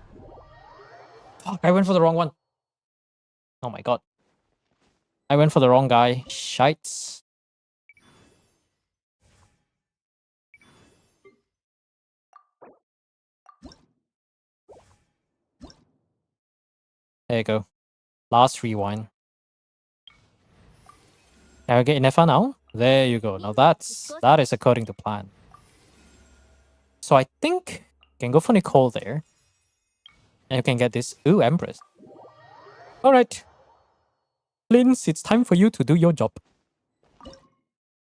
Fuck, I went for the wrong one. Oh my god. I went for the wrong guy. Shites. There you go. Last rewind. Can I get Inefa now? There you go. Now that is according to plan. So I think I can go for Nicole there. And you can get this. Ooh, Empress. Alright. Linz, it's time for you to do your job.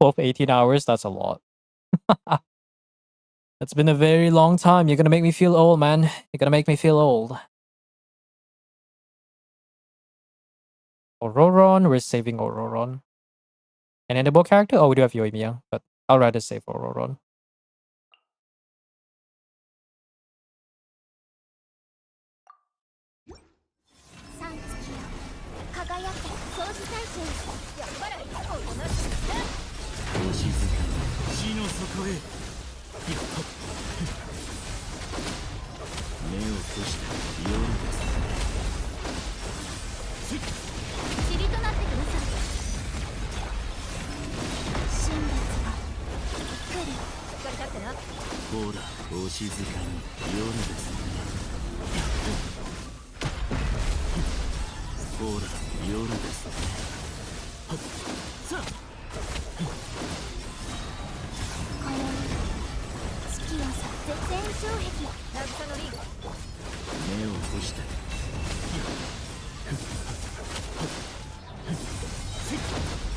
12, 18 hours, that's a lot. It's been a very long time. You're gonna make me feel old, man. You're gonna make me feel old. Auroron, we're saving Auroron. An enable character? Oh, we do have Yoimiya, but I'll rather save Auroron.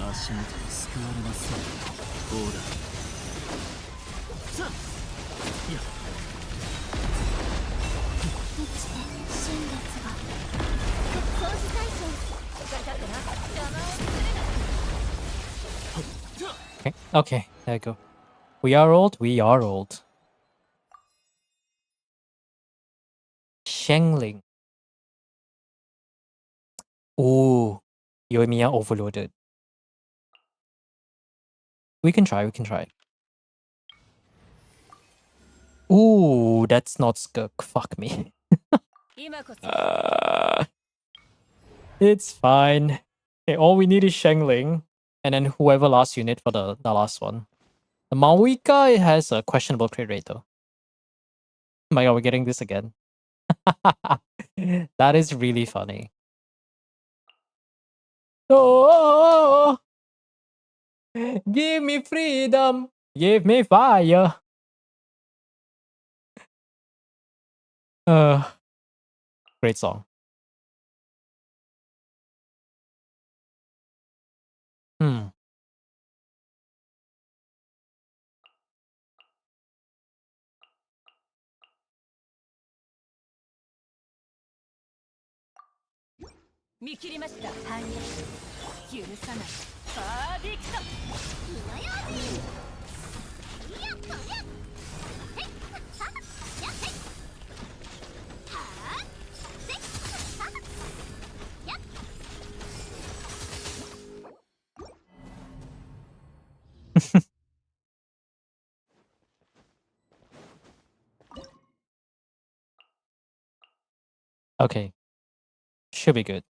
足元に救われません。オーダーさあいや生きて新月が掃除対象分かったな邪魔をするな Okay, okay, there you go. We are old, we are old. Shengling. Ooh, Yoimiya overloaded. We can try, we can try. Ooh, that's not Skirk. Fuck me. 今こそ It's fine. Okay, all we need is Shengling. And then whoever last unit for the last one. The Maoika has a questionable crit rate though. Oh my god, we're getting this again. That is really funny. Oh, give me freedom. Give me fire. Great song. Hmm.う見切りました反撃許さないバーディクト火の用心いやっとやっへっはっやっへっはっせっはっやっ Okay. Should be good.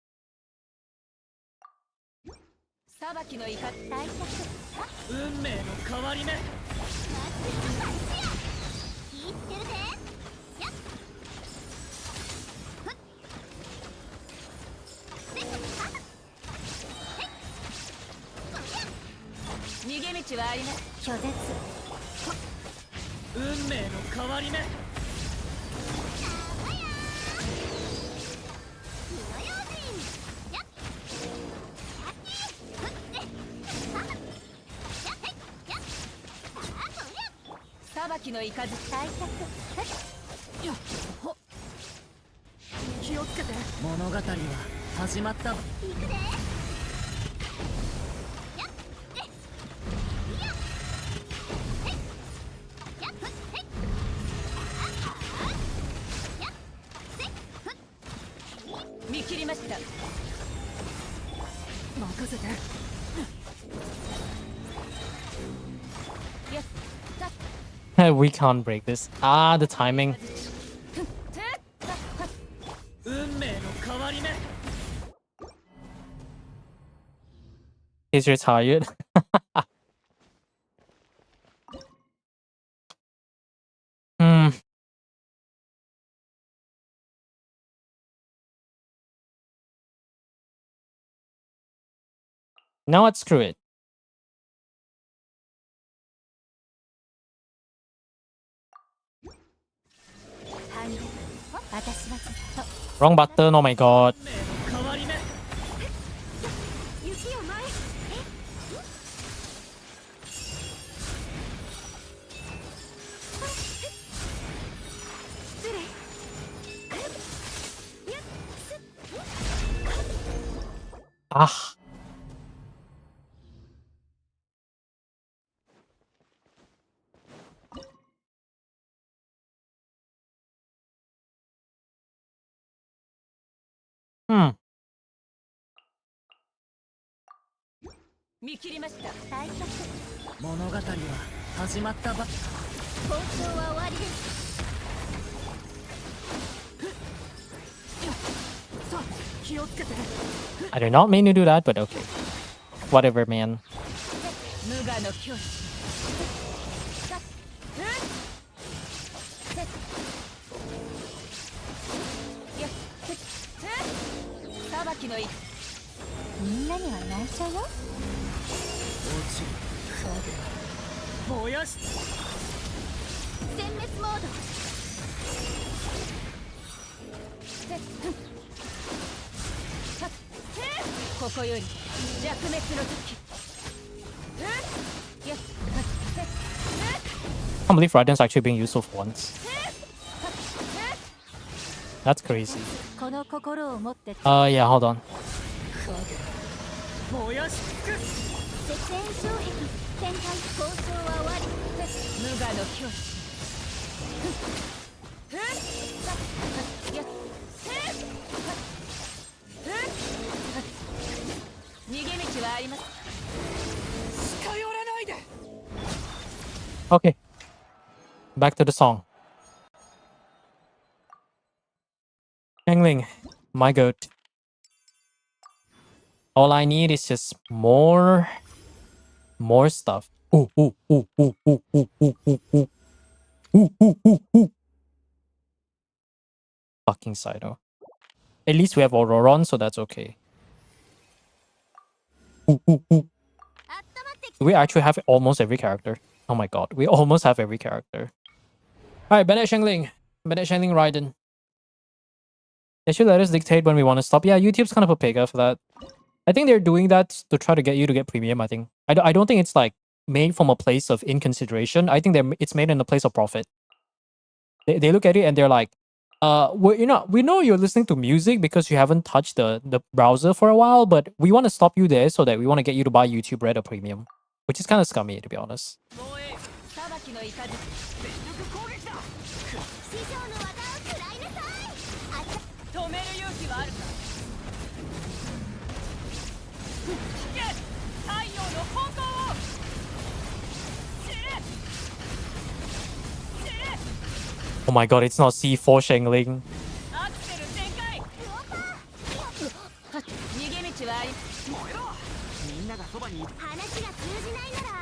裁きの怒り大作運命の変わり目気ぃつけるぜやっふっせっはっへっこりゃ逃げ道はあります拒絶運命の変わり目火の用心やっやっふってはっやっへっやっはっこりゃ裁きの怒り大作ふっよっほ気をつけて物語は始まった行くでやっえいやへっやっふっへっああやっせっふっ見切りました任せてよっさ We can't break this. Ah, the timing. て運命の変わり目 He's retired. Hmm. Now let's screw it. 反撃私はずっと Wrong button. Oh my god. 運命の変わり目雪を前失礼やっす Ah. Hmm. 見切りました大作物語は始まったば交渉は終わりですさあ気をつけて I did not mean to do that, but okay. Whatever, man. 無我の境地さえせよっ裁きの怒りみんなには内緒よ落ちる影燃やし殲滅モードここより弱滅の時 can't believe Raiden's actually being useful for once. That's crazy. この心を持って Yeah, hold on. 燃やし尽くす絶縁障壁展開交渉は終わり無我の境地や逃げ道はあります近寄らないで Okay. Back to the song. Xiangling, my goat. All I need is just more stuff. Ooh, ooh, ooh, ooh, ooh, ooh, ooh, ooh, ooh. Ooh, ooh, ooh, ooh. Fucking Saito. At least we have Auroron, so that's okay. Ooh, ooh, ooh. We actually have almost every character. Oh my god, we almost have every character. Alright, Bennett Shengling. Bennett Shengling Raiden. They should let us dictate when we want to stop. Yeah, YouTube's kind of a pega for that. I think they're doing that to try to get you to get premium, I think. I don't think it's like made from a place of inconsideration. I think it's made in a place of profit. They look at it and they're like, we know you're listening to music because you haven't touched the browser for a while, but we want to stop you there so that we want to get you to buy YouTube Red or Premium. Which is kind of scummy, to be honest. 裁きの雷全力攻撃だ師匠の技を食らいなさい止める勇気はあるか聞け太陽の方向を知れ知れ Oh my god, it's not C4 Shengling. アクセル全開逃げ道はあり燃えろみんながそばにいる話が通じないなら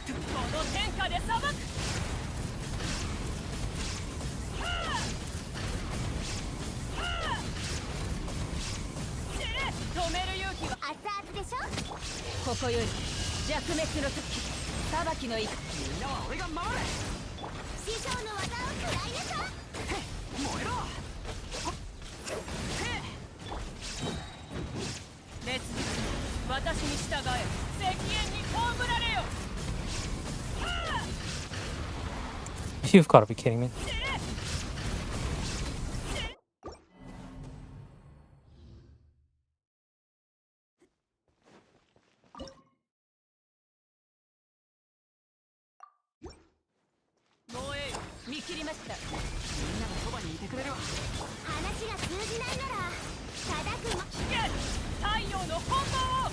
この天下で裁く止める勇気は熱々でしょここより弱滅の時裁きの意みんなは俺が守れ師匠の技を食らいなさい燃えろ烈日私に従え石煙に葬られよ You've got to be kidding me. 防衛見切りましたみんながそばにいてくれるわ話が通じないなら叩くも聞け太陽の方向を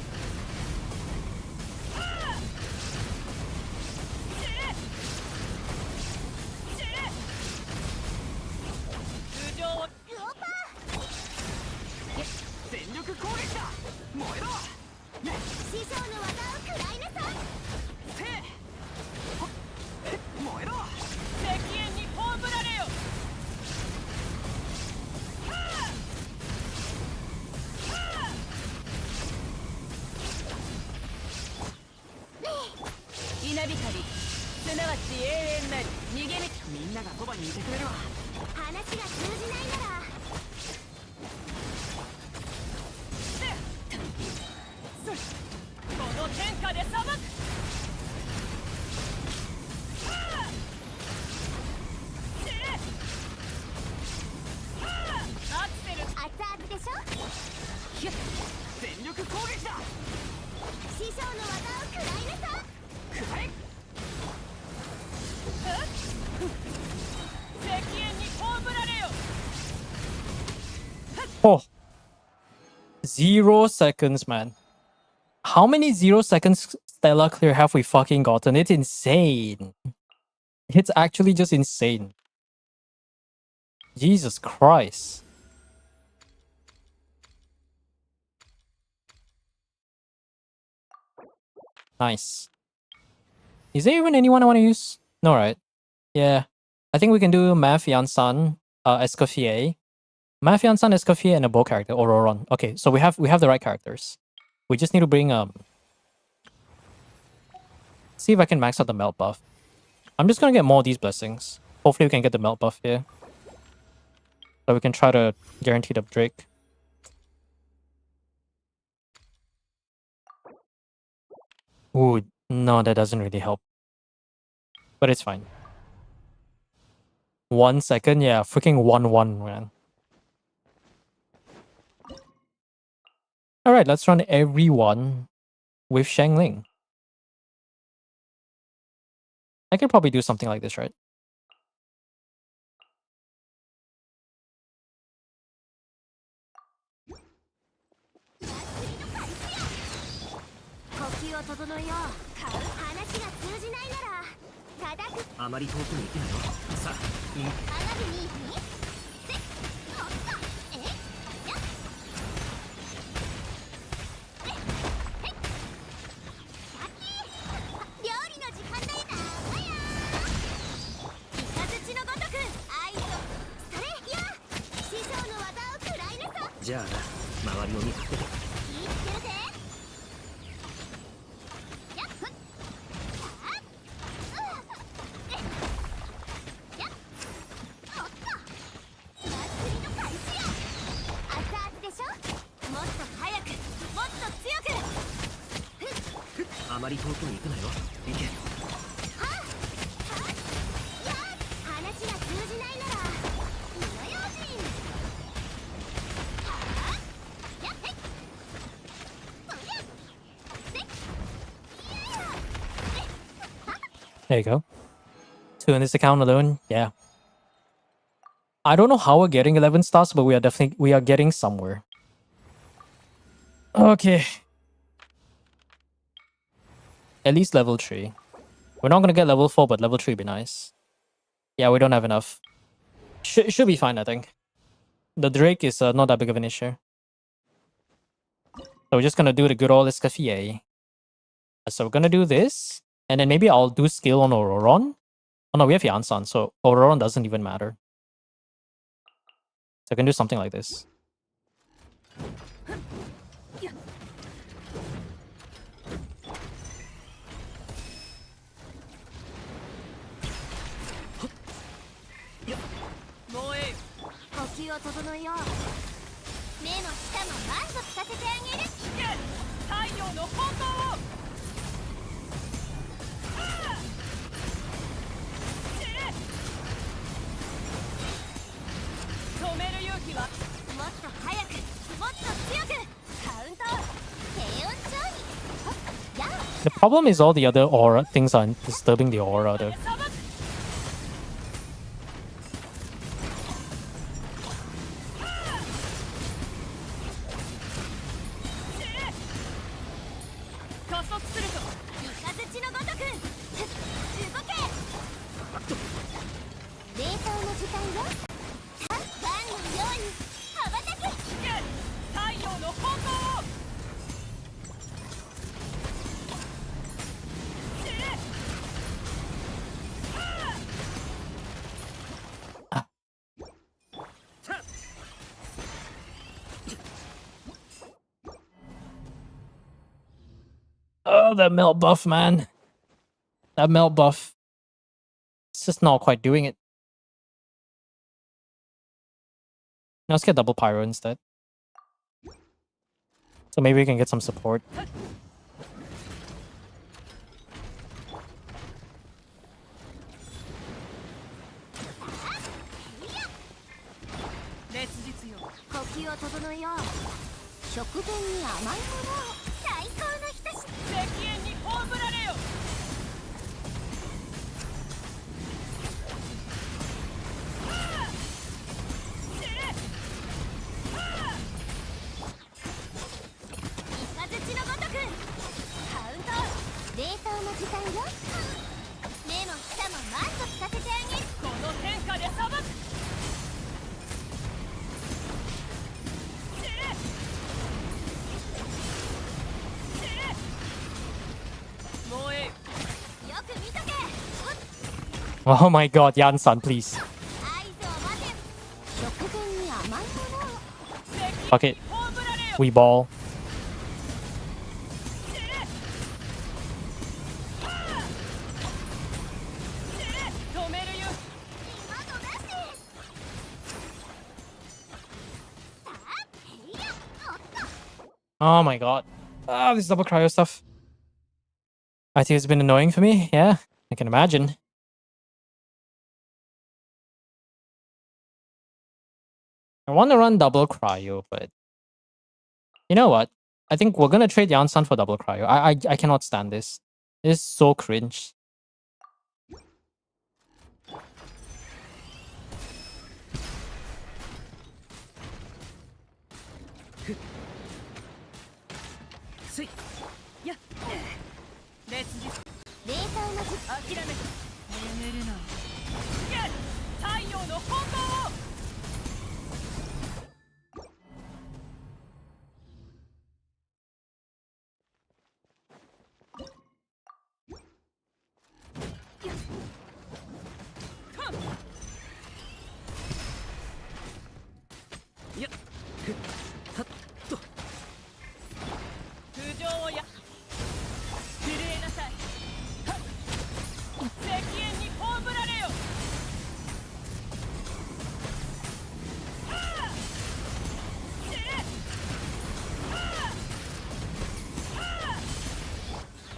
通常をウオパ全力攻撃だ燃えろー師匠の技を食らいなさいせ燃えろ石煙に葬られよ 稲光すなわち永遠なり逃げ道みんながそばにいてくれるわ話が通じないならこの天下で裁くアクセル熱々でしょ全力攻撃だ師匠の技を食らいなさいくらえ石煙に葬られよ Oh. 0 seconds, man. How many 0 seconds Stella Clear have we fucking gotten? It's insane. It's actually just insane. Jesus Christ. Nice. Is there even anyone I want to use? No, right? Yeah. I think we can do Math Yansan, Escoffier. Math Yansan, Escoffier, and a bow character, Auroron. Okay, so we have the right characters. We just need to bring see if I can max out the melt buff. I'm just gonna get more of these blessings. Hopefully we can get the melt buff here. So we can try to guarantee the Drake. Ooh, no, that doesn't really help. But it's fine. 1 second, yeah, freaking 1-1, man. Alright, let's run everyone with Shangling. I could probably do something like this, right? There you go. 2 in this account alone, yeah. I don't know how we're getting 11 stars, but we are getting somewhere. Okay. At least level 3. We're not gonna get level 4, but level 3 would be nice. Yeah, we don't have enough. Should be fine, I think. The Drake is not that big of an issue. So we're just gonna do the good old Escoffier. So we're gonna do this, and then maybe I'll do skill on Auroron. Oh no, we have Yansan, so Auroron doesn't even matter. So I can do something like this. The problem is all the other aura things are disturbing the aura though. Oh, that melt buff, man. That melt buff. It's just not quite doing it. Now let's get double pyro instead. So maybe we can get some support. Oh my god, Yan-san, please. Fuck it. We ball. Oh my god. Ah, this double cryo stuff. I think it's been annoying for me. Yeah, I can imagine. I want to run double cryo, but you know what? I think we're gonna trade Yansan for double cryo. I cannot stand this. This is so cringe. Yeah. Let's just レーサーの術諦めて眠るな。いや、太陽の炎を。いや、はっと。浮上をや。震えなさい。はっ。石煙に葬られよ。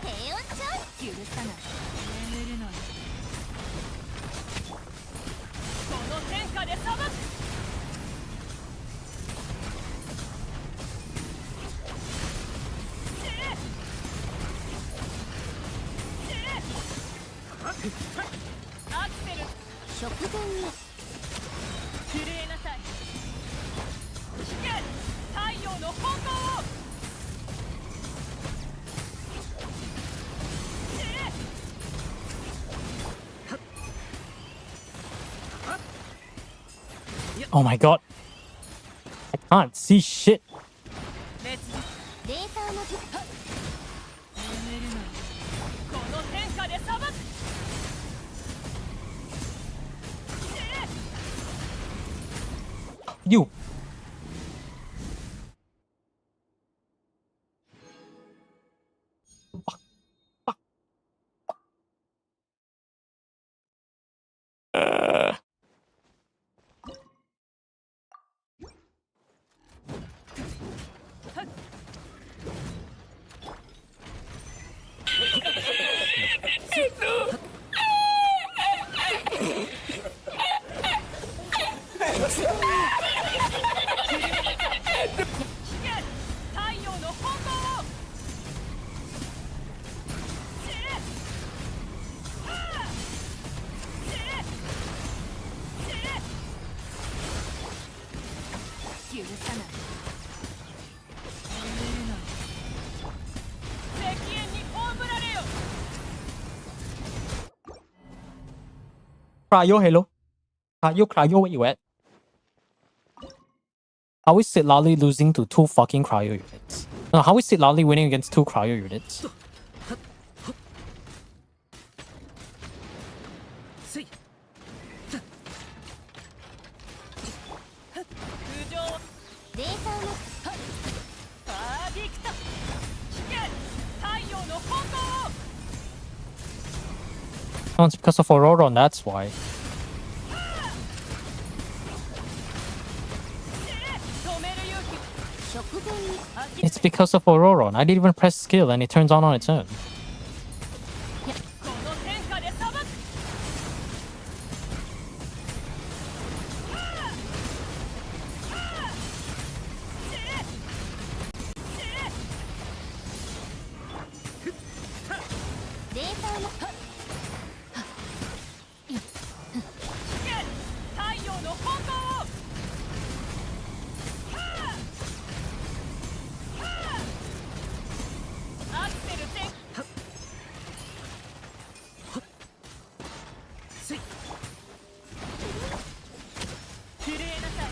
低温調理許さない眠るな。この天下で裁く。アクセル食前に震えなさい。危険太陽の炎を。Oh my god. I can't see shit. レッツレーサーの術眠るな。この天下で裁く。You.許さない石煙に葬られよ。 Cryo, hello. Cryo, where you at? How is Sitlali losing to 2 fucking cryo units? No, how is Sitlali winning against 2 cryo units? せい。浮上。レーサーのバーディクト。危険太陽の炎を。 Oh, it's because of Auroron, that's why. 止める勇気。食前に It's because of Auroron. I didn't even press skill and it turns on its own. この天下で裁く。レーサーの太陽の炎を。アクセル全。せい。震えなさい。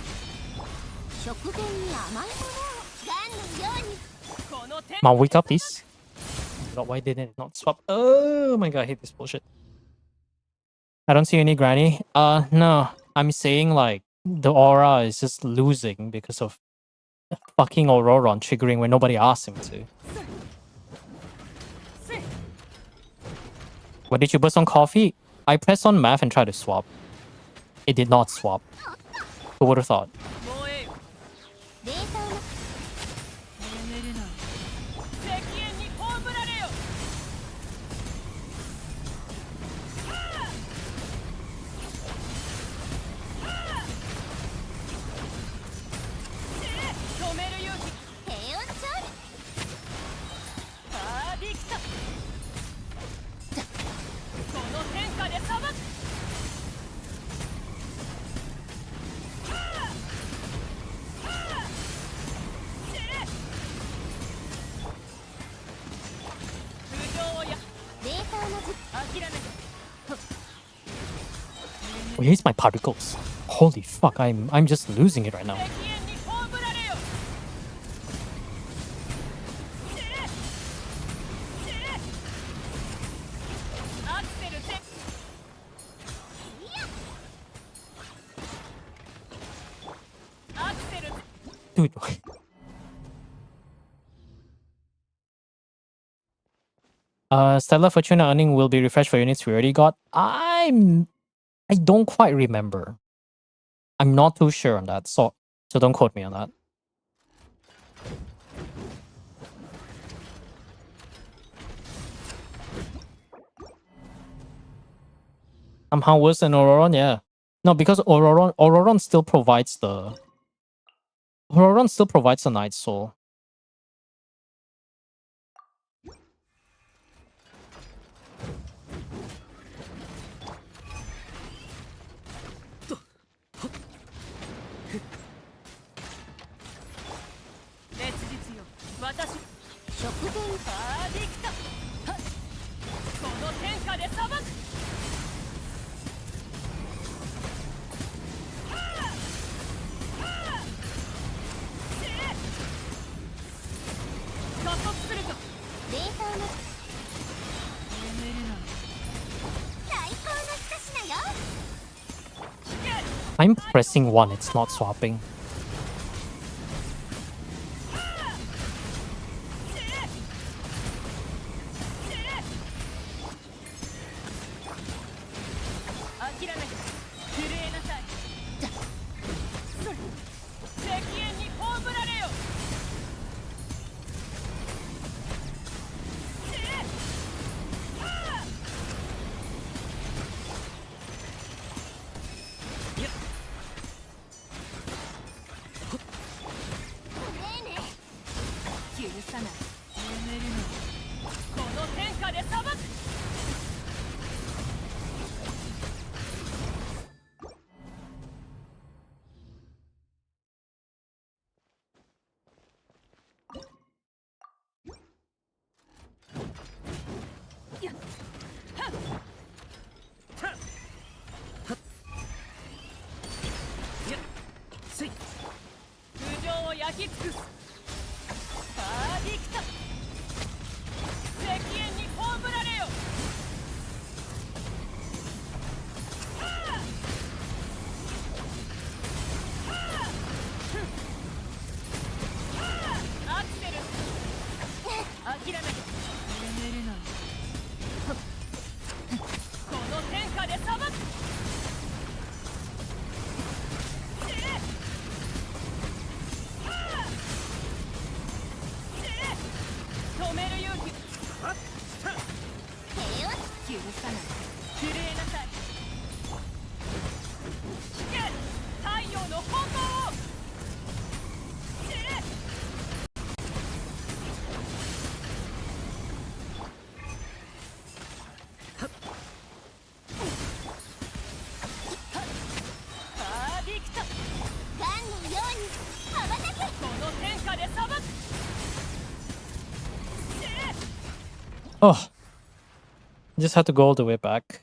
食前に甘いものをガンのようにこの天 Ma, wake up, please. God, why didn't it not swap? Oh my god, I hate this bullshit. I don't see any granny. No. I'm saying like the aura is just losing because of fucking Auroron triggering when nobody asked him to. What did you burst on coffee? I pressed on math and tried to swap. It did not swap. Who would have thought? 燃えよ。レーサーの眠るな。石煙に葬られよ。Oh, here's my particles. Holy fuck, I'm just losing it right now. 敵援に葬られよ アクセルせ アクセル Dude. Stellar Fortuna earning will be refreshed for units we already got. I don't quite remember. I'm not too sure on that, so don't quote me on that. Somehow worse than Auroron, yeah. No, because Auroron still provides the Night Soul. I'm pressing 1, it's not swapping. Oh, just had to go all the way back.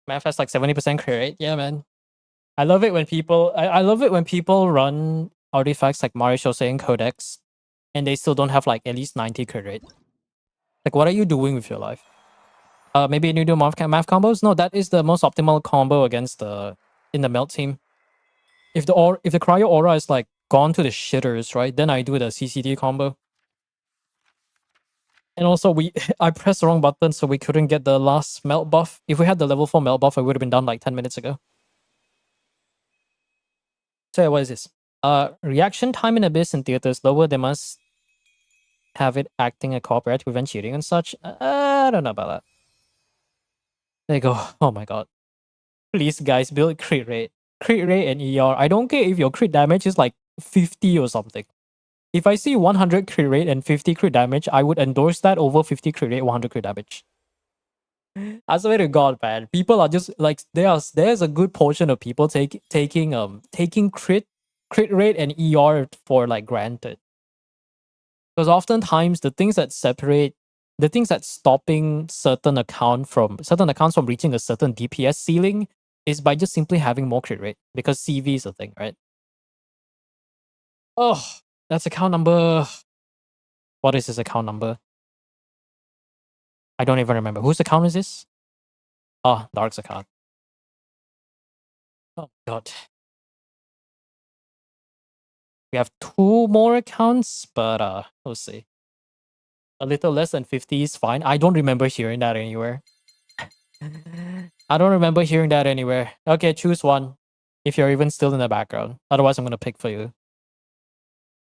Math has like 70% crit rate. Yeah, man. I love it when I love it when people run artifacts like Mario Shosei Codex and they still don't have like at least 90 crit rate. Like, what are you doing with your life? Maybe you do math combos? No, that is the most optimal combo against in the melt team. If the cryo aura is like gone to the shitters, right? Then I do the CCD combo. And also I pressed the wrong button, so we couldn't get the last melt buff. If we had the level 4 melt buff, it would have been done like 10 minutes ago. So yeah, what is this? Reaction time in Abyss and Theater is lower. They must have it acting a copyright to prevent cheating and such. I don't know about that. There you go. Oh my god. Please guys, build crit rate. Crit rate and ER. I don't care if your crit damage is like 50 or something. If I see 100 crit rate and 50 crit damage, I would endorse that over 50 crit rate, 100 crit damage. I swear to God, man. People are just like there's a good portion of people taking crit rate and ER for like granted. Because oftentimes the things that stopping certain accounts from reaching a certain DPS ceiling is by just simply having more crit rate, because CV is a thing, right? Oh, that's account number. What is this account number? I don't even remember. Whose account is this? Oh, Dark's account. Oh god. We have 2 more accounts, but we'll see. A little less than 50 is fine. I don't remember hearing that anywhere. I don't remember hearing that anywhere. Okay, choose one. If you're even still in the background. Otherwise, I'm gonna pick for you.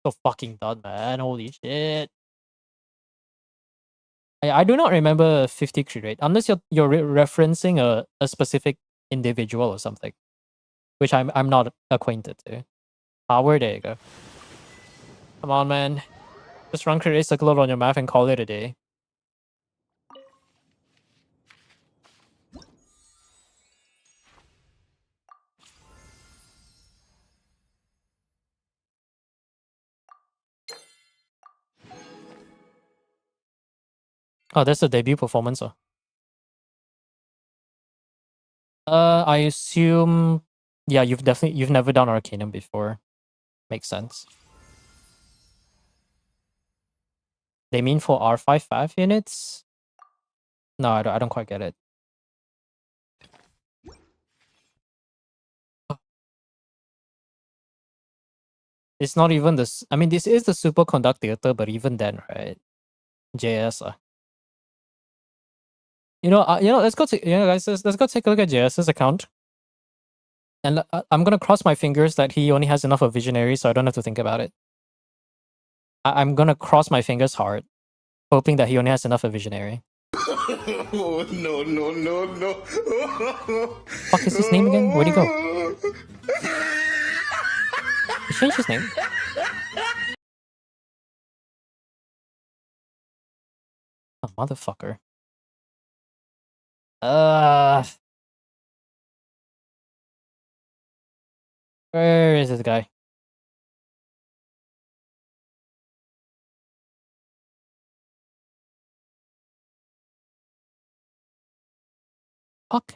So fucking done, man. Holy shit. I do not remember 50 crit rate. Unless you're referencing a specific individual or something. Which I'm not acquainted to. Power, there you go. Come on, man. Just run crit rate circle on your map and call it a day. Oh, that's the debut performance. I assume, yeah, you've never done Arcanum before. Makes sense. They mean for R55 units? No, I don't quite get it. It's not even this. I mean, this is the superconductor, but even then, right? JS. Let's go. Guys, let's go take a look at JS's account. And I'm gonna cross my fingers that he only has enough of Visionary, so I don't have to think about it. I'm gonna cross my fingers hard, hoping that he only has enough of Visionary. Oh, no, no, no, no. Fuck is his name again? Where'd he go? He changed his name. Oh, motherfucker. Where is this guy? Fuck.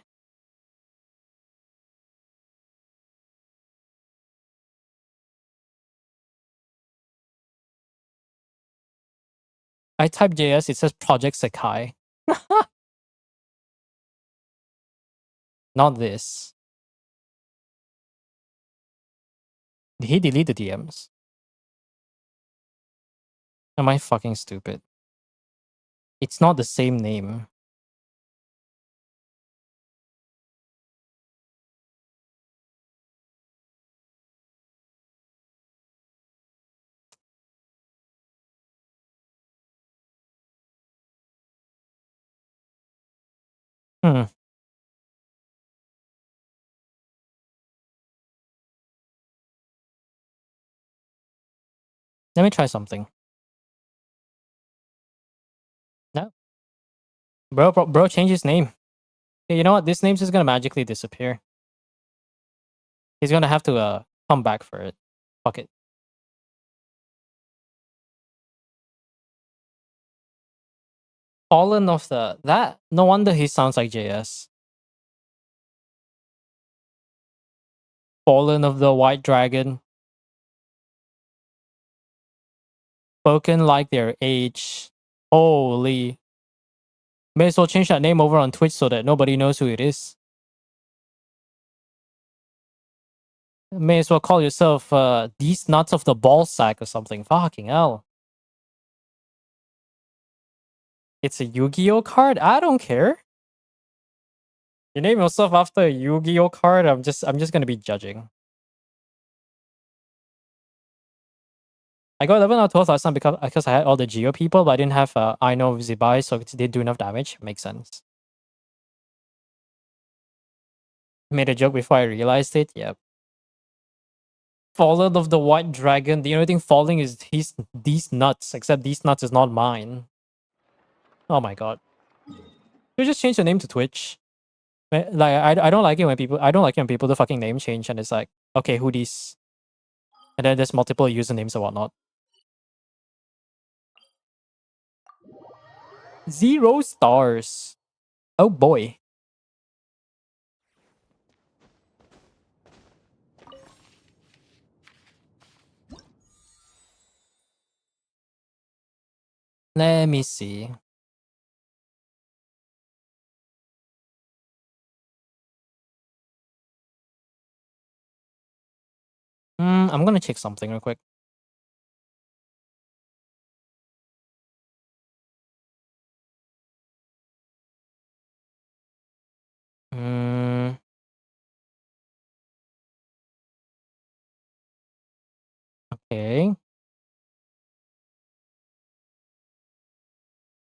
I type JS, it says Project Sakai. Not this. Did he delete the DMs? Am I fucking stupid? It's not the same name. Hmm. Let me try something. No. Bro, change his name. Okay, you know what? This name's just gonna magically disappear. He's gonna have to come back for it. Fuck it. Fallen of that. No wonder he sounds like JS. Fallen of the White Dragon. Spoken like their age. Holy. May as well change that name over on Twitch so that nobody knows who it is. May as well call yourself these nuts of the ball sack or something. Fucking hell. It's a Yu-Gi-Oh card? I don't care. You name yourself after a Yu-Gi-Oh card, I'm just gonna be judging. I got 11 out of 12 last time because I had all the Geo people, but I didn't have I know Zibai, so it didn't do enough damage. Makes sense. Made a joke before I realized it. Yep. Fallen of the White Dragon. The only thing falling is these nuts, except these nuts is not mine. Oh my god. You just change the name to Twitch. Like I don't like it when people do fucking name change and it's like, okay, who these? And then there's multiple usernames or whatnot. 0 stars. Oh boy. Let me see. I'm gonna check something real quick. Mm, okay.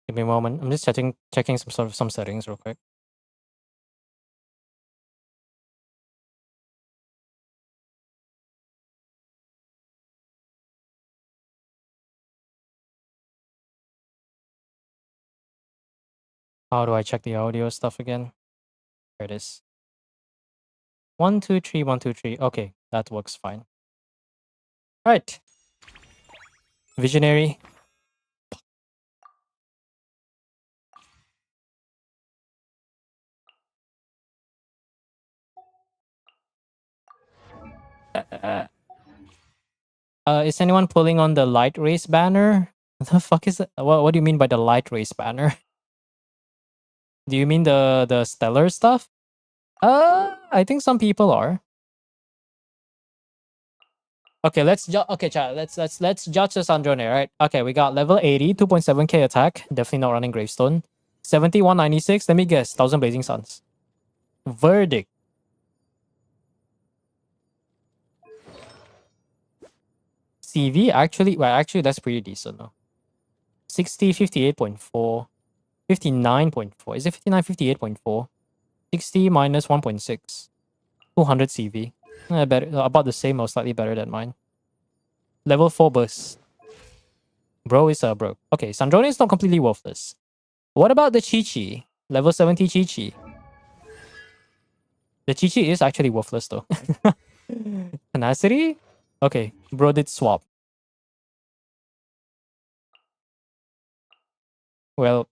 Give me a moment. I'm just checking some settings real quick. How do I check the audio stuff again? There it is. 1, 2, 3, 1, 2, 3. Okay, that works fine. Right. Visionary. Is anyone pulling on the light race banner? What the fuck is that? What do you mean by the light race banner? Do you mean the stellar stuff? I think some people are. Okay, okay, chat. Let's judge this Androne, right? Okay, we got level 80, 2.7k attack. Definitely not running gravestone. 7196. Let me guess. 1000 blazing suns. Verdict. CV actually, well, actually that's pretty decent though. 60, 58.4, 59.4. Is it 59, 58.4? 60 minus 1.6. 200 CV. Better, about the same or slightly better than mine. Level 4 burst. Bro is broke. Okay, Sandrone is not completely worthless. What about the Chi-Chi? Level 70 Chi-Chi. The Chi-Chi is actually worthless though. Tenacity? Okay, bro did swap. Well,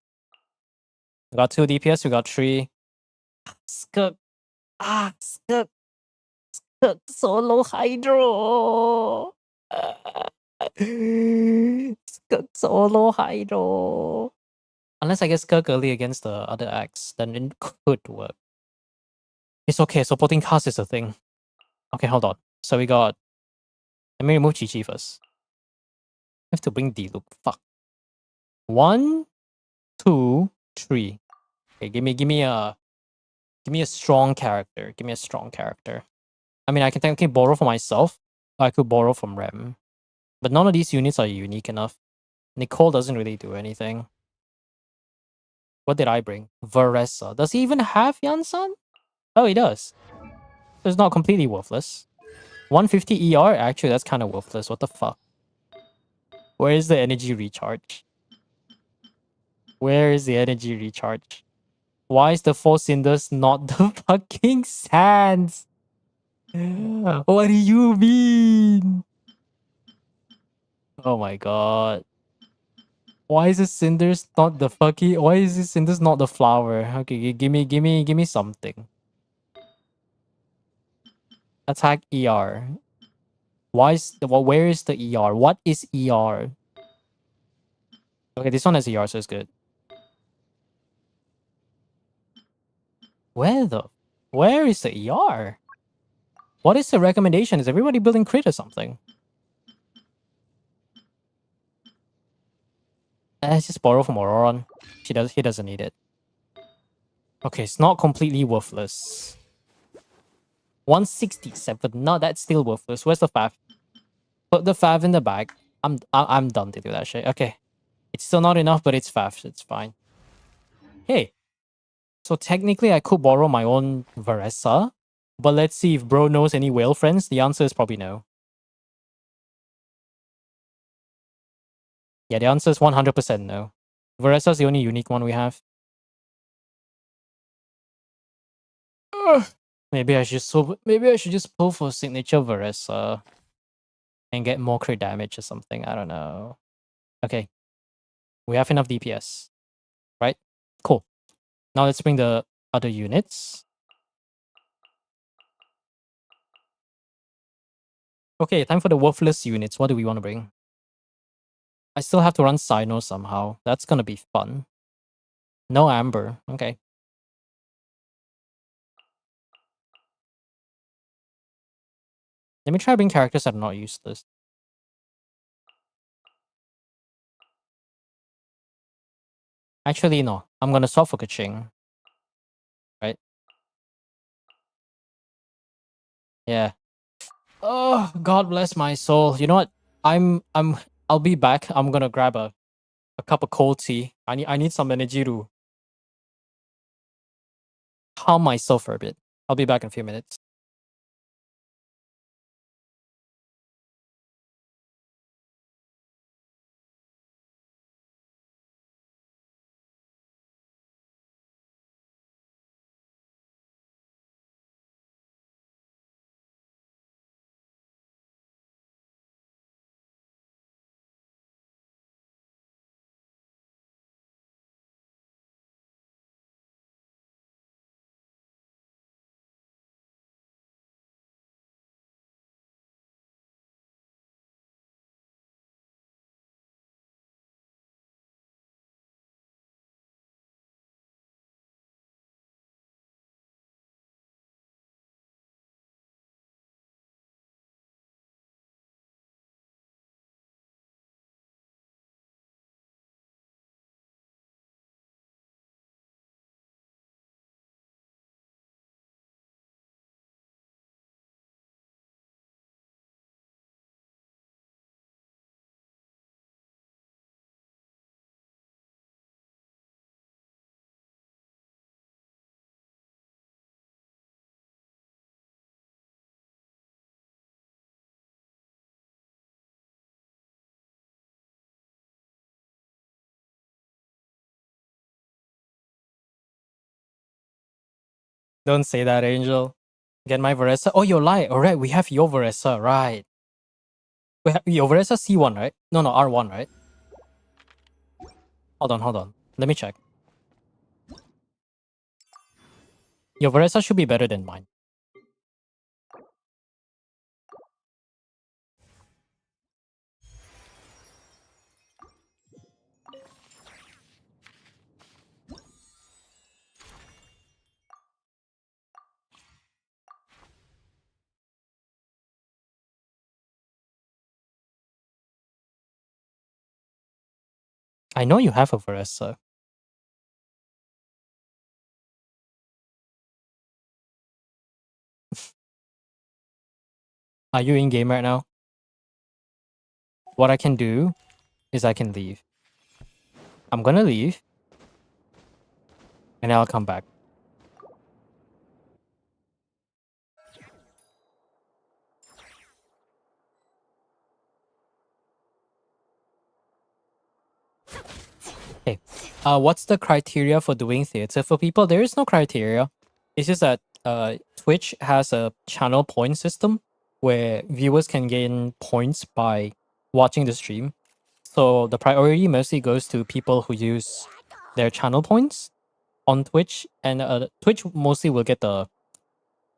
we got 2 DPS, we got 3. Skirk. Skirk. Skirk solo Hydro. Skirk solo Hydro. Unless I get Skirk early against the other axe, then it could work. It's okay, supporting cast is a thing. Okay, hold on. So we got... Let me remove Chi-Chi first. I have to bring D-Loop. Fuck. 1, 2, 3. Okay, give me a strong character. Give me a strong character. I mean, I can technically borrow for myself. Or I could borrow from Rem. But none of these units are unique enough. Nicole doesn't really do anything. What did I bring? Varesa. Does he even have Yansan? Oh, he does. So it's not completely worthless. 150 ER? Actually, that's kind of worthless. What the fuck? Where is the energy recharge? Where is the energy recharge? Why is the 4 cinders not the fucking sands? What do you mean? Oh my god. Why is the cinders not the fucking... Why is the cinders not the flower? Okay, give me something. Attack ER. Why is the... Well, where is the ER? What is ER? Okay, this one has ER, so it's good. Where is the ER? What is the recommendation? Is everybody building crit or something? Let's just borrow from Auroron. He doesn't need it. Okay, it's not completely worthless. 167. No, that's still worthless. Where's the fav? Put the fav in the bag. I'm done to do that shit. Okay. It's still not enough, but it's fav. It's fine. Hey. So technically I could borrow my own Varesa. But let's see if bro knows any whale friends. The answer is probably no. Yeah, the answer is 100% no. Varesa's the only unique one we have. Ugh. Maybe I should just pull for signature Varesa and get more crit damage or something. I don't know. Okay. We have enough DPS. Now let's bring the other units. Okay, time for the worthless units. What do we want to bring? I still have to run Sino somehow. That's gonna be fun. No Amber. Okay. Let me try bring characters that are not useless. Actually, no. I'm gonna swap for Kaching. Right? Yeah. Oh, God bless my soul. You know what? I'll be back. I'm gonna grab a cup of cold tea. I need some energy to calm myself for a bit. I'll be back in a few minutes. Don't say that, Angel. Get my Varesa. Oh, you're right. Alright, we have your Varesa, right. We have your Varesa C1, right? No, R1, right? Hold on. Let me check. Your Varesa should be better than mine. I know you have a Varesa. Are you in game right now? What I can do is I can leave. I'm gonna leave. And I'll come back. Okay. What's the criteria for doing theater? For people, there is no criteria. It's just that Twitch has a channel point system where viewers can gain points by watching the stream. So the priority mostly goes to people who use their channel points on Twitch, and Twitch mostly will get the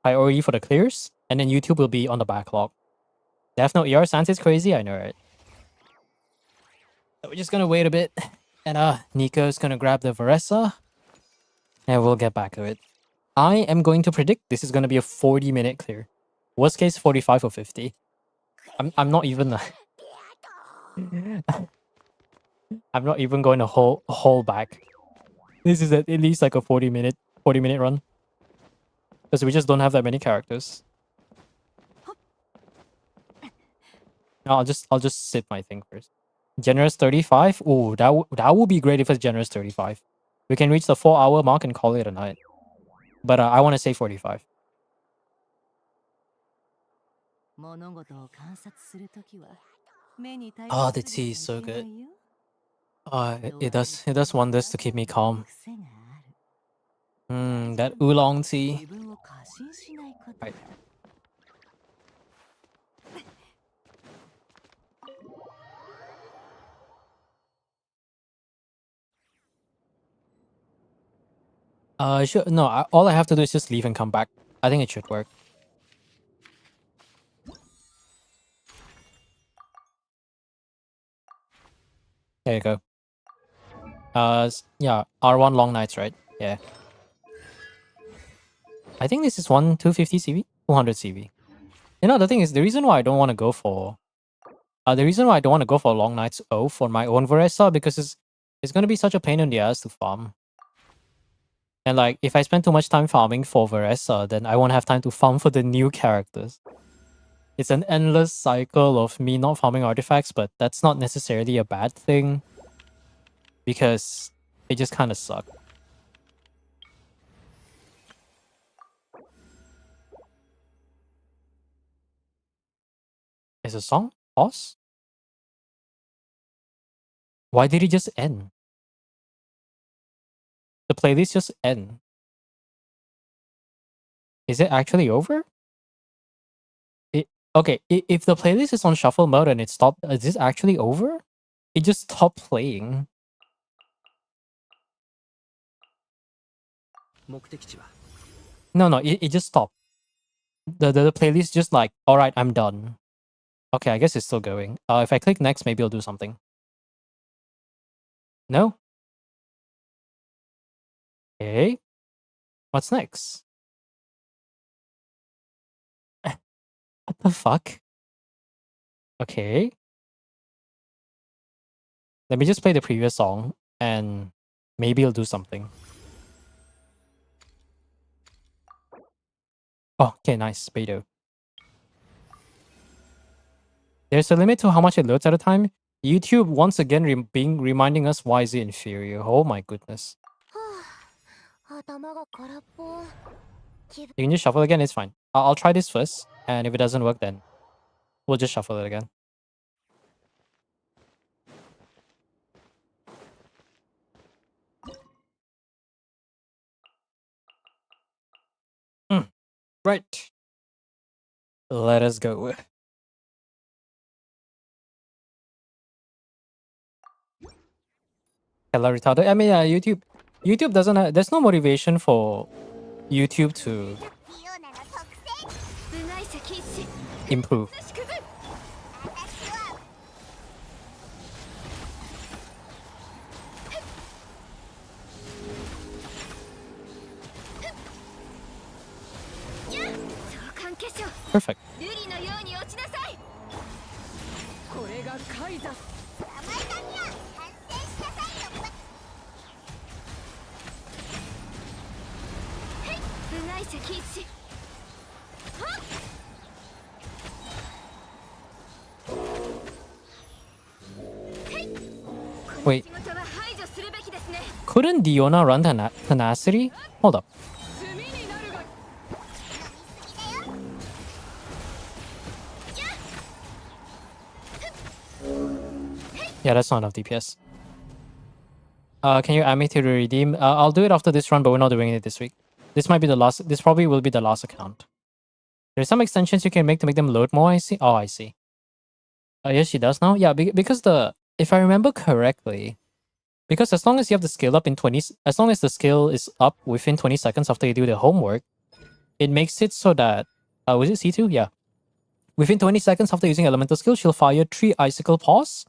priority for the clears, and then YouTube will be on the backlog. Death Note ER sounds is crazy, I know, right? So we're just gonna wait a bit, and Nico's gonna grab the Varesa, and we'll get back to it. I am going to predict this is gonna be a 40-minute clear. Worst case, 45 or 50. I'm not even I'm not even going to hold back. This is at least like a 40-minute run. Because we just don't have that many characters. No, I'll just sip my thing first. Generous 35? Ooh, that would be great if it's generous 35. We can reach the 4-hour mark and call it a night. But I want to say 45. Oh, the tea is so good. It does wonders to keep me calm. That oolong tea. Right. No, all I have to do is just leave and come back. I think it should work. There you go. Yeah, R1 long nights, right? Yeah. I think this is 250 CV? 200 CV. You know, the thing is, the reason why I don't want to go for... the reason why I don't want to go for long nights O for my own Varesa, because it's going to be such a pain in the ass to farm. And like, if I spend too much time farming for Varesa, then I won't have time to farm for the new characters. It's an endless cycle of me not farming artifacts, but that's not necessarily a bad thing. Because they just kind of suck. Is a song? Pause? Why did it just end? The playlist just end. Is it actually over? Okay, if the playlist is on shuffle mode and it stopped, is this actually over? It just stopped playing. 目的地は No, it just stopped. The playlist just like, alright, I'm done. Okay, I guess it's still going. If I click next, maybe it'll do something. No? Okay. What's next? What the fuck? Okay. Let me just play the previous song and maybe it'll do something. Oh, okay, nice. Beto. There's a limit to how much it loads at a time. YouTube once again reminding us why is it inferior. Oh my goodness. 頭が空っぽ。You can just shuffle again, it's fine. I'll try this first, and if it doesn't work, then we'll just shuffle it again. Right. Let us go. Hella retarded. I mean, yeah, YouTube doesn't have, there's no motivation for YouTube to フィオナの特性。部外者禁止。 improve. 私は 召喚化粧。 Perfect. 瑠璃のように落ちなさい。これがカイザ。甘えたにゃ。反省しなさいよ。部外者禁止。 Wait, 仕事は排除するべきですね。 couldn't Diona run Tenacity? Hold up. 炭になるが Yeah, that's not enough DPS. Can you add me to the redeem? I'll do it after this run, but we're not doing it this week. This might be the last. This probably will be the last account. There's some extensions you can make to make them load more. I see. Oh, I see. Yes, she does now. Yeah, because if I remember correctly, because as long as you have the skill up in 20, as long as the skill is up within 20 seconds after you do the homework, it makes it so that was it C2? Yeah. Within 20 seconds after using elemental skill, she'll fire 3 icicle paws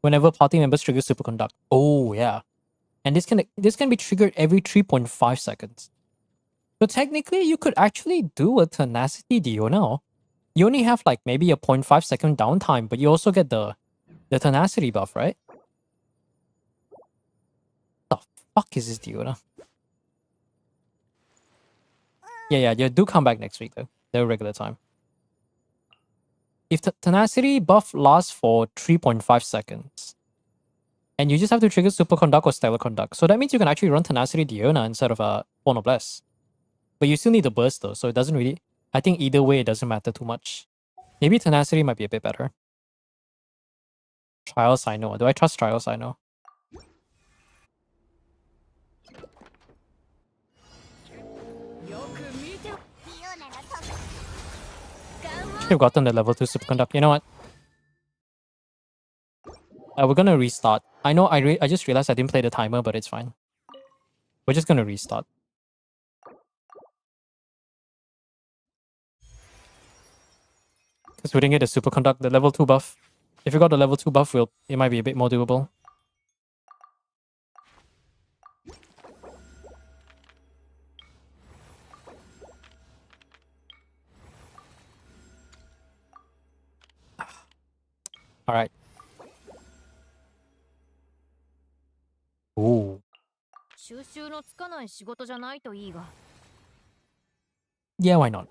whenever party members trigger superconduct. Oh yeah. And this can be triggered every 3.5 seconds. So technically you could actually do a tenacity Diona. You only have like maybe a 0.5 second downtime, but you also get the tenacity buff, right? The fuck is this Diona? Yeah, do come back next week though. The regular time. If the tenacity buff lasts for 3.5 seconds, and you just have to trigger superconduct or stellar conduct, so that means you can actually run tenacity Diona instead of a Phone of Bless. But you still need the burst though, so it doesn't really. I think either way it doesn't matter too much. Maybe tenacity might be a bit better. Trials I know. Do I trust Trials I know? Should have gotten the level 2 superconduct. You know what? We're gonna restart. I know I just realized I didn't play the timer, but it's fine. We're just gonna restart. Because we didn't get the superconduct, the level 2 buff. If we got the level 2 buff, it might be a bit more doable. Alright. Ooh. 収集のつかない仕事じゃないといいが。 Yeah, why not?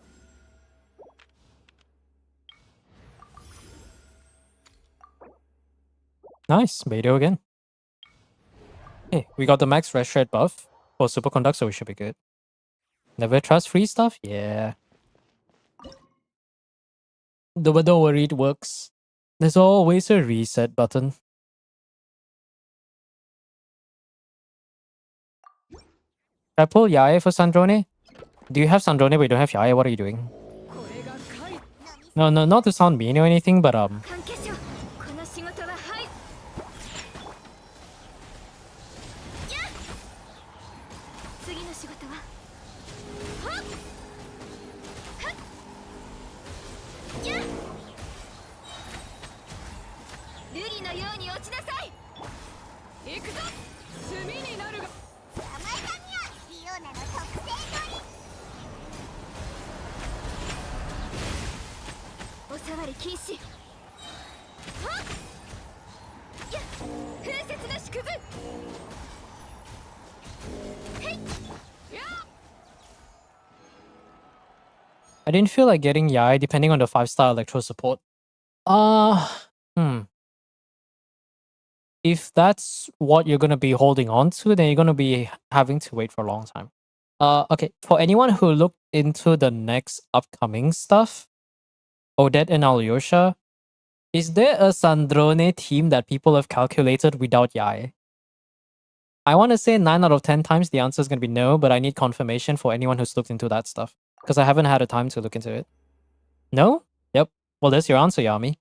Nice, Beidou again. Hey, we got the max red shred buff for superconduct, so we should be good. Never trust free stuff? Yeah. But don't worry, it works. There's always a reset button. Should I pull Yae for Sandrone? Do you have Sandrone but you don't have Yae? What are you doing? No, not to sound mean or anything, but 関係者、この仕事ははい。やっ。次の仕事は。はっ。はっ。やっ。瑠璃のように落ちなさい。行くぞ。炭になるが。捕まえたにゃ。リオナの特製のり。おさわり禁止。はっ。やっ。風雪の縮図。へい。やっ。 I didn't feel like getting Yae depending on the 5-star electro support. If that's what you're gonna be holding on to, then you're gonna be having to wait for a long time. Okay, for anyone who looked into the next upcoming stuff, Odette and Alyosha, is there a Sandrone team that people have calculated without Yae? I want to say 9 out of 10 times the answer is going to be no, but I need confirmation for anyone who's looked into that stuff. Because I haven't had a time to look into it. No? Yep. Well, there's your answer, Yami.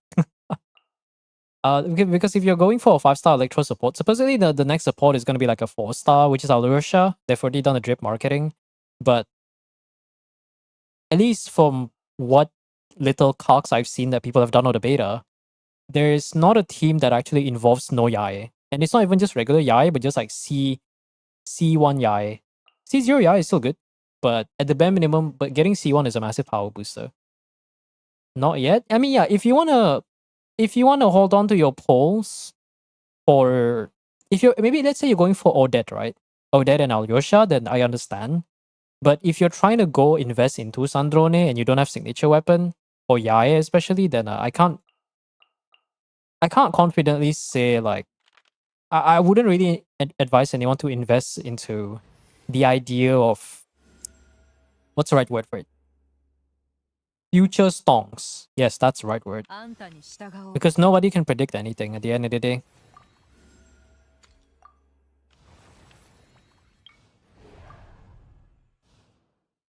Because if you're going for a 5-star electro support, supposedly the next support is going to be like a 4-star, which is Alyosha. They've already done the drip marketing. But at least from what little cogs I've seen that people have done on the beta, there is not a team that actually involves no Yae. And it's not even just regular Yae, but just like C1 Yae. C0 Yae is still good, but at the bare minimum, but getting C1 is a massive power booster. Not yet. I mean, yeah, if you wanna hold on to your polls for if you're maybe let's say you're going for Odette, right? Odette and Alyosha, then I understand. But if you're trying to go invest into Sandrone and you don't have signature weapon, or Yae especially, then I can't confidently say like I wouldn't really advise anyone to invest into the idea of what's the right word for it? Future stonks. Yes, that's the right word. あんたに従おう。 Because nobody can predict anything at the end of the day.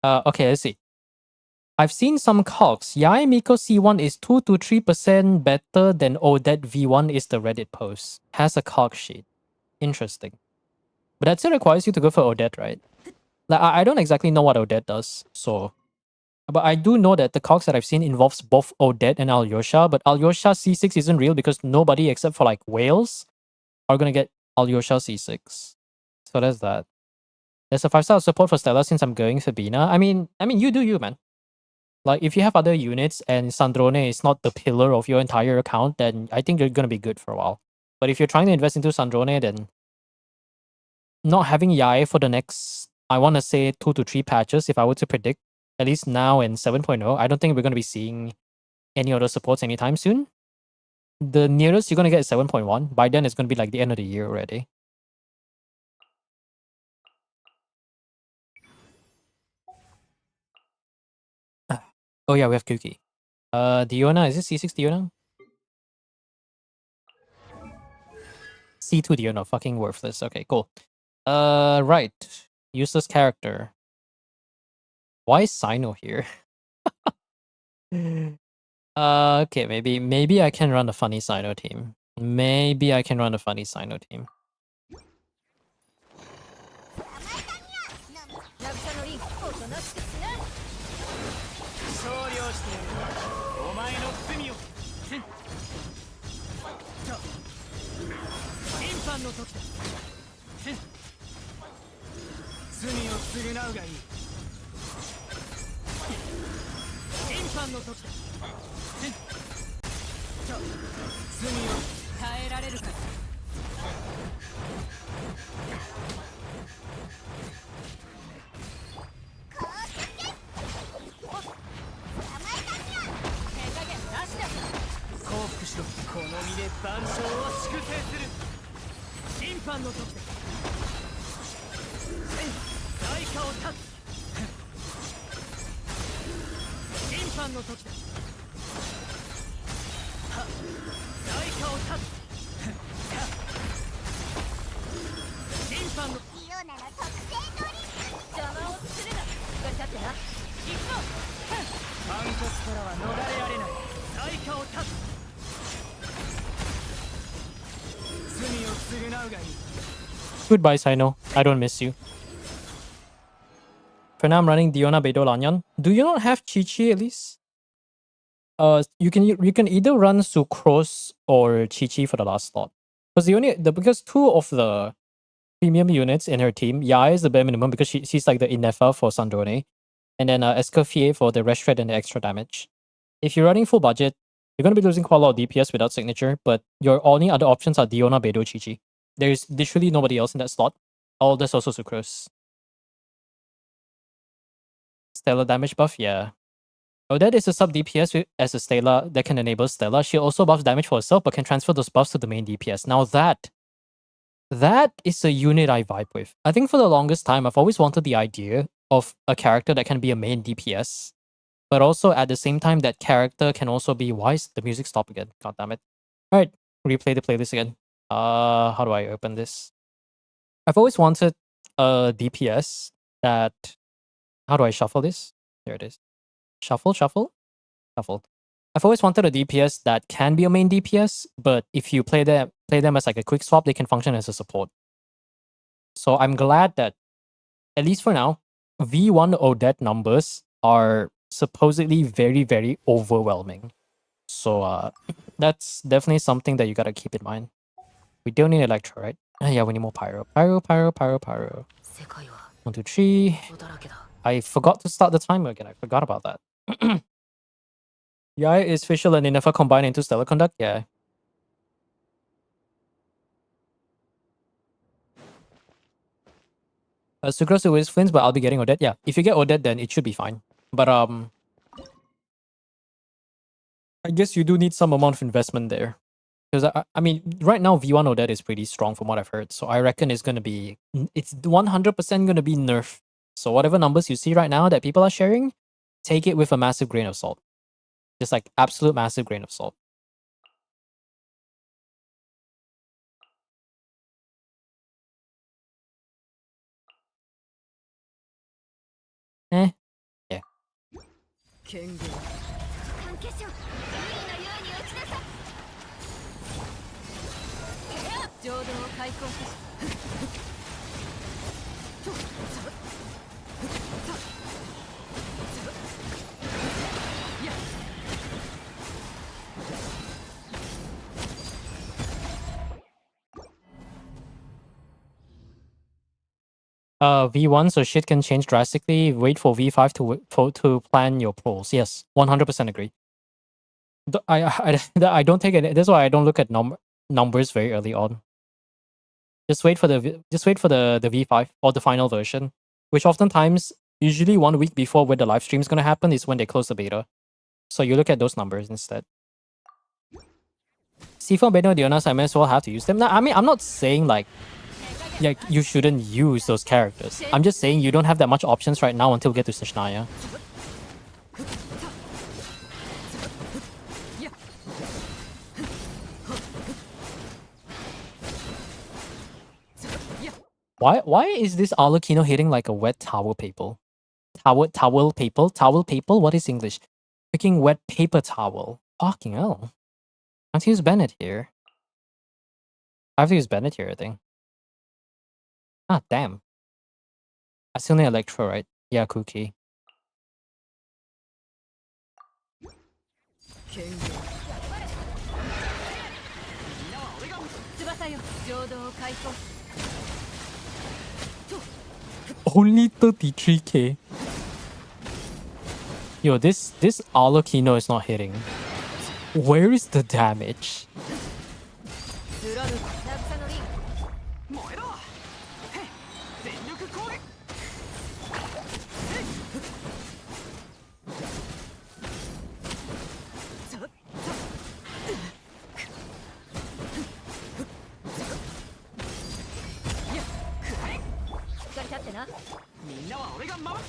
Okay, let's see. I've seen some cogs. Yae Miko C1 is 2 to 3% better than Odette V1 is the Reddit post. Has a cog sheet. Interesting. But that still requires you to go for Odette, right? Like, I don't exactly know what Odette does, so... But I do know that the cogs that I've seen involves both Odette and Alyosha, but Alyosha C6 isn't real because nobody except for like whales are gonna get Alyosha C6. So there's that. There's a 5-star support for Stella since I'm going Sabina. I mean, you do you, man. Like, if you have other units and Sandrone is not the pillar of your entire account, then I think you're gonna be good for a while. But if you're trying to invest into Sandrone, then not having Yae for the next, I want to say 2 to 3 patches, if I were to predict, at least now in 7.0, I don't think we're going to be seeing any other supports anytime soon. The nearest you're going to get is 7.1. By then, it's going to be like the end of the year already. Oh yeah, we have Kuki. Diona, is it C6 Diona? C2 Diona, fucking worthless. Okay, cool. Right. Useless character. Why is Sino here? Okay, maybe I can run a funny Sino team. Maybe I can run a funny Sino team. 渚のリンおとなしくしな。少量してやる。お前の罪判の時だ。罪を償うがいい。審判の時だ。罪を耐えられるか。降伏しろ。この身で万象を粛清する。審判の時だ。代価を断つ。審判の時だ。代価を断つ。審判のイオナの特製ドリンク。邪魔をするな。分かってな。行くぞ。反骨からは逃れられない。代価を断つ。罪を償うがいい。 Goodbye, Sino. I don't miss you. For now, I'm running Diona, Beidou, Lanyan. Do you not have Chi-Chi at least? You can either run Sucrose or Chi-Chi for the last slot. Because two of the premium units in her team, Yai is the bare minimum because she's like the Inefa for Sandrone, and then Escoffier for the rest shred and the extra damage. If you're running full budget, you're going to be losing quite a lot of DPS without signature, but your only other options are Diona, Beidou, Chi-Chi. There's literally nobody else in that slot. Oh, there's also Sucrose. Stellar damage buff, yeah. Odette is a sub DPS as a Stella that can enable Stella. She also buffs damage for herself, but can transfer those buffs to the main DPS. Now that is a unit I vibe with. I think for the longest time, I've always wanted the idea of a character that can be a main DPS, but also at the same time, that character can also be. Why is the music stop again? God damn it! All right, replay the playlist again. How do I open this? I've always wanted a DPS that. How do I shuffle this? There it is. Shuffle, shuffle, shuffle. I've always wanted a DPS that can be a main DPS, but if you play them as like a quick swap, they can function as a support. So I'm glad that, at least for now, V1 Odette numbers are supposedly very, very overwhelming. So that's definitely something that you gotta keep in mind. We don't need Electro, right? Yeah, we need more Pyro. Pyro, Pyro, Pyro, Pyro. 1, 2, 3. I forgot to start the timer again. I forgot about that. Yeah, is Fischl and Inefa combined into Stellar Conduct? Yeah. Sucrose always flings, but I'll be getting Odette. Yeah, if you get Odette, then it should be fine. But I guess you do need some amount of investment there. Because I mean, right now V1 Odette is pretty strong from what I've heard. So I reckon it's 100% gonna be nerf. So whatever numbers you see right now that people are sharing, take it with a massive grain of salt. Just like absolute massive grain of salt. Yeah. 権限。関係者、無理のように打ちなさい。浄土を開墾させ。V1, so shit can change drastically. Wait for V5 to plan your pulls. Yes, 100% agree. I don't take it. That's why I don't look at numbers very early on. Just wait for the V5 or the final version, which oftentimes, usually 1 week before when the live stream is gonna happen, is when they close the beta. So you look at those numbers instead. C4, Beno, Dionas, I may as well have to use them. Now, I mean, I'm not saying like you shouldn't use those characters. I'm just saying you don't have that much options right now until we get to Sishnaya. Why is this Arlecchino hitting like a wet towel paper? Towel paper? Towel paper? What is English? Freaking wet paper towel. Fucking hell. I have to use Bennett here. I have to use Bennett here, I think. Ah, damn. I still need Electro, right? Yeah, Cookie. さよ浄土を開放 Only 33k. Yo, this Arlecchino is not hitting. Where is the damage? 貫く渚のリン燃えろへっ全力攻撃さっさっいやくらえしっかり立ってなみんなは俺が守る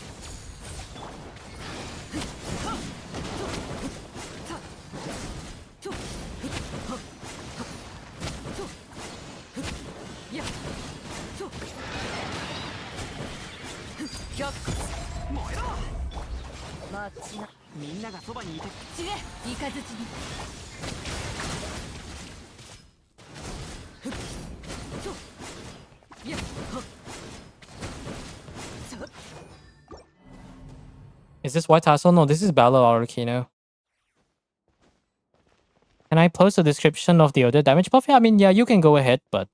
燃えろマッチなみんながそばにいて散れイカズチに Is this White Tassel? No, this is Bella Arlecchino. Can I post a description of the other damage buff? Yeah, I mean, yeah, you can go ahead, but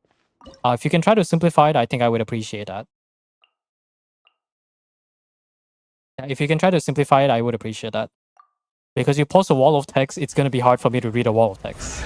if you can try to simplify it, I think I would appreciate that. Yeah, if you can try to simplify it, I would appreciate that. Because you post a wall of text, it's going to be hard for me to read a wall of text.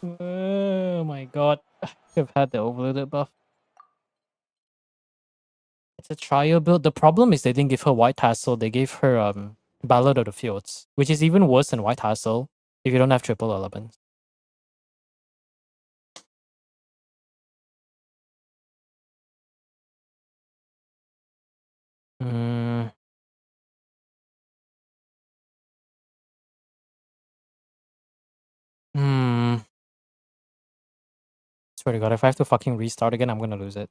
Oh my god. I've had the overloaded buff. It's a trial build. The problem is they didn't give her White Tassel. They gave her Ballad of the Fields, which is even worse than White Tassel if you don't have triple elements. Swear to god, if I have to fucking restart again, I'm gonna lose it.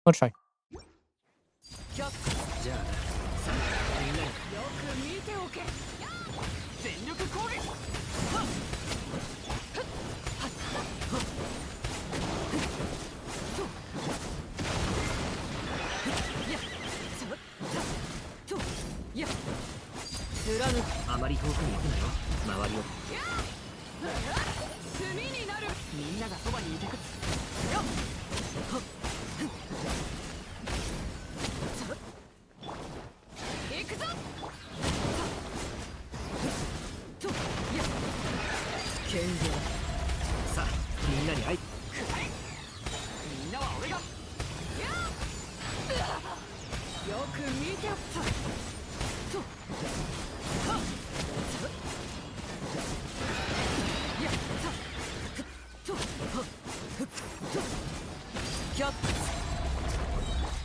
I'll try. あまり遠くに行くなよ周りを炭になるみんながそばにいてくよっ行くぞ剣豪さあみんなに会いみんなは俺がよく見て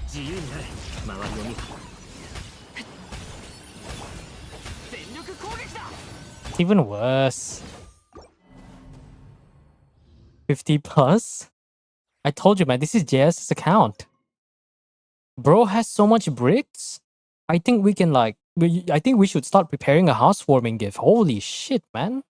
自由になれ周りを見 全力攻撃だ It's even worse. 50 plus? I told you, man, this is JS's account. Bro has so much bricks. I think we can I think we should start preparing a housewarming gift. Holy shit, man.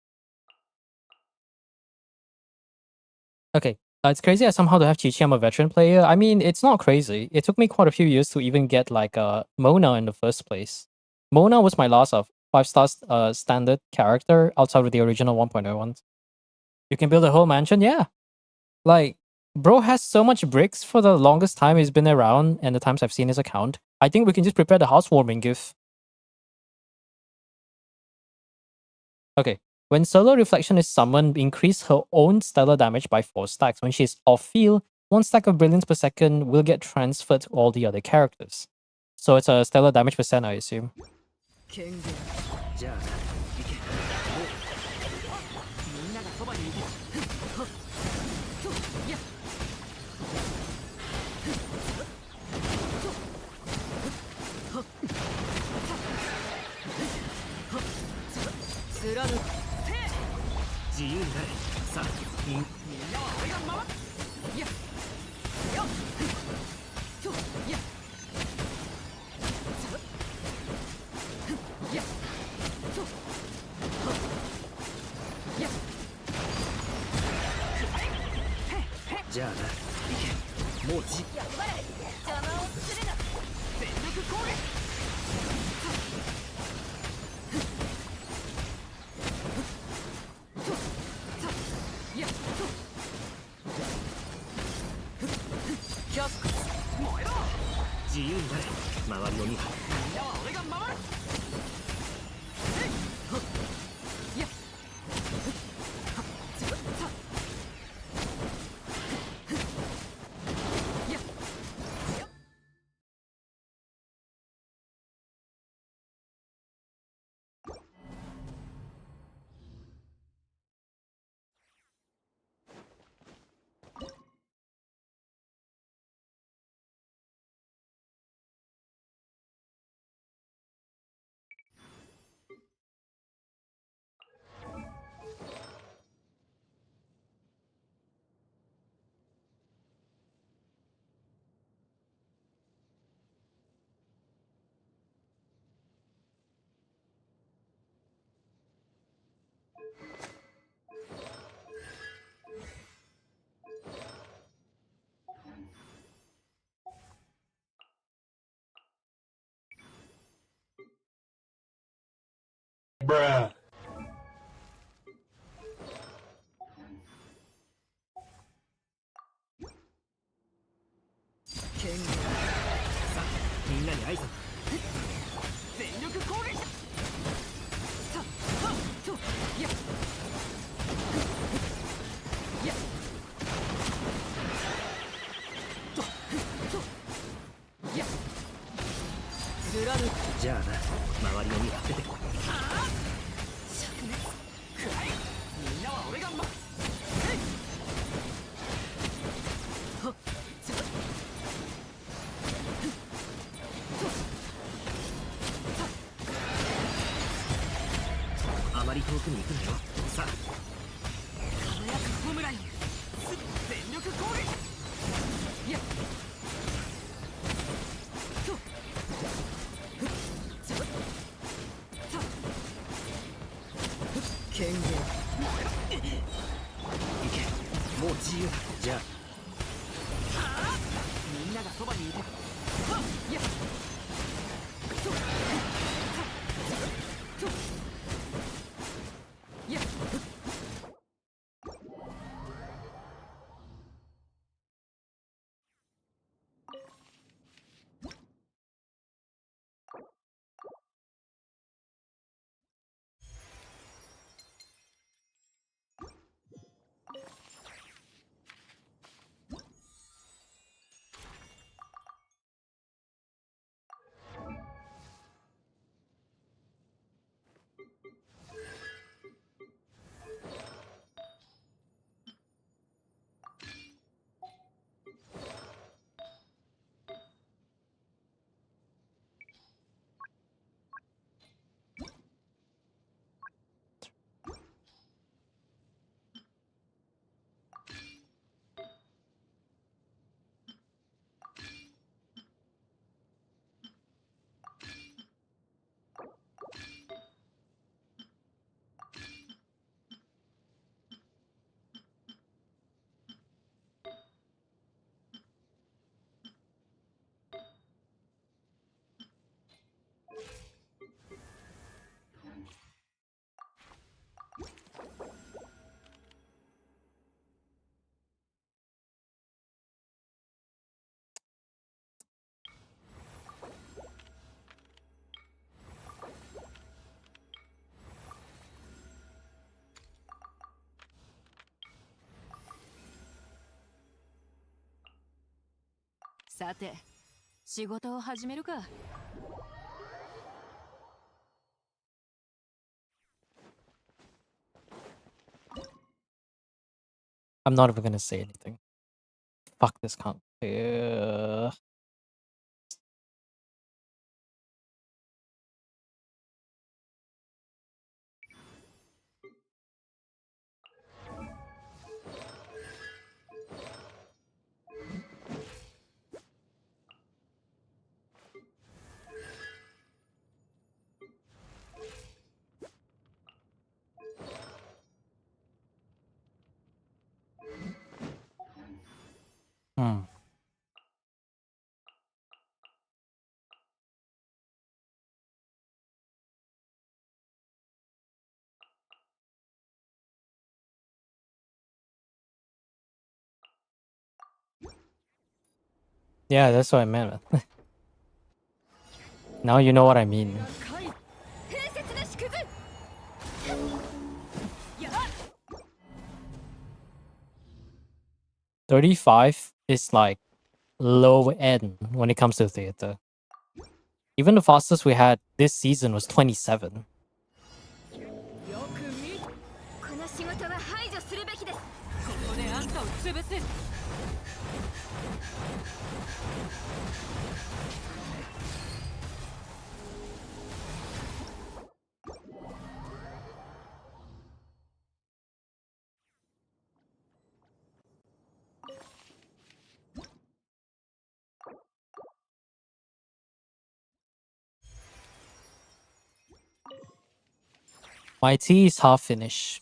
Okay, It's crazy that somehow to have Chi-Chi, I'm a veteran player. I mean, it's not crazy. It took me quite a few years to even get like Mona in the first place. Mona was my last of 5-star standard character outside of the original 1.0 ones. You can build a whole mansion, yeah. Like, bro has so much bricks for the longest time he's been around and the times I've seen his account. I think we can just prepare the housewarming gift. Okay. When Solar Reflection is summoned, increase her own stellar damage by 4 stacks. When she's off field, 1 stack of brilliance per second will get transferred to all the other characters. So it's a stellar damage percent, I assume. 権限じゃあな行けもうみんながそばにいてはっとやっはっ貫く自由になれさあみんなは俺が守っやっよっとやっやっとはっやっじゃあな行けもうじやっぱり邪魔をするな。全力攻撃やっと100燃えろ自由になれ周りの2波みんなは俺が守るえいはっやっはっつぶさやっやっ権限さあみんなに挨拶全力攻撃さあはっとやっやっととやっ貫くじゃあな周りの2波出てこいああ灼熱くらいみんなは俺がまえいはっつぶあまり遠くに行くなよさあ輝くホムライン全力攻撃やっとふっつぶさあ権限燃えろ行けもう自由だじゃあみんながそばにいてはっやっとふっさあつぶとさて、仕事を始めるか。I'm not even gonna say anything. Fuck this count. Hmm. Yeah, that's what I meant. Now you know what I mean. 風雪の縮図 35 is like low end when it comes to theater. Even the fastest we had this season was 27. この仕事は排除するべきです。ここであんたを潰す。My tea is half finished.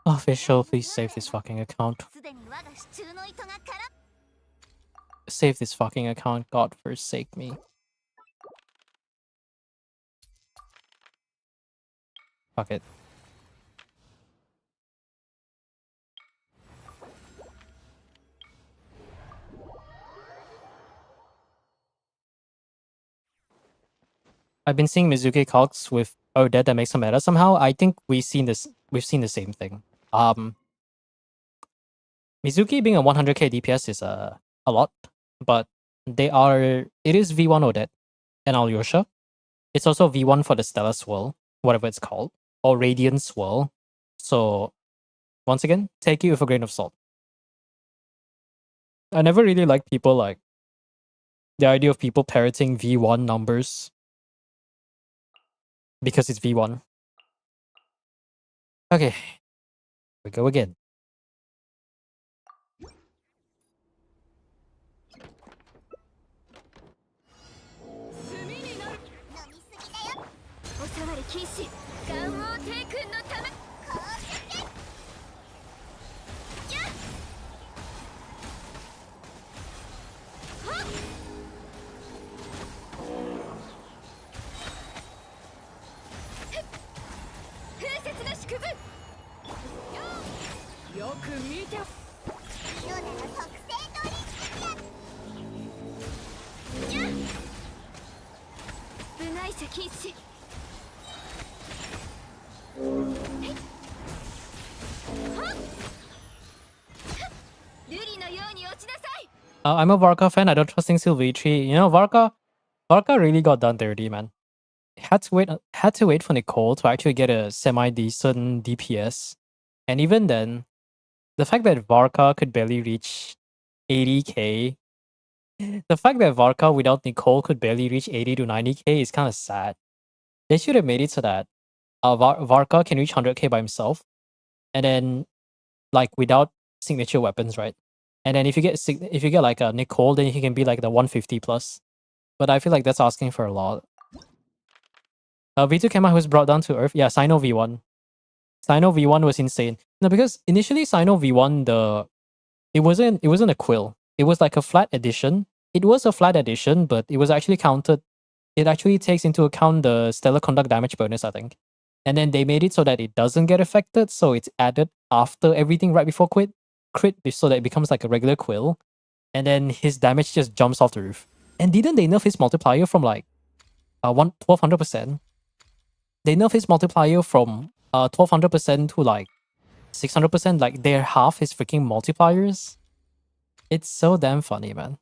Official, please save this fucking account. すでに我が手中の糸がから Save this fucking account, God forsake me. Fuck it. I've been seeing Mizuki Cox with Odette that makes some meta somehow. I think we've seen the same thing. Mizuki being a 100k DPS is a lot, but it is V1 Odette and Alyosha. It's also V1 for the Stellar Swirl, whatever it's called, or Radiant Swirl. So once again, take it with a grain of salt. I never really liked people like the idea of people parroting V1 numbers because it's V1. Okay, we go again. 飲みすぎだよおさわり禁止願王帝君のためこうしてやっはっ風雪の縮図よく見て。色なら特製ドリンクやっ部外者禁止はっ瑠璃のように落ちなさい I'm a Varka fan. I don't trust Sylvie. You know, Varka really got done dirty, man. Had to wait for Nicole to actually get a semi decent DPS, and even then, the fact that Varka could barely reach 80k, the fact that Varka without Nicole could barely reach 80 to 90k is kind of sad. They should have made it so that Varka can reach 100k by himself, and then like without signature weapons, right? And then if you get like a Nicole, then he can be like the 150 plus. But I feel like that's asking for a lot. V2 Kema was brought down to Earth. Yeah, Sino V1. Sino V1 was insane. No, because initially Sino V1 it wasn't a quill. It was like a flat addition. It was a flat addition, but it was actually counted. It actually takes into account the stellar conduct damage bonus, I think. And then they made it so that it doesn't get affected, so it's added after everything right before crit, so that it becomes like a regular quill. and then his damage just jumps off the roof. And didn't they nerf his multiplier from like 1200%? They nerf his multiplier from 1200% to like 600%. Like they're half his freaking multipliers. It's so damn funny, man.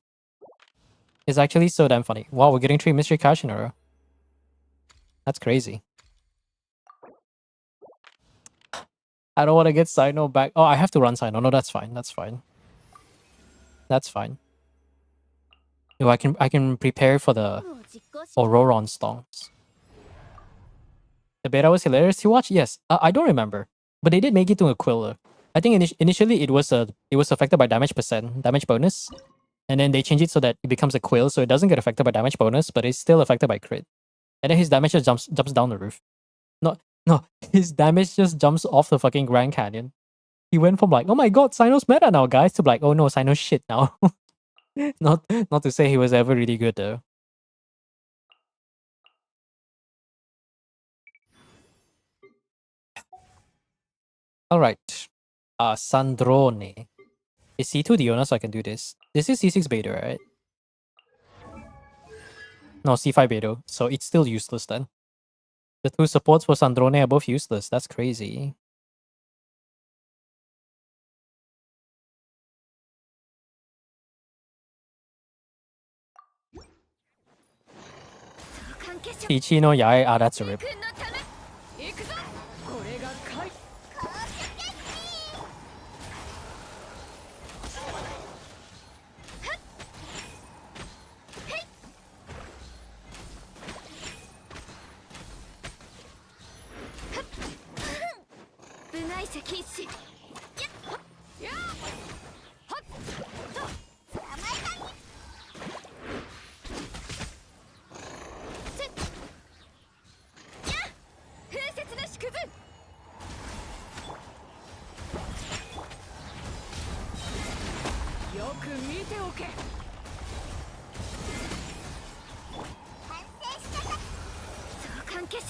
It's actually so damn funny. Wow, we're getting 3 mystery cash in a row. That's crazy. I don't want to get Sino back. Oh, I have to run Sino. No, that's fine. That's fine. That's fine. No, I can prepare for the もう実行し Auroron storms. The beta was hilarious to watch. Yes, I don't remember, but they did make it to a Quiller. I think initially it was affected by damage bonus, and then they changed it so that it becomes a Quill, so it doesn't get affected by damage bonus, but it's still affected by crit. And then his damage just jumps down the roof. No, his damage just jumps off the fucking Grand Canyon. He went from like, oh my god, Sino's meta now, guys, to like, oh no, Sino's shit now. not to say he was ever really good though. Alright. Sandrone. Is C2 Diona so I can do this? This is C6 beta, right? No, C5 beta, so it's still useless then. The 2 supports for Sandrone are both useless. That's crazy. Ichi no Yae, that's a rip. 君のため行くぞこれが回 部外者禁止やっやっはっと捕まえたせっやっ風雪の縮図よく見ておけ完成したか相関化粧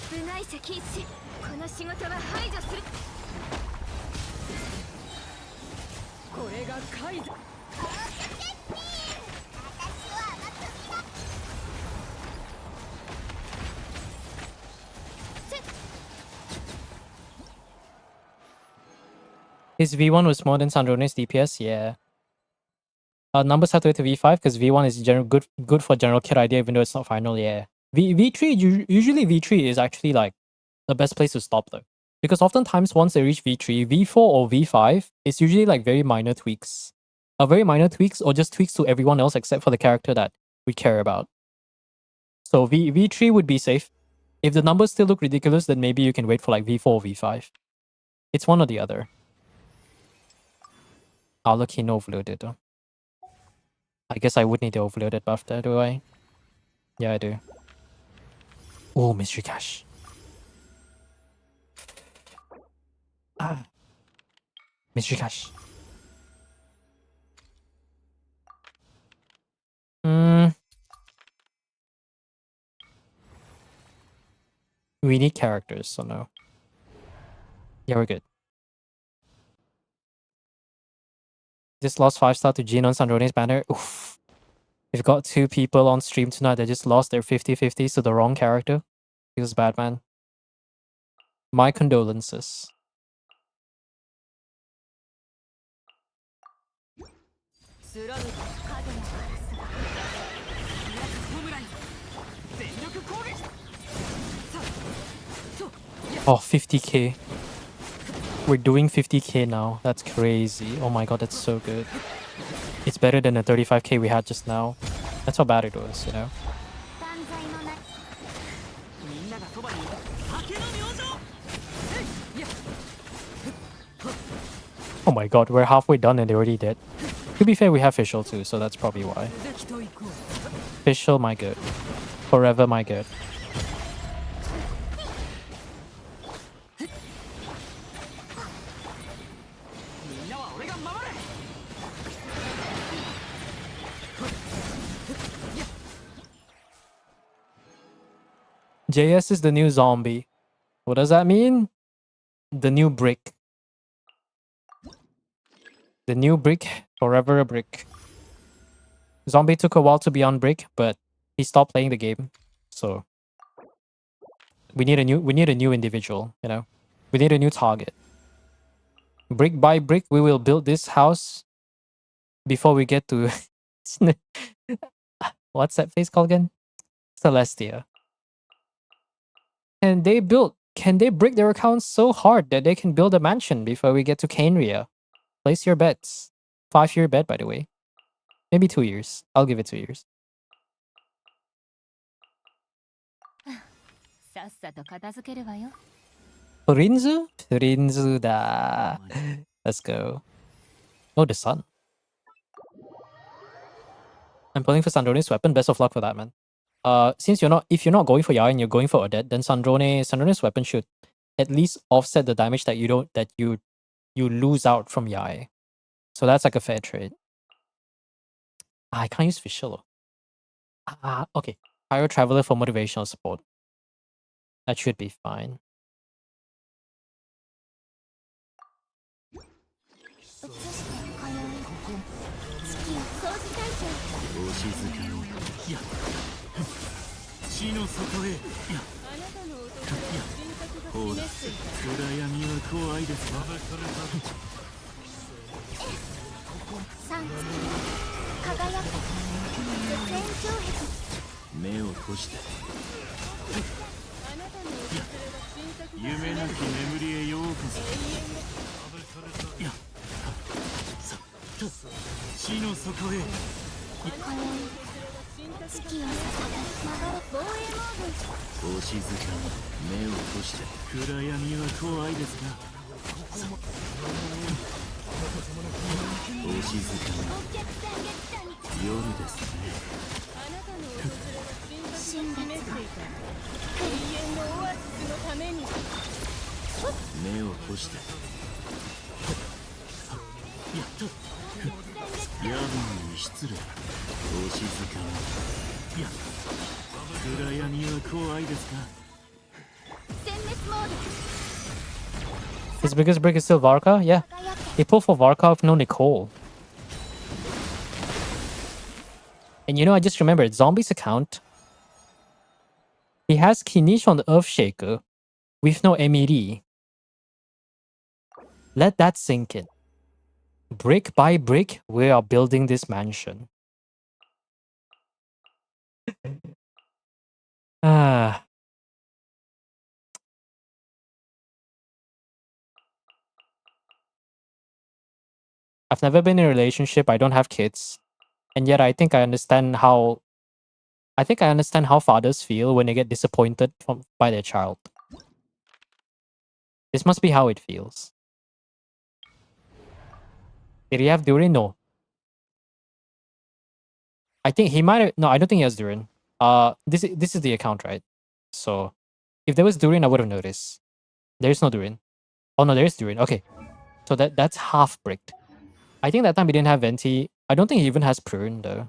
部外者禁止この仕事は排除するこれが解除 His V1 was more than Sandrone's DPS, yeah. Numbers have to wait to V5 because V1 is good for general kit idea even though it's not final, yeah. V3, usually V3 is actually like the best place to stop though. Because oftentimes once they reach V3, V4 or V5, it's usually like very minor tweaks. Very minor tweaks or just tweaks to everyone else except for the character that we care about. So V3 would be safe. If the numbers still look ridiculous, then maybe you can wait for like V4 or V5. It's one or the other. Oh, look, he no overloaded though. I guess I would need the overloaded buff there, do I? Yeah, I do. Oh, mystery cash. Mystery cash. We need characters, so no. Yeah, we're good. Just lost 5-star to Jin on Sandrone's banner. Oof. We've got 2 people on stream tonight that just lost their 50-50s to the wrong character. Feels bad, man. My condolences. Oh, 50k. We're doing 50k now. That's crazy. Oh my god, that's so good. It's better than the 35k we had just now. That's how bad it was, you know? Oh my god, we're halfway done and they're already dead. To be fair, we have Fischl too, so that's probably why. Fischl, my good. Forever, my good. JS is the new zombie. What does that mean? The new brick. The new brick, forever a brick. Zombie took a while to be on brick, but he stopped playing the game. So we need a new individual, you know. We need a new target. Brick by brick, we will build this house before we get to what's that place called again? Celestia. And can they brick their accounts so hard that they can build a mansion before we get to Canria? Place your bets. 5-year bet, by the way. Maybe 2 years. I'll give it 2 years. さっさと片付けるわよ。 Prinzu? Prinzu da. Let's go. Oh, the sun. I'm pulling for Sandrone's weapon. Best of luck for that, man. Since if you're not going for Yai and you're going for Odette, then Sandrone's weapon should at least offset the damage that you lose out from Yai. So that's like a fair trade. I can't use Fischl. Okay. Hire Traveler for motivational support. That should be fine. 移して通う月を掃除隊長。お静かにいや地の底へいやあなたの男は人格がほら示していた。暗闇は怖いですか三月輝く絶縁障壁。目を閉じてあなたの男は人格が夢なき眠りへようこそいやさっと地の底へ今宵月を捧げ流れ防衛モード。お静かに目を閉じて暗闇は怖いですかさお静かお客さんが来たみたい。に夜ですねあなたの男は人格が示していた。永遠のオアシスのために。目を閉じてやっと夜分に失礼お静かにいや暗闇は怖いですか殲滅モード。 His biggest break is still Varka? Yeah. 輝け。 He pulled for Varka with no Nicole. And you know, I just remembered Zombie's account. He has Kinish on the Earthshaker with no Emiri. Let that sink in. Brick by brick, we are building this mansion. Ah. I've never been in a relationship. I don't have kids. And yet I think I understand how fathers feel when they get disappointed by their child. This must be how it feels. Did he have Durin? No. I think he might have. No, I don't think he has Durin. This is the account, right? So if there was Durin, I would have noticed. There's no Durin. Oh no, there's Durin. Okay. So that's half bricked. I think that time he didn't have Venti. I don't think he even has Prune though.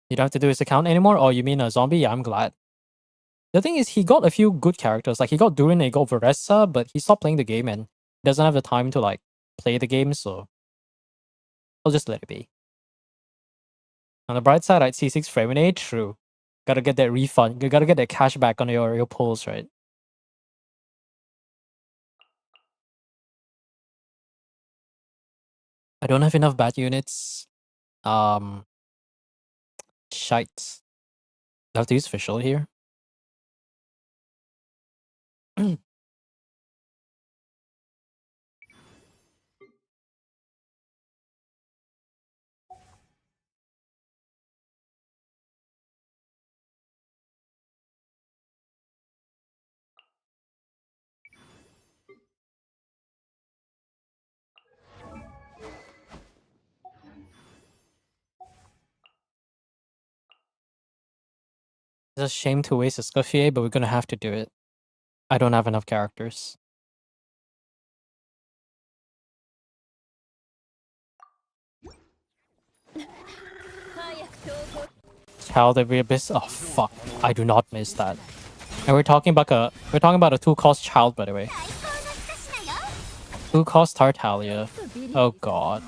You don't have to do his account anymore? Oh, you mean a zombie? Yeah, I'm glad. The thing is, he got a few good characters. Like, he got Durin and he got Varesa, but he stopped playing the game and doesn't have the time to, like, play the game, so I'll just let it be. On the bright side, I'd C6 Freminade. True. Gotta get that refund. You gotta get that cash back on your pulls, right? I don't have enough bat units. Shite. I have to use Fischl here. It's a shame to waste a Scuffier, but we're gonna have to do it. I don't have enough characters. Child of the Abyss. Oh fuck. I do not miss that. And we're talking about a 2-cost child, by the way. 最高の一品よ 2-cost Tartaglia. Oh god.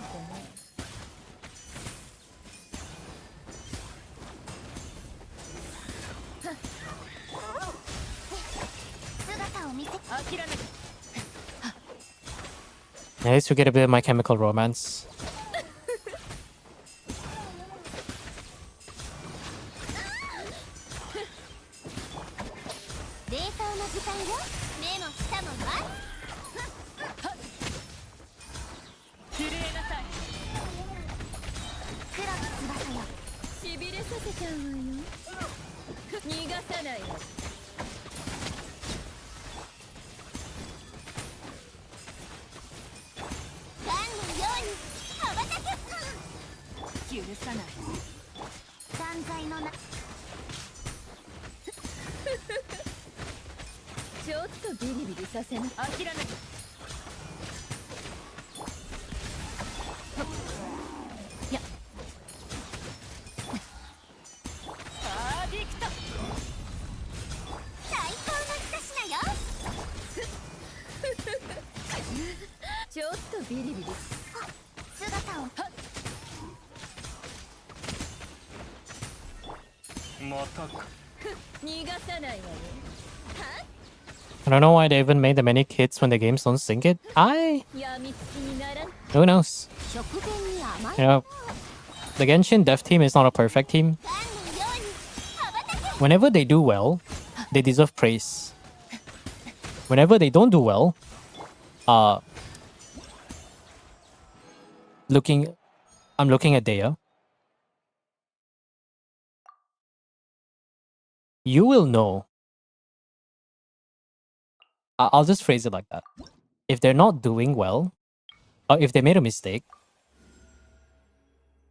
姿を見せ諦める At least we get a bit of My Chemical Romance. 冷凍の時間よ目も舌もは綺麗なさい黒の翼よしびれさせちゃうわよ逃がさないわガンのように羽ばたけ許さない断罪のなちょっとビリビリさせな諦めるやパーディクト最高の一品よちょっとビリビリ姿をまたか逃がさないわよ I don't know why they even made the many kids when the games don't sync it. やみつきにならん Who knows? 食前に甘い You know, the Genshin dev team is not a perfect team. ガンのように羽ばたけ Whenever they do well, they deserve praise. Whenever they don't do well, I'm looking at Daya. You will know. I'll just phrase it like that. If they're not doing well, or if they made a mistake,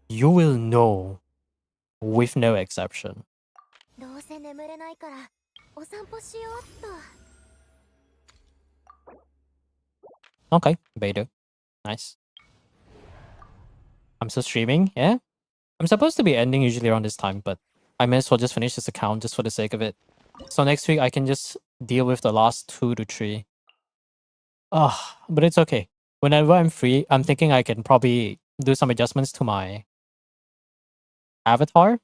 you will know with no exception. どうせ眠れないからお散歩しようっと Okay, beta. Nice. I'm still streaming, yeah? I'm supposed to be ending usually around this time, but I may as well just finish this account just for the sake of it. So next week I can just deal with the last 2 to 3. But it's okay. Whenever I'm free, I'm thinking I can probably do some adjustments to my avatar.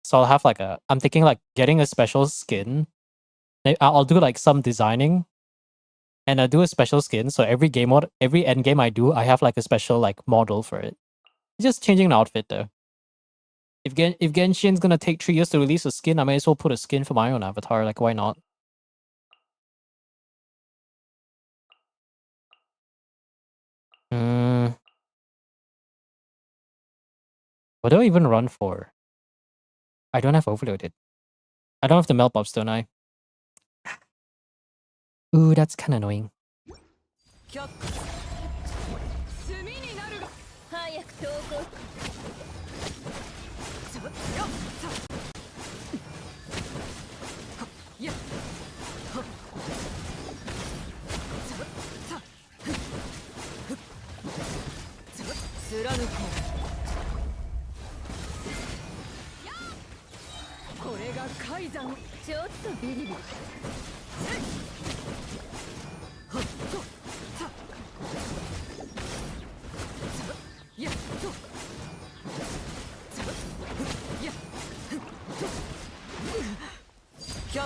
So I'll have like I'm thinking like getting a special skin. I'll do like some designing and I do a special skin. So every end game I do, I have like a special like model for it. Just changing the outfit though. If Genshin's gonna take 3 years to release a skin, I may as well put a skin for my own avatar. Like, why not? What do I even run for? I don't have overloaded. I don't have the melt buffs, don't I? Ooh, that's kind of annoying. 却下炭になるが早く投稿ちょよっさはっやっはっちょさふっふっちょ貫こうこれが海山ちょっとビリビリはっとさやっとさやっと却下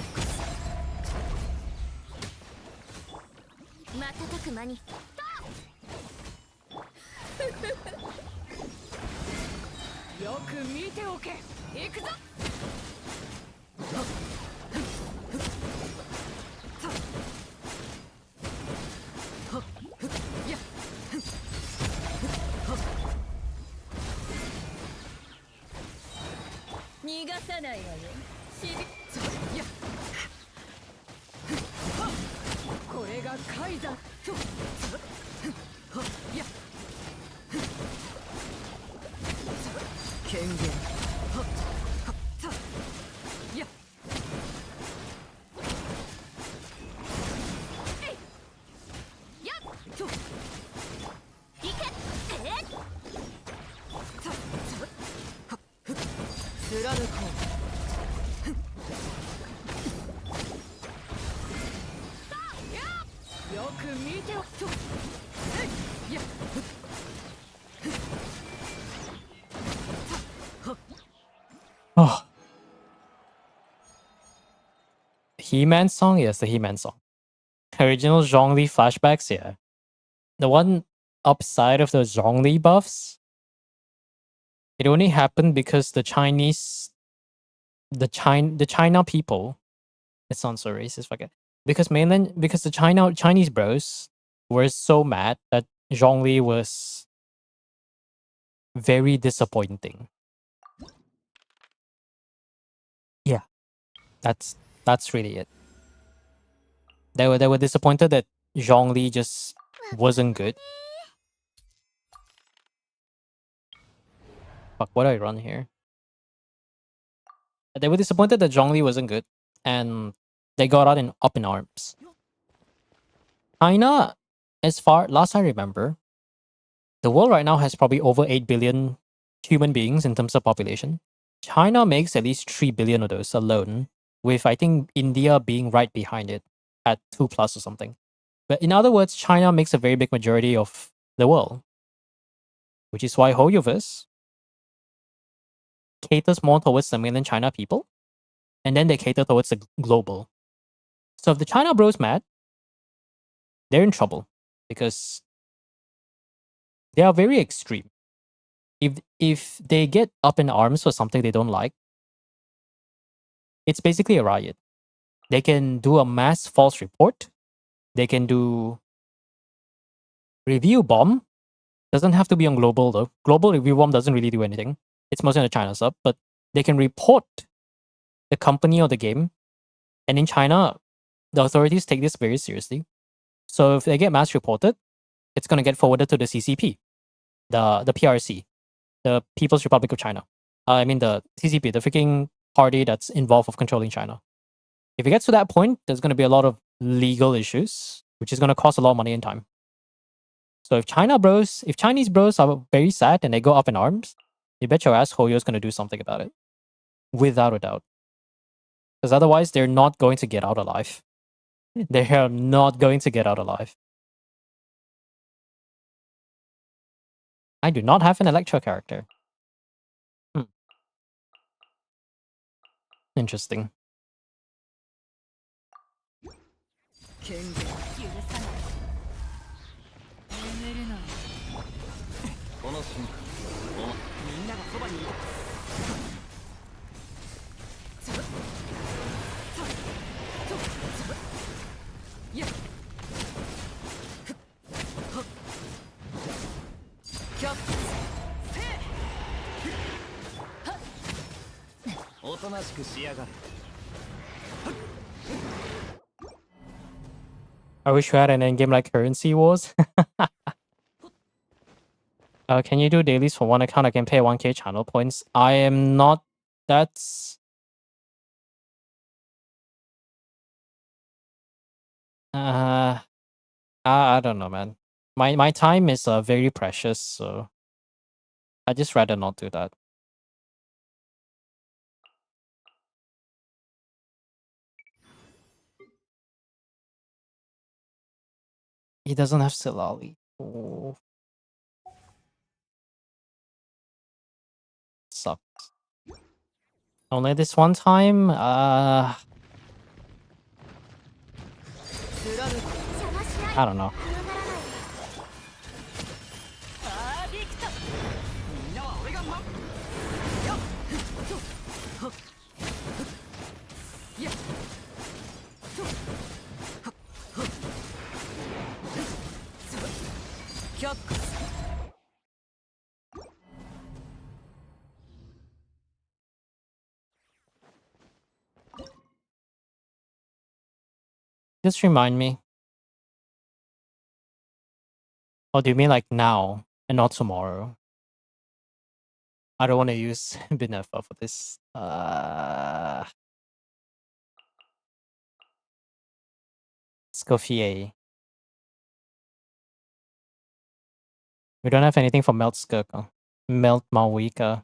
瞬く間によく見ておけ行くぞ逃がさないわよしびやこれが海山とや権限ややっといけ貫こうよく見てろといや Oh. He-Man song? Yes, the He-Man song. Original Zhongli flashbacks? Yeah. The one upside of the Zhongli buffs, it only happened because the China people, it sounds so racist, fuck it. Because the Chinese bros were so mad that Zhongli was very disappointing. Yeah. That's really it. They were disappointed that Zhongli just wasn't good. Fuck, what do I run here? They were disappointed that Zhongli wasn't good, and they got up in arms. China, as far last I remember, the world right now has probably over 8 billion human beings in terms of population. China makes at least 3 billion of those alone, with I think India being right behind it at 2 plus or something. But in other words, China makes a very big majority of the world, which is why HoYoverse caters more towards the mainland China people, and then they cater towards the global. So if the China bros mad, they're in trouble because they are very extreme. If they get up in arms for something they don't like, it's basically a riot. They can do a mass false report. They can do review bomb. Doesn't have to be on global though. Global review bomb doesn't really do anything. It's mostly on the China sub, but they can report the company or the game. And in China, the authorities take this very seriously. So if they get mass reported, it's going to get forwarded to the CCP, the PRC, the People's Republic of China. I mean the CCP, the freaking party that's involved of controlling China. If it gets to that point, there's going to be a lot of legal issues, which is going to cost a lot of money and time. So if Chinese bros are very sad and they go up in arms, you bet your ass Hoyo's going to do something about it. Without a doubt. Because otherwise, they're not going to get out alive. They are not going to get out alive. I do not have an Electro character. Interesting. 権限許さない眠るなこの瞬間みんながそばにいるやっキャップおとなしくしやがれ I wish we had an endgame like Currency Wars. Can you do dailies for one account? I can pay 1k channel points. I am not. That's. I don't know, man. My time is very precious, so I just rather not do that. He doesn't have Silali. Oh. Sucks. Only this one time? 邪魔しない I don't know. 怖がらないでアーディクトみんなは俺がよっやっキャップ Just remind me. Oh, do you mean like now and not tomorrow? I don't want to use Benefa for this. Scoffier. We don't have anything for Melt Skirk. Melt Malwika.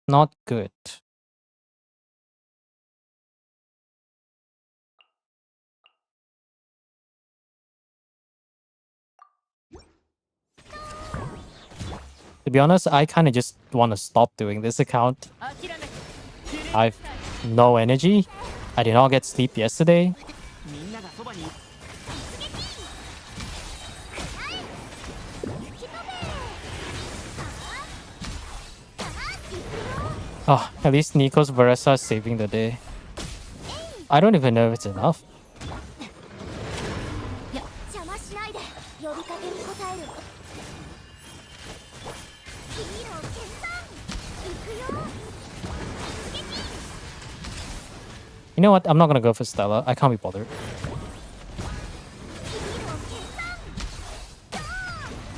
Not good. To be honest, I kind of just want to stop doing this account. 諦め I've no energy. I did not get sleep yesterday. みんながそばに Oh, at least Nico's Varesa is saving the day. I don't even know if it's enough. 邪魔しないで呼びかけに応えるヒーロー決断行くよ You know what? I'm not gonna go for Stella. I can't be bothered. ヒーロー決断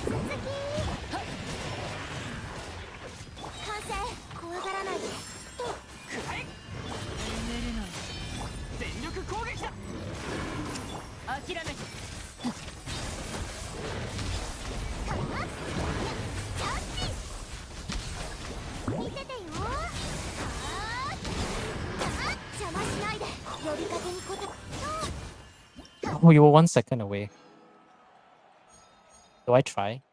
続き完成怖がらないで食らえ全力攻撃だ諦めて 見ててよ邪魔しないで呼びかけに応え Oh, you were 1 second away. Do I try?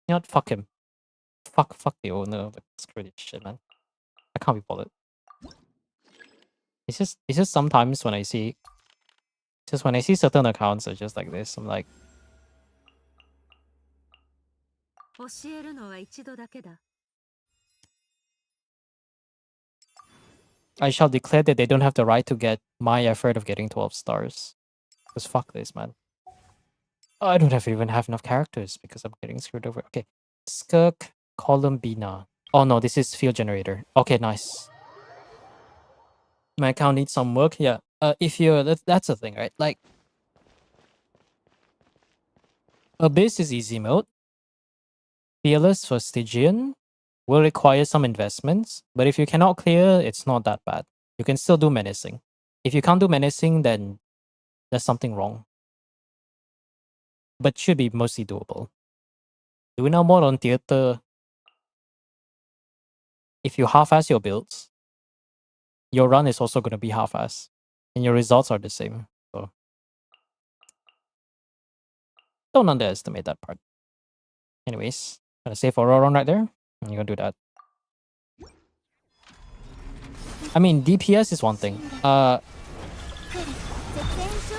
You know what? Fuck him. Fuck the owner. Like, screw this shit, man. I can't be bothered. It's just sometimes when I see, just when I see certain accounts are just like this, I'm like, 教えるのは一度だけだ。 I shall declare that they don't have the right to get my effort of getting 12 stars. Because fuck this, man. I don't even have enough characters because I'm getting screwed over. Okay. Skirk Columbina. Oh no, this is field generator. Okay, nice. My account needs some work. Yeah. If you're that's the thing, right? Like Abyss is easy mode. Fearless for Stygian will require some investments, but if you cannot clear, it's not that bad. You can still do menacing. If you can't do menacing, then there's something wrong. But should be mostly doable. Doing more on theater. If you half-ass your builds, your run is also going to be half-ass, and your results are the same. So don't underestimate that part. Anyways, gonna save for Auroron right there. And you're gonna do that. I mean, DPS is one thing.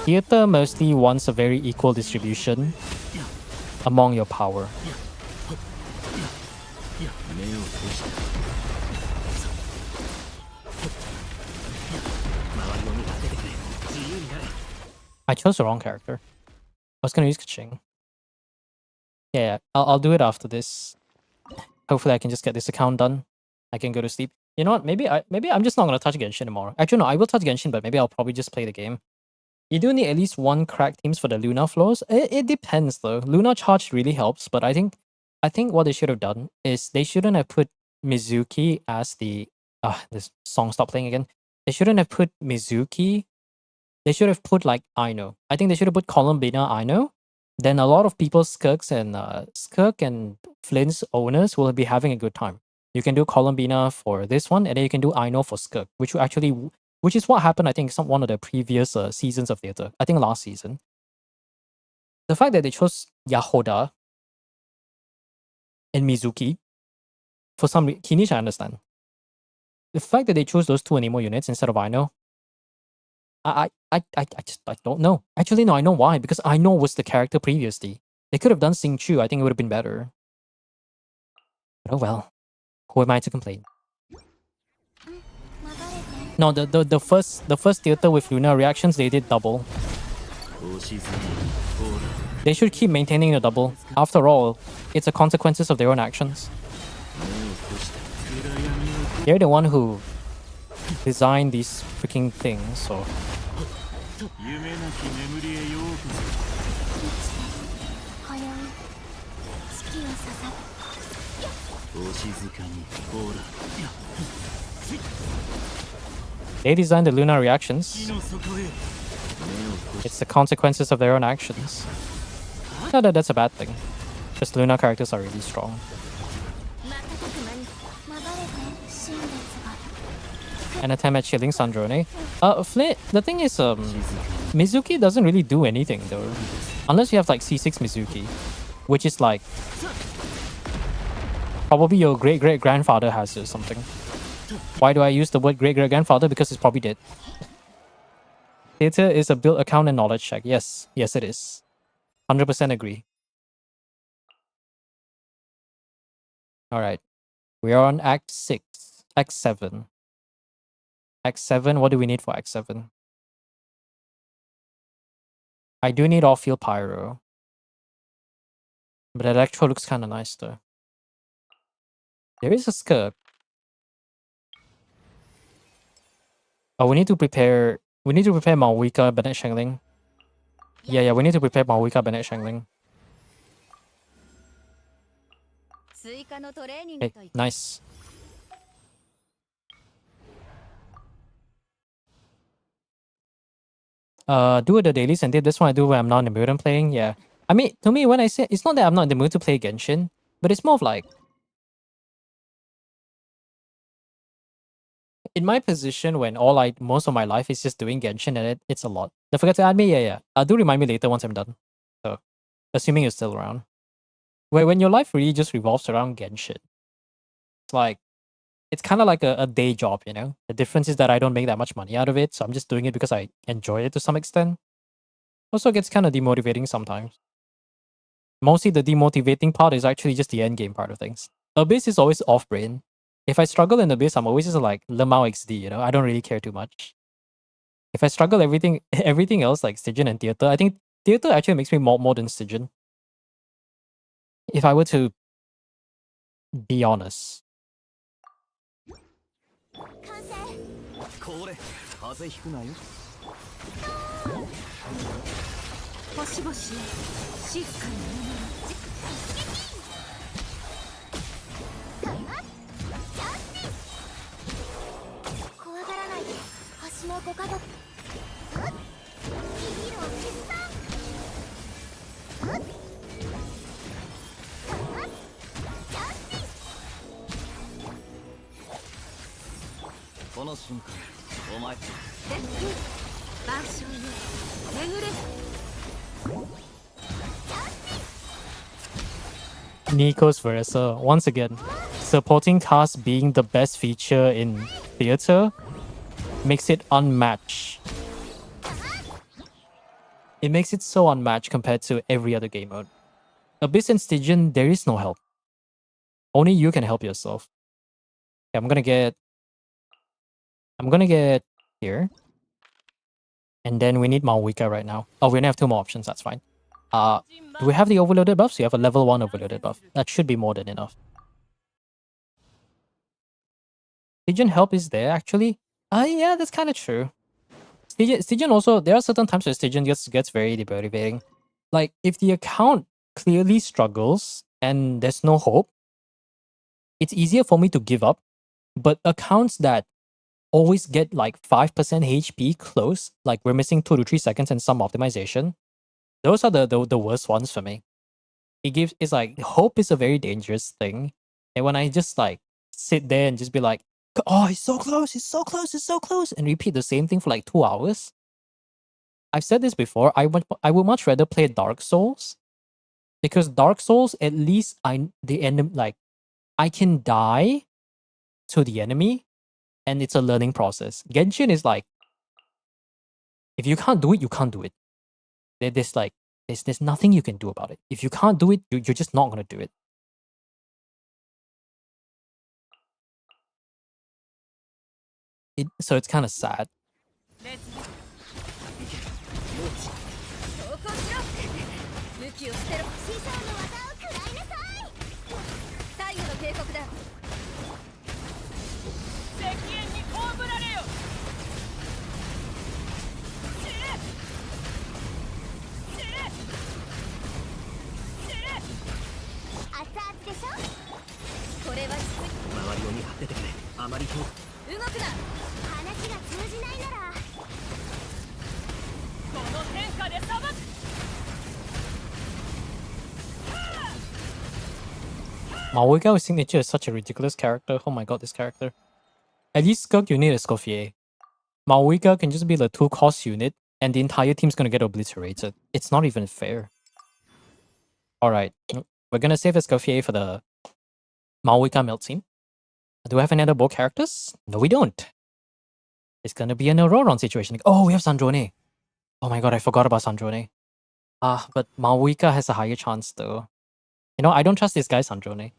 Theater mostly wants a very equal distribution among your power. I chose the wrong character. I was gonna use Kaching. Yeah, I'll do it after this. Hopefully I can just get this account done. I can go to sleep. You know what? Maybe I'm just not gonna touch Genshin anymore. Actually, no, I will touch Genshin, but maybe I'll probably just play the game. You do need at least one crack teams for the Luna floors. It depends though. Luna charge really helps, but I think what they should have done is they shouldn't have put Mizuki as the this song stopped playing again. They shouldn't have put Mizuki. They should have put like Aino. I think they should have put Columbina Aino. Then a lot of people, Skirk and Flint's owners will be having a good time. You can do Columbina for this one, and then you can do Aino for Skirk, which is what happened, I think, one of the previous seasons of theater. I think last season. The fact that they chose Yahoda and Mizuki, for some reason, Kinish, I understand. The fact that they chose those two anemo units instead of Aino, I don't know. Actually, no, I know why. Because Aino was the character previously. They could have done Sing Chu. I think it would have been better. But oh well. Who am I to complain? No, the first theater with Luna reactions, they did double. They should keep maintaining the double. After all, it's the consequences of their own actions. They're the one who designed these freaking things, so... They designed the Luna reactions. It's the consequences of their own actions. Not that that's a bad thing. Because Luna characters are really strong. And attempt at chilling Sandrone. Flint, the thing is, Mizuki doesn't really do anything though. Unless you have like C6 Mizuki. Which is like Probably your great-great-grandfather has it or something. Why do I use the word great-great-grandfather? Because it's probably dead. Theater is a build account and knowledge check. Yes. Yes, it is. 100% agree. Alright. We are on Act 6. Act 7. Act 7, what do we need for Act 7? I do need off-field pyro. But Electro looks kind of nice though. There is a skirt. Oh, we need to prepare Malwika, Bennett Shangling. Yeah, we need to prepare Malwika, Bennett Shangling. 追加のトレーニング Hey, といって nice. Do the dailies and dip. This one I do when I'm not in the mood and playing. Yeah. I mean, to me, when I say it's not that I'm not in the mood to play Genshin, but it's more of like in my position when most of my life is just doing Genshin and it's a lot. Don't forget to add me. Yeah. Do remind me later once I'm done. So, assuming you're still around. When your life really just revolves around Genshin, it's like it's kind of like a day job, you know. The difference is that I don't make that much money out of it, so I'm just doing it because I enjoy it to some extent. Also gets kind of demotivating sometimes. Mostly the demotivating part is actually just the end game part of things. Abyss is always off brain. If I struggle in Abyss, I'm always just like Lemao XD, you know? I don't really care too much. If I struggle everything else like Stygian and Theater, I think Theater actually makes me more than Stygian. If I were to be honest. 完成これ風邪ひくなよ星々静かに怖がらないで星のご家族ヒーロー決断この瞬間お前万象よ巡れ Nico's Versa, once again, supporting cast being the best feature in Theater makes it unmatched. It makes it so unmatched compared to every other game mode. Abyss and Stygian, there is no help. Only you can help yourself. Okay, I'm gonna get here. And then we need Malwika right now. Oh, we only have 2 more options, that's fine. Do we have the overloaded buffs? We have a level 1 overloaded buff. That should be more than enough. Stygian help is there actually? Yeah, that's kind of true. Stygian also, there are certain times where Stygian gets very demotivating. Like, if the account clearly struggles and there's no hope, it's easier for me to give up. But accounts that always get like 5% HP close, like we're missing 2 to 3 seconds and some optimization, those are the worst ones for me. It's like, hope is a very dangerous thing. And when I just like sit there and just be like, oh, it's so close, it's so close, it's so close, and repeat the same thing for like 2 hours. I've said this before, I would much rather play Dark Souls. Because Dark Souls, at least I can die to the enemy, and it's a learning process. Genshin is like, if you can't do it, you can't do it. There's nothing you can do about it. If you can't do it, you're just not gonna do it. So it's kind of sad. 投降しろ武器を捨てろ師匠の技を食らいなさい最後の警告だ石煙に葬られよ熱々でしょこれはきつい周りを見張っててくれあまり遠く動くな話が通じないならこの天下で裁く Malwika's signature is such a ridiculous character. Oh my god, this character. At least Skirk, you need Escoffier. Malwika can just be the 2-cost unit, and the entire team's gonna get obliterated. It's not even fair. Alright, we're gonna save Escoffier for the Maoika melt team. Do we have any other board characters? No, we don't. It's gonna be an Auroron situation. Oh, we have Sandrone. Oh my god, I forgot about Sandrone. But Maoika has a higher chance though. You know, I don't trust this guy Sandrone.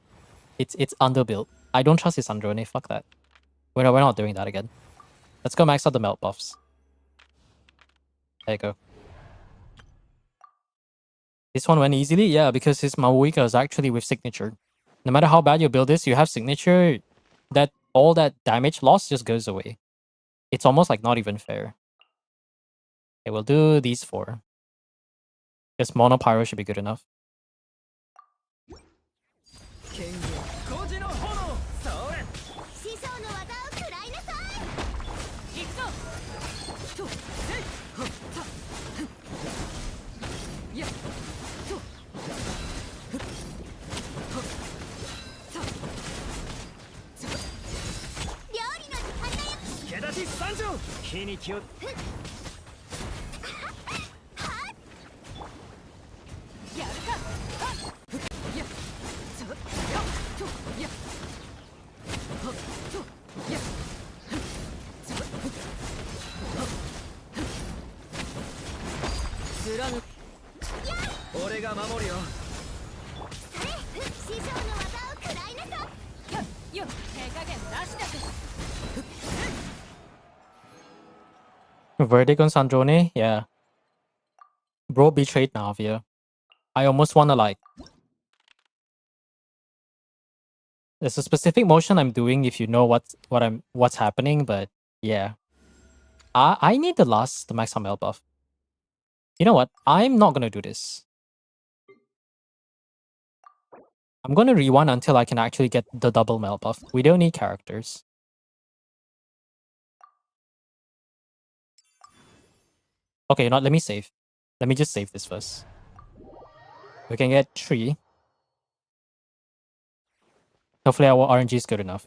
It's underbuilt. I don't trust his Sandrone. Fuck that. We're not doing that again. Let's go max out the melt buffs. There you go. This one went easily? Yeah, because his Maoika is actually with signature. No matter how bad your build is, you have signature, that all that damage loss just goes away. It's almost like not even fair. Okay, we'll do these 4. Just mono pyro should be good enough. 剣よ孤児の炎それ師匠の技を食らいなさい。行くぞとえいはっはふっやっとふっはっさざ料理の時間だよ。助立ち参上火に気をやるかはっふっやっさやっとやっはっとやっふっさふっはっふっ貫く俺が守るよそれ師匠の技を食らいなさい。よ手加減なしだぜ Verdict on Sandrone? Yeah. Bro betrayed Navia. I almost wanna like... There's a specific motion I'm doing if you know what's happening, but yeah. I need the max melt buff. You know what? I'm not gonna do this. I'm gonna rewind until I can actually get the double melt buff. We don't need characters. Okay, let me save. Let me just save this first. We can get 3. Hopefully our RNG is good enough.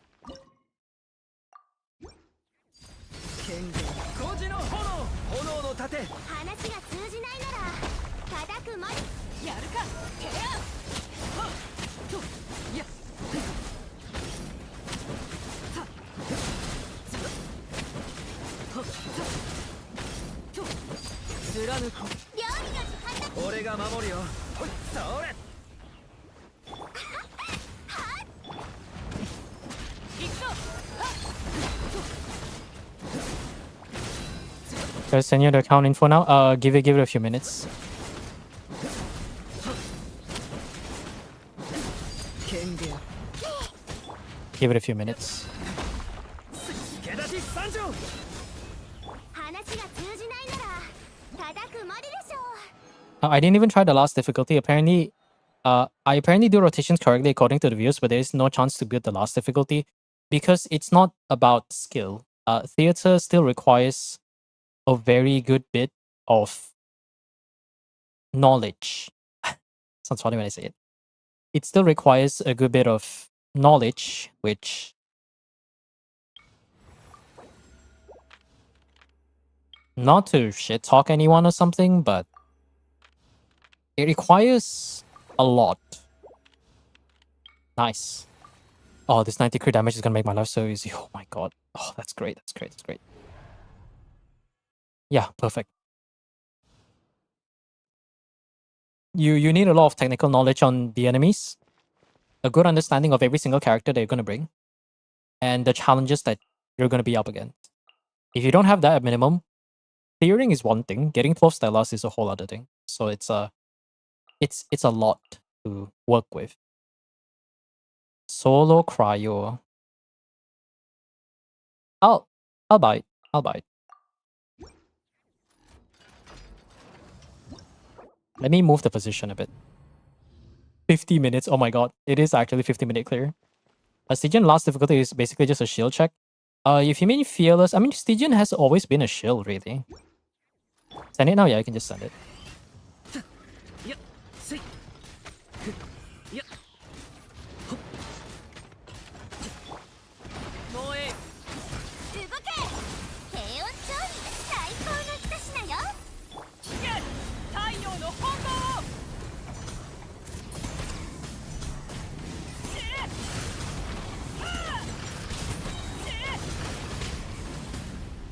剣よ孤児の炎炎の盾話が通じないなら叩くまで。やるかてやはっとやっふっさふっつはっさと貫く料理の時間だ。俺が守るよほいそれ行くぞ Should I send you the account info now? Give it a few minutes. 剣で Give it a few minutes. 助立ち参上話が通じないなら叩くまででしょう。I didn't even try the last difficulty. Apparently, I apparently do rotations correctly according to the views, but there is no chance to build the last difficulty because it's not about skill. Theater still requires a very good bit of knowledge. Sounds funny when I say it. It still requires a good bit of knowledge, which not to shit talk anyone or something, but it requires a lot. Nice. Oh, this 90 crit damage is gonna make my life so easy. Oh my god. Oh, that's great. That's great. That's great. Yeah, perfect. You need a lot of technical knowledge on the enemies, a good understanding of every single character that you're gonna bring, and the challenges that you're gonna be up against. If you don't have that at minimum, clearing is one thing. Getting 12 Stellas is a whole other thing. So it's a lot to work with. Solo cryo. I'll buy it. I'll buy it. Let me move the position a bit. 50 minutes. Oh my god. It is actually 50-minute clear. Stygian last difficulty is basically just a shield check. If you mean fearless, I mean Stygian has always been a shield, really. Send it now? Yeah, you can just send it.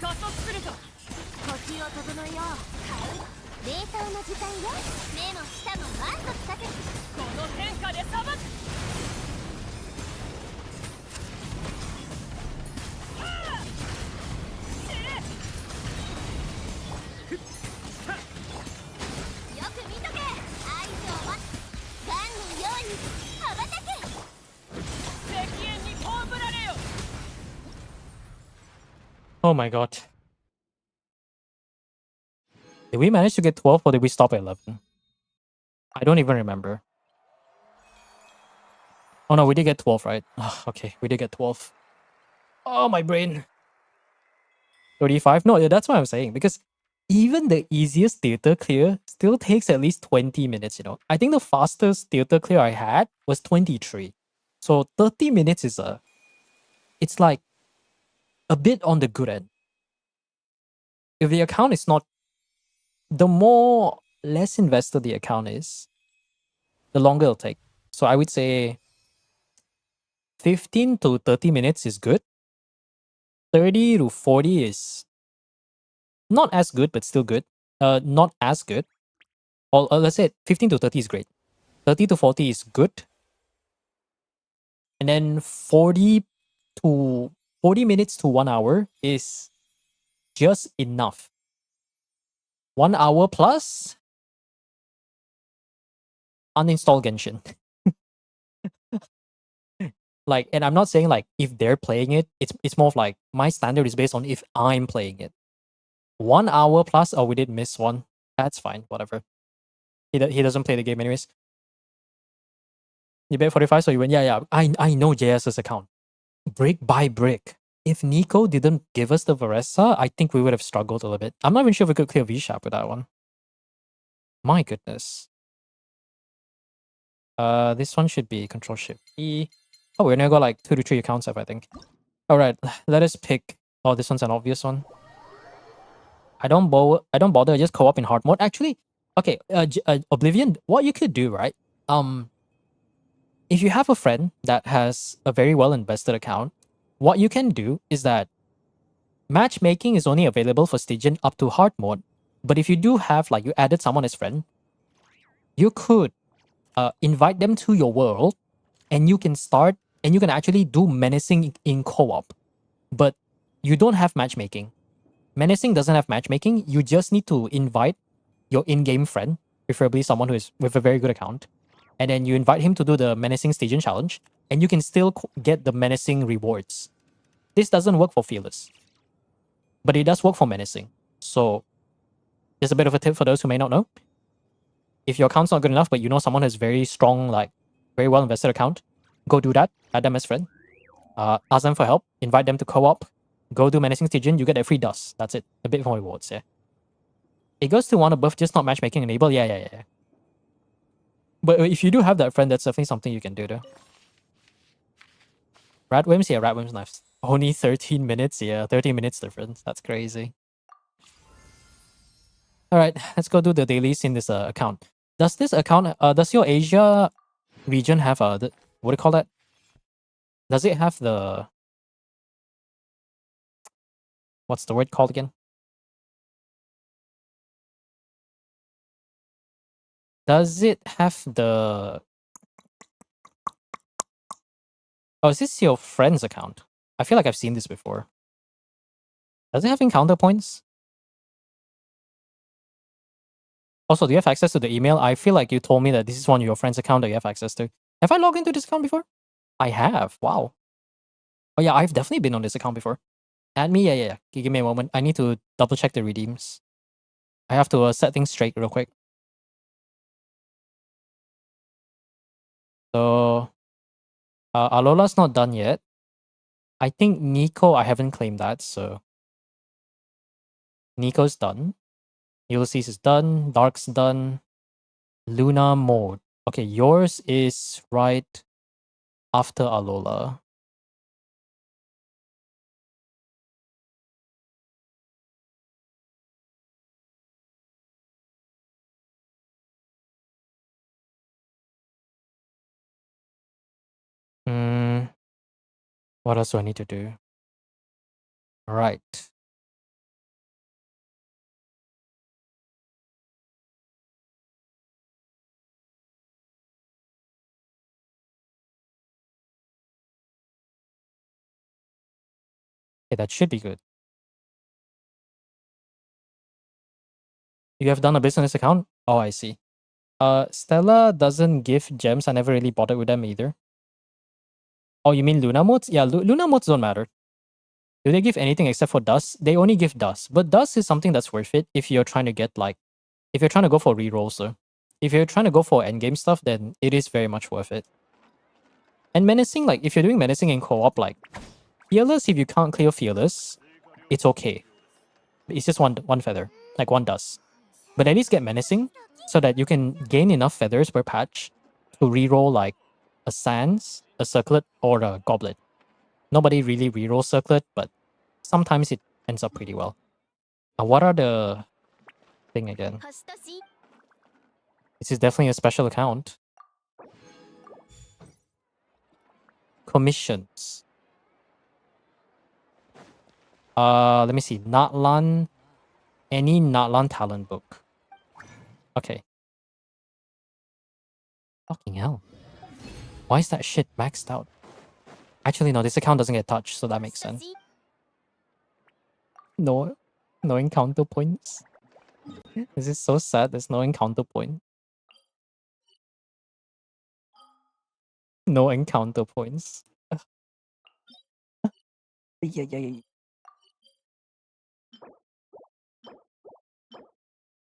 加速するぞ。呼吸を整えよう。瞑想の時間よ。目も舌も満足させる。この天下で裁く。よく見とけ。相手を待つ。ガンのように羽ばたけ。敵縁に葬られよ。 Oh my god. Did we manage to get 12 or did we stop at 11? I don't even remember. Oh no, we did get 12, right? Okay, we did get 12. Oh, my brain. 35? No, yeah, that's what I'm saying. Because even the easiest theater clear still takes at least 20 minutes, you know. I think the fastest theater clear I had was 23. So 30 minutes is it's like a bit on the good end. If the account is not, the more less invested the account is, the longer it'll take. So I would say 15 to 30 minutes is good. 30 to 40 is not as good, but still good. Not as good. Or let's say 15 to 30 is great. 30 to 40 is good. And then 40 minutes to 1 hour is just enough. 1 hour plus, uninstall Genshin. Like, and I'm not saying like if they're playing it, it's more of like my standard is based on if I'm playing it. 1 hour plus, oh, we did miss one. That's fine, whatever. He doesn't play the game anyways. You bet 45, so you win. Yeah. I know JS's account. Brick by brick. If Nico didn't give us the Varesa, I think we would have struggled a little bit. I'm not even sure if we could clear V-Sharp with that one. My goodness. This one should be Control Shift E. Oh, we're gonna go like 2 to 3 accounts up, I think. Alright, let us pick. Oh, this one's an obvious one. I don't bother, I just co-op in hard mode. Actually, okay, Oblivion, what you could do, right? If you have a friend that has a very well invested account, what you can do is that matchmaking is only available for Stygian up to hard mode. But if you do have, like, you added someone as friend, you could invite them to your world and you can start and you can actually do menacing in co-op. But you don't have matchmaking. Menacing doesn't have matchmaking. You just need to invite your in-game friend, preferably someone who is with a very good account, and then you invite him to do the menacing Stygian challenge, and you can still get the menacing rewards. This doesn't work for Fearless, but it does work for menacing. So, just a bit of a tip for those who may not know. If your account's not good enough, but you know someone has very strong, like, very well invested account, go do that. Add them as friend. Ask them for help. Invite them to co-op. Go do menacing Stygian. You get a free dust. That's it. A bit more rewards. Yeah. It goes to one above, just not matchmaking enable. Yeah. But if you do have that friend, that's definitely something you can do though. Radwim's? Yeah, Radwim's nice. Only 13 minutes? Yeah, 13 minutes difference. That's crazy. Alright, let's go do the dailies in this account. Does this account, does your Asia region have what do you call that? Does it have the... What's the word called again? Does it have the... Oh, is this your friend's account? I feel like I've seen this before. Does it have encounter points? Also, do you have access to the email? I feel like you told me that this is one of your friend's account that you have access to. Have I logged into this account before? I have. Wow. Oh yeah, I've definitely been on this account before. Add me? Yeah. Give me a moment. I need to double check the redeems. I have to set things straight real quick. So, Alola's not done yet. I think Nico, I haven't claimed that, so... Nico's done. Ulysses is done. Dark's done. Luna mode. Okay, yours is right after Alola. What else do I need to do? Right. Okay, that should be good. You have done a business account? Oh, I see. Stella doesn't give gems. I never really bothered with them either. Oh, you mean Luna modes? Yeah, Luna modes don't matter. Do they give anything except for dust? They only give dust. But dust is something that's worth it if you're trying to get like, if you're trying to go for rerolls though. If you're trying to go for endgame stuff, then it is very much worth it. And menacing, like if you're doing menacing in co-op, like fearless, if you can't clear fearless, it's okay. It's just one feather, like one dust. But at least get menacing so that you can gain enough feathers per patch to reroll like a sands, a circlet, or a goblet. Nobody really rerolls circlet, but sometimes it ends up pretty well. What are the thing again? 貸したし This is definitely a special account. Commissions. Let me see. Natlan. Any Natlan talent book. Okay. Fucking hell. Why is that shit maxed out? Actually, no, this account doesn't get touched, so that makes sense. No, no encounter points. This is so sad. There's no encounter point. No encounter points. Yeah.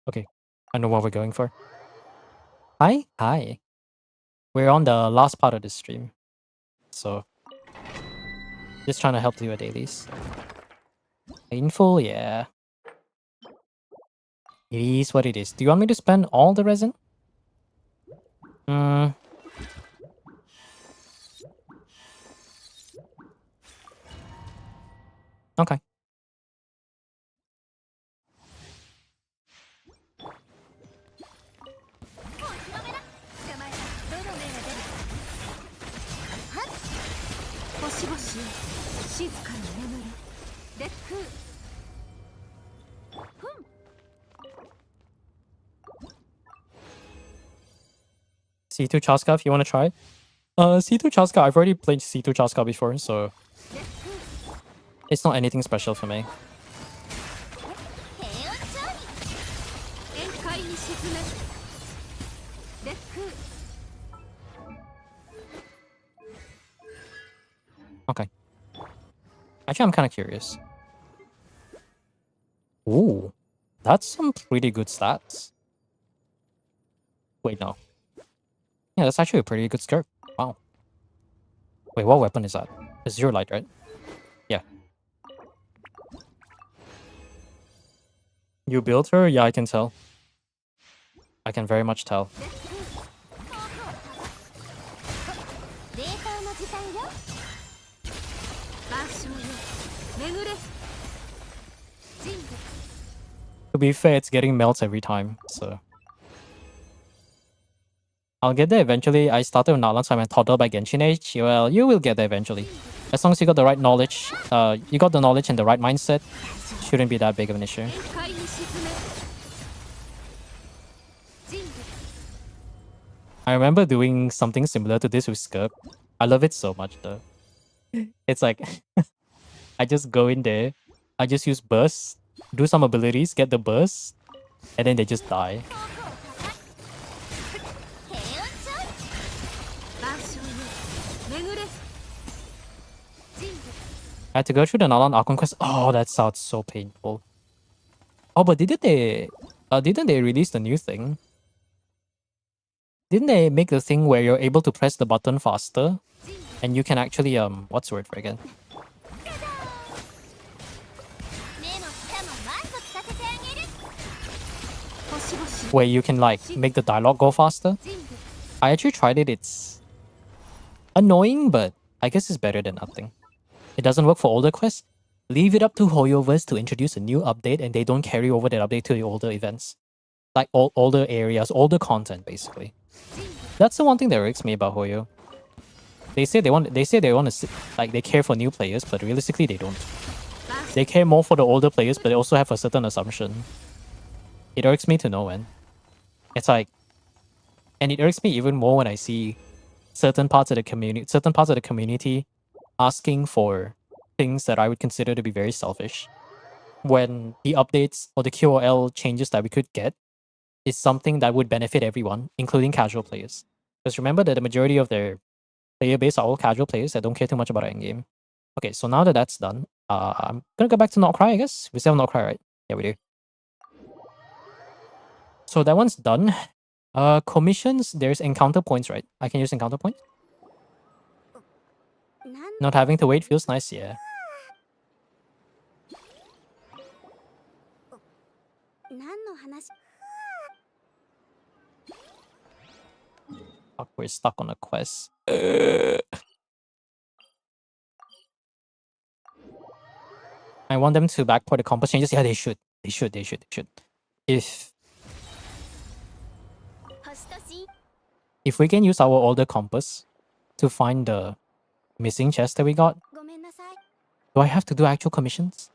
Okay, I know what we're going for. Hi. We're on the last part of the stream, so just trying to help do your dailies. Painful, yeah. It is what it is. Do you want me to spend all the resin? Okay. C2 Chaska, if you want to try. C2 Chaska, I've already played C2 Chaska before, so it's not anything special for me. 平穏調理宴会に沈め烈風 Okay. Actually, I'm kind of curious. Ooh, that's some pretty good stats. Wait, no. Yeah, that's actually a pretty good skirt. Wow. Wait, what weapon is that? It's Zero Light, right? Yeah. You built her? Yeah, I can tell. I can very much tell. 冷凍の時間よ万象よ巡れ人物 To be fair, it's getting melts every time, so... I'll get there eventually. I started with Natlan, so I'm toddled by Genshin Age. Well, you will get there eventually. As long as you got the right knowledge, you got the knowledge and the right mindset, shouldn't be that big of an issue. 宴会に沈め人物 I remember doing something similar to this with Skirk. I love it so much though. It's like, I just go in there, I just use bursts, do some abilities, get the burst, and then they just die. 平穏調理万象よ巡れ人物 I had to go through the Nalan Archon quest. Oh, that sounds so painful. Oh, but didn't they release the new thing? Didn't they make the thing where you're able to press the button faster? And you can actually, what's the word for it again? 目も舌も満足させてあげる星々 Where you can, like, make the dialogue go faster? 人物 I actually tried it. It's annoying, but I guess it's better than nothing. It doesn't work for older quests. Leave it up to Hoyoverse to introduce a new update, and they don't carry over that update to the older events. Like, older areas, older content, basically. That's the one thing that irks me about Hoyo. They say they want to, like, they care for new players, but realistically they don't. They care more for the older players, but they also have a certain assumption. It irks me to no end. It's like, and it irks me even more when I see certain parts of the community asking for things that I would consider to be very selfish when the updates or the QOL changes that we could get is something that would benefit everyone, including casual players. Because remember that the majority of their player base are all casual players that don't care too much about endgame. Okay, so now that that's done, I'm gonna go back to Not Cry, I guess. We still have Not Cry, right? Yeah, we do. So that one's done. Commissions, there's encounter points, right? I can use encounter points. Not having to wait feels nice, yeah. 何の話 Fuck, we're stuck on a quest. I want them to backport the compass changes. Yeah, they should. They should. They should. They should. If 星とし if we can use our older compass to find the missing chest that we got, ごめんなさい do I have to do actual commissions?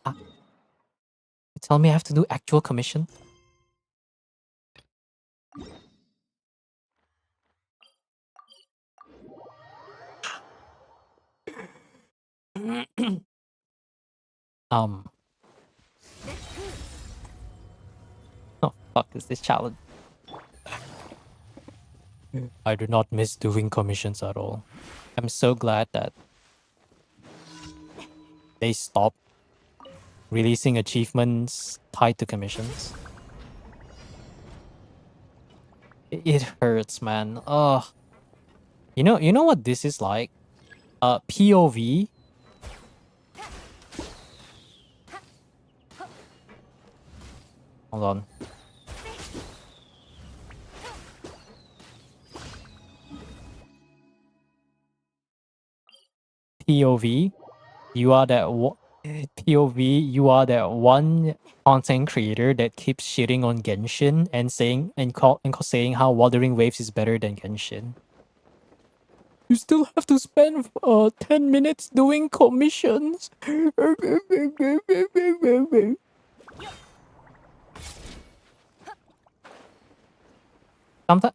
Ah. You tell me I have to do actual commission? Oh fuck is this challenge? I do not miss doing commissions at all. I'm so glad that they stopped releasing achievements tied to commissions. It hurts, man. Ugh. You know what this is like? POV. Hold on. POV. You are that POV. You are that one content creator that keeps shitting on Genshin and saying saying how Wuthering Waves is better than Genshin. You still have to spend 10 minutes doing commissions.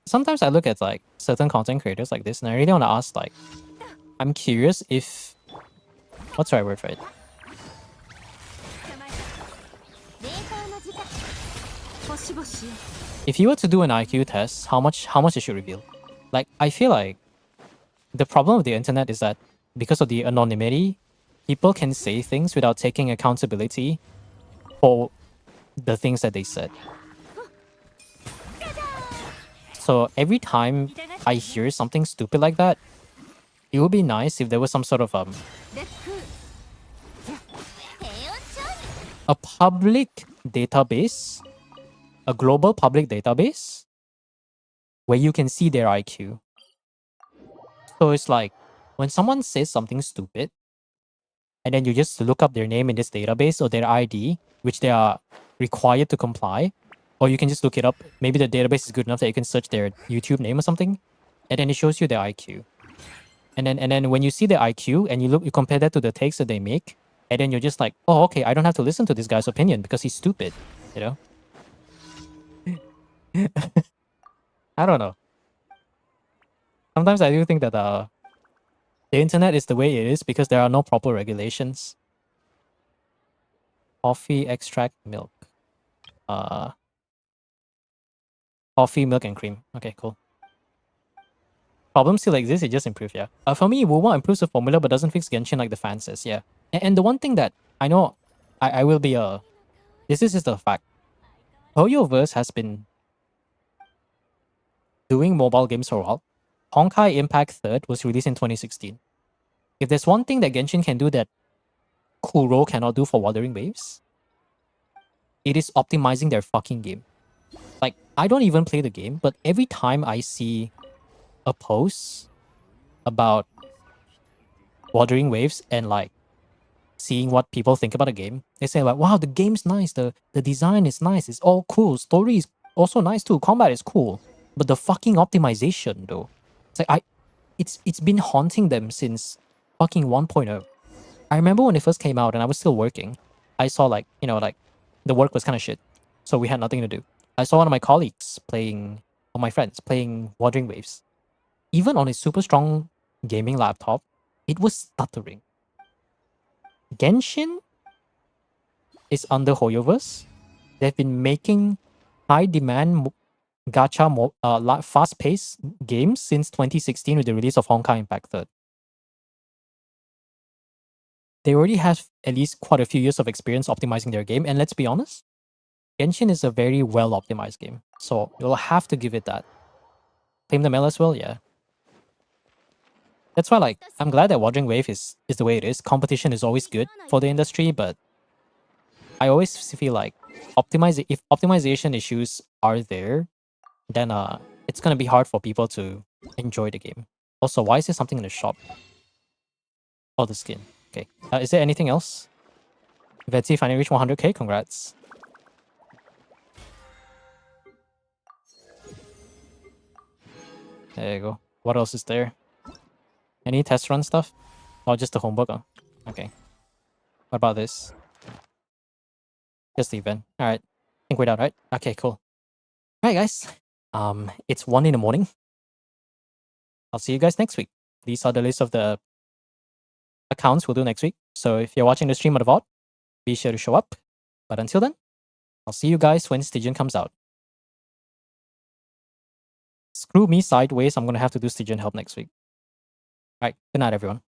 Sometimes I look at like certain content creators like this and I really want to ask, like, I'm curious if what's the right word for it? 冷凍の時間星々 If you were to do an IQ test, how much it should reveal? Like, I feel like the problem with the internet is that because of the anonymity, people can say things without taking accountability for the things that they said. So every time I hear something stupid like that, it would be nice if there was some sort of レック平穏調理 a public database, a global public database where you can see their IQ. So it's like when someone says something stupid and then you just look up their name in this database or their ID, which they are required to comply, or you can just look it up. Maybe the database is good enough that you can search their YouTube name or something, and then it shows you their IQ. And then when you see their IQ and you compare that to the takes that they make, and then you're just like, oh, okay, I don't have to listen to this guy's opinion because he's stupid, you know? I don't know. Sometimes I do think that the internet is the way it is because there are no proper regulations. Coffee, extract, milk. Coffee, milk, and cream. Okay, cool. Problems still exist, it just improved, yeah. For me, Wuwa improves the formula but doesn't fix Genshin like the fan says, yeah. And the one thing that I know I will be this is just the fact. Hoyoverse has been doing mobile games for a while. Honkai Impact 3rd was released in 2016. If there's one thing that Genshin can do that Kuro cannot do for Wuthering Waves, it is optimizing their fucking game. Like, I don't even play the game, but every time I see a post about Wuthering Waves and like seeing what people think about the game, they say like, wow, the game's nice, the design is nice, it's all cool, story is also nice too, combat is cool. But the fucking optimization though, it's like it's been haunting them since fucking 1.0. I remember when it first came out and I was still working, I saw like, you know, like the work was kind of shit. So we had nothing to do. I saw one of my colleagues playing, or my friends playing Wuthering Waves. Even on a super strong gaming laptop, it was stuttering. Genshin is under Hoyoverse. They've been making high demand gacha fast paced games since 2016 with the release of Honkai Impact 3rd. They already have at least quite a few years of experience optimizing their game, and let's be honest, Genshin is a very well optimized game, so you'll have to give it that. Claim the mail as well, yeah. That's why, like, I'm glad that Wuthering Wave is the way it is. Competition is always good for the industry, but I always feel like if optimization issues are there, then it's gonna be hard for people to enjoy the game. Also, why is there something in the shop? Oh, the skin. Okay. Is there anything else? Vetsy finally reached 100k. Congrats. There you go. What else is there? Any test run stuff? Or just the homework? Oh, okay. What about this? Just the event. Alright. Think we're done, right? Okay, cool. Alright, guys. It's 1 in the morning. I'll see you guys next week. These are the list of the accounts we'll do next week. So if you're watching the stream or the VOD, be sure to show up. But until then, I'll see you guys when Stygian comes out. Screw me sideways, I'm gonna have to do Stygian help next week. Alright, good night everyone.